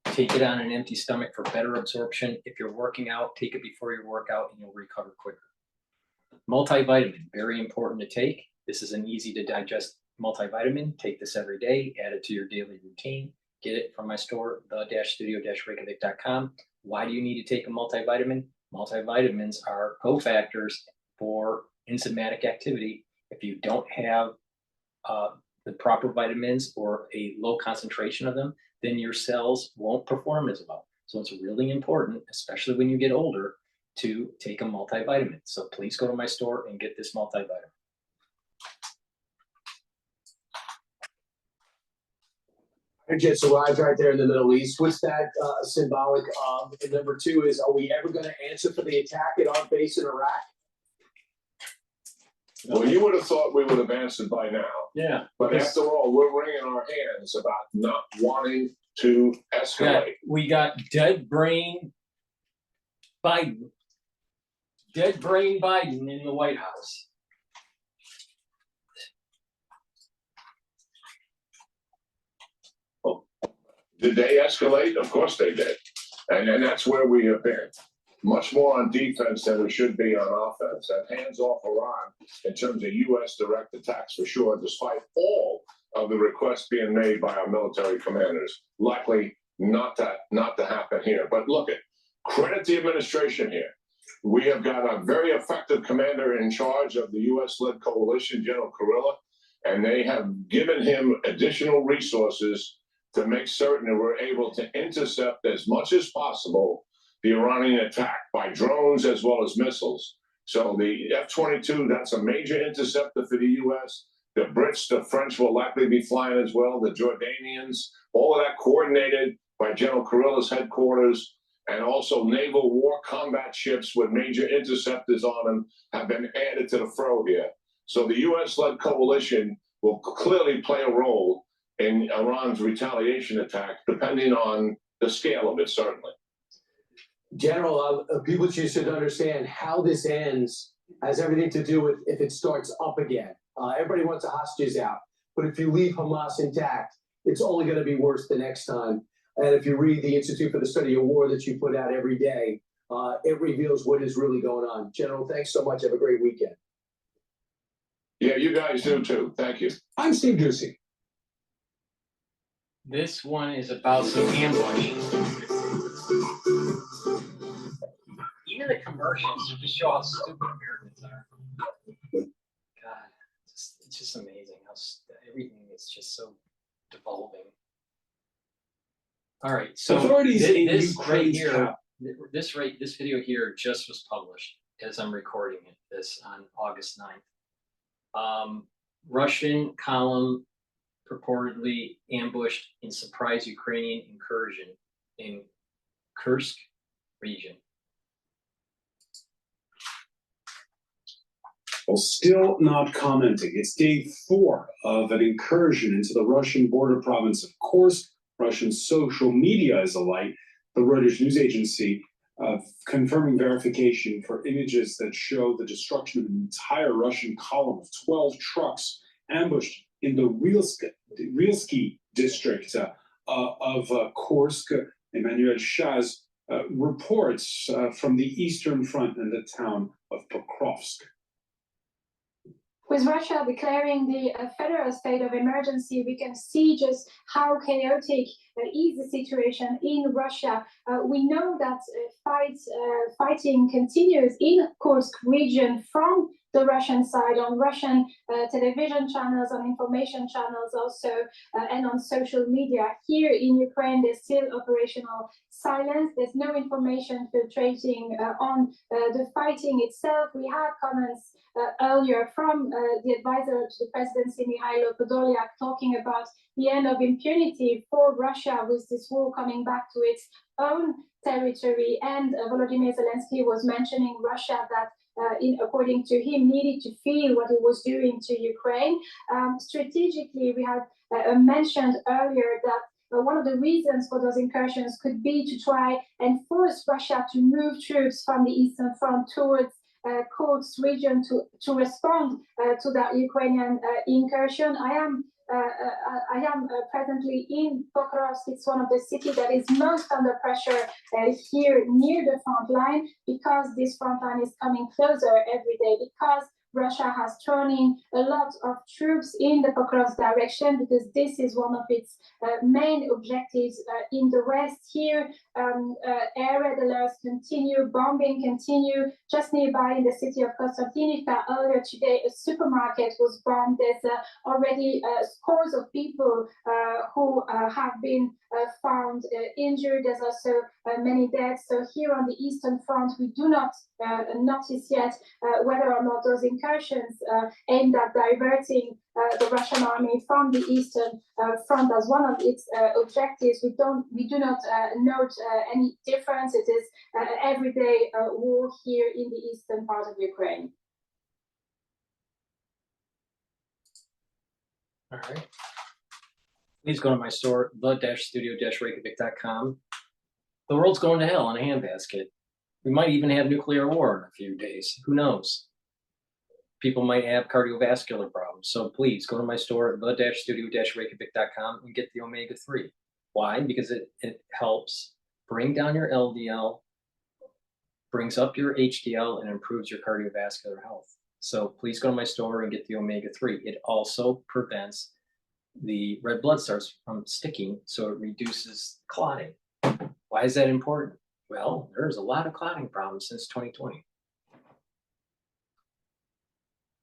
Speaker 1: Take it on an empty stomach for better absorption. If you're working out, take it before your workout and you'll recover quicker. Multivitamin, very important to take. This is an easy to digest multivitamin. Take this every day, add it to your daily routine. Get it from my store, the-studio-reykjavik.com. Why do you need to take a multivitamin? Multivitamins are cofactors for enzymatic activity. If you don't have the proper vitamins or a low concentration of them, then your cells won't perform as well. So it's really important, especially when you get older, to take a multivitamin. So please go to my store and get this multivitamin.
Speaker 9: Just arrived right there in the Middle East. What's that symbolic of? And number two is, are we ever going to answer for the attack at our base in Iraq?
Speaker 12: Well, you would have thought we would have answered by now.
Speaker 1: Yeah.
Speaker 12: But after all, we're wringing our hands about not wanting to escalate.
Speaker 1: We got dead brain Biden. Dead brain Biden in the White House.
Speaker 12: Did they escalate? Of course they did. And that's where we have been. Much more on defense than we should be on offense. And hands off Iran in terms of U.S. direct attacks for sure, despite all of the requests being made by our military commanders. Likely not to happen here. But look, credit the administration here. We have got a very effective commander in charge of the U.S.-led coalition, General Cottrell, and they have given him additional resources to make certain that we're able to intercept as much as possible the Iranian attack by drones as well as missiles. So the F-22, that's a major interceptor for the U.S. The Brits, the French will likely be flying as well, the Jordanians, all of that coordinated by General Cottrell's headquarters, and also naval war combat ships with major interceptors on them have been added to the fray here. So the U.S.-led coalition will clearly play a role in Iran's retaliation attack, depending on the scale of it, certainly.
Speaker 9: General, people should understand how this ends has everything to do with if it starts up again. Everybody wants the hostages out, but if you leave Hamas intact, it's only going to be worse the next time. And if you read the Institute for the Study of War that you put out every day, it reveals what is really going on. General, thanks so much. Have a great weekend.
Speaker 12: Yeah, you guys do too. Thank you.
Speaker 9: I'm Steve Ducey.
Speaker 1: This one is about some ambush. Even the commercials just show how stupid Americans are. God, it's just amazing how everything is just so devolving. All right, so
Speaker 6: Authorities in
Speaker 1: this
Speaker 6: Ukraine's
Speaker 1: this video here just was published as I'm recording this on August 9th. Russian column purportedly ambushed in surprise Ukrainian incursion in Kursk region.
Speaker 13: Well, still not commenting. It's day 4 of an incursion into the Russian border province of Kursk. Russian social media is alight. The Reuters news agency confirming verification for images that show the destruction of an entire Russian column of 12 trucks ambushed in the Rilsky district of Kursk. Emmanuel Shaz reports from the Eastern Front in the town of Pokrovsk.
Speaker 14: With Russia declaring the federal state of emergency, we can see just how chaotic is the situation in Russia. We know that fighting continues in Kursk region from the Russian side, on Russian television channels, on information channels also, and on social media. Here in Ukraine, there's still operational silence. There's no information filtrating on the fighting itself. We had comments earlier from the advisor to the presidency, Mikhailo Podolyak, talking about the end of impunity for Russia with this war coming back to its own territory. And Volodymyr Zelensky was mentioning Russia that, according to him, needed to feel what it was doing to Ukraine. Strategically, we had mentioned earlier that one of the reasons for those incursions could be to try and force Russia to move troops from the Eastern Front towards Kursk region to respond to that Ukrainian incursion. I am presently in Pokrovsk. It's one of the cities that is most under pressure here near the front line, because this front line is coming closer every day, because Russia has thrown in a lot of troops in the Pokrovsk direction, because this is one of its main objectives in the west. Here, air red alerts continue, bombing continue. Just nearby in the city of Konstantinivka, earlier today, a supermarket was bombed. There's already scores of people who have been found injured. There's also many deaths. So here on the Eastern Front, we do not notice yet whether or not those incursions aimed at diverting the Russian army from the Eastern Front as one of its objectives. We do not note any difference. It is everyday war here in the eastern part of Ukraine.
Speaker 1: All right. Please go to my store, the-studio-reykjavik.com. The world's going to hell in a handbasket. We might even have nuclear war in a few days. Who knows? People might have cardiovascular problems. So please go to my store, the-studio-reykjavik.com, and get the omega-3. Why? Because it helps bring down your LDL, brings up your HDL, and improves your cardiovascular health. So please go to my store and get the omega-3. It also prevents the red blood cells from sticking, so it reduces clotting. Why is that important? Well, there's a lot of clotting problems since 2020.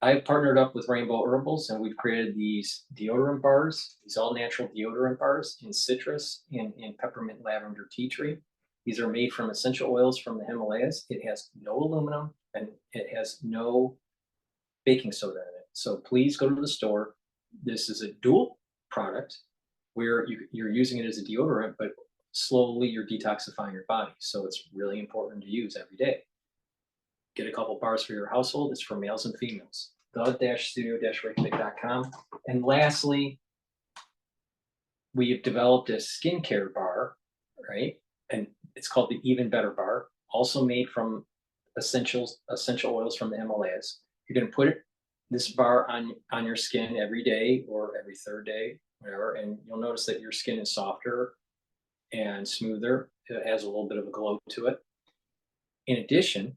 Speaker 1: I've partnered up with Rainbow Herbals, and we've created these deodorant bars, these all-natural deodorant bars in citrus and in peppermint lavender tea tree. These are made from essential oils from the Himalayas. It has no aluminum, and it has no baking soda in it. So please go to the store. This is a dual product where you're using it as a deodorant, but slowly you're detoxifying your body. So it's really important to use every day. Get a couple bars for your household. It's for males and females. The-studio-reykjavik.com. And lastly, we have developed a skincare bar, right? And it's called the Even Better Bar, also made from essential oils from the Himalayas. You're going to put this bar on your skin every day or every third day, whatever, and you'll notice that your skin is softer and smoother. It has a little bit of a glow to it. In addition,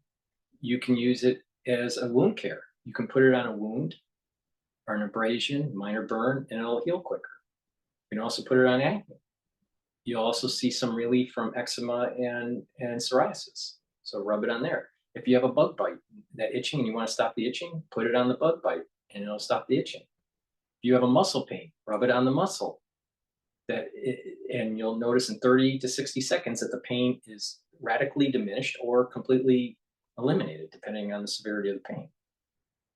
Speaker 1: you can use it as a wound care. You can put it on a wound or an abrasion, minor burn, and it'll heal quicker. You can also put it on acne. You'll also see some relief from eczema and psoriasis. So rub it on there. If you have a bug bite, that itching, and you want to stop the itching, put it on the bug bite, and it'll stop the itching. If you have a muscle pain, rub it on the muscle. And you'll notice in 30 to 60 seconds that the pain is radically diminished or completely eliminated, depending on the severity of the pain.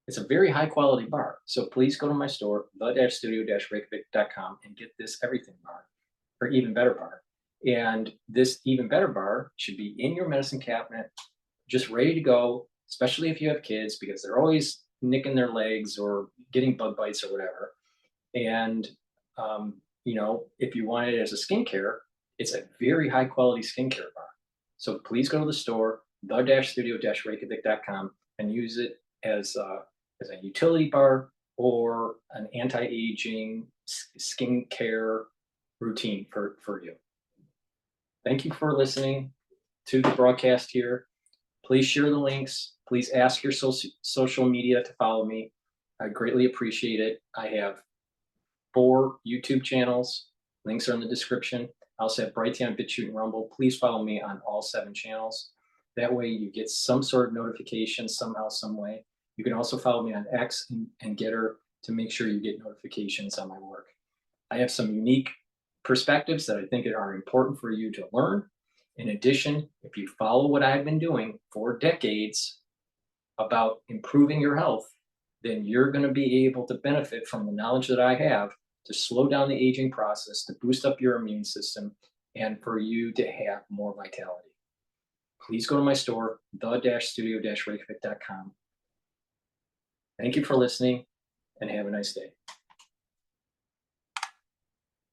Speaker 1: It's a very high quality bar. So please go to my store, the-studio-reykjavik.com, and get this everything bar, or Even Better Bar. And this Even Better Bar should be in your medicine cabinet, just ready to go, especially if you have kids, because they're always nicking their legs or getting bug bites or whatever. And, you know, if you want it as a skincare, it's a very high quality skincare bar. So please go to the store, the-studio-reykjavik.com, and use it as a utility bar or an anti-aging skincare routine for you. Thank you for listening to the broadcast here. Please share the links. Please ask your social media to follow me. I greatly appreciate it. I have 4 YouTube channels. Links are in the description. I also have Brighteon, Bitchute, and Rumble. Please follow me on all 7 channels. That way you get some sort of notification somehow, some way. You can also follow me on X and GETTR to make sure you get notifications on my work. I have some unique perspectives that I think are important for you to learn. In addition, if you follow what I've been doing for decades about improving your health, then you're going to be able to benefit from the knowledge that I have to slow down the aging process, to boost up your immune system, and for you to have more vitality. Please go to my store, the-studio-reykjavik.com. Thank you for listening, and have a nice day.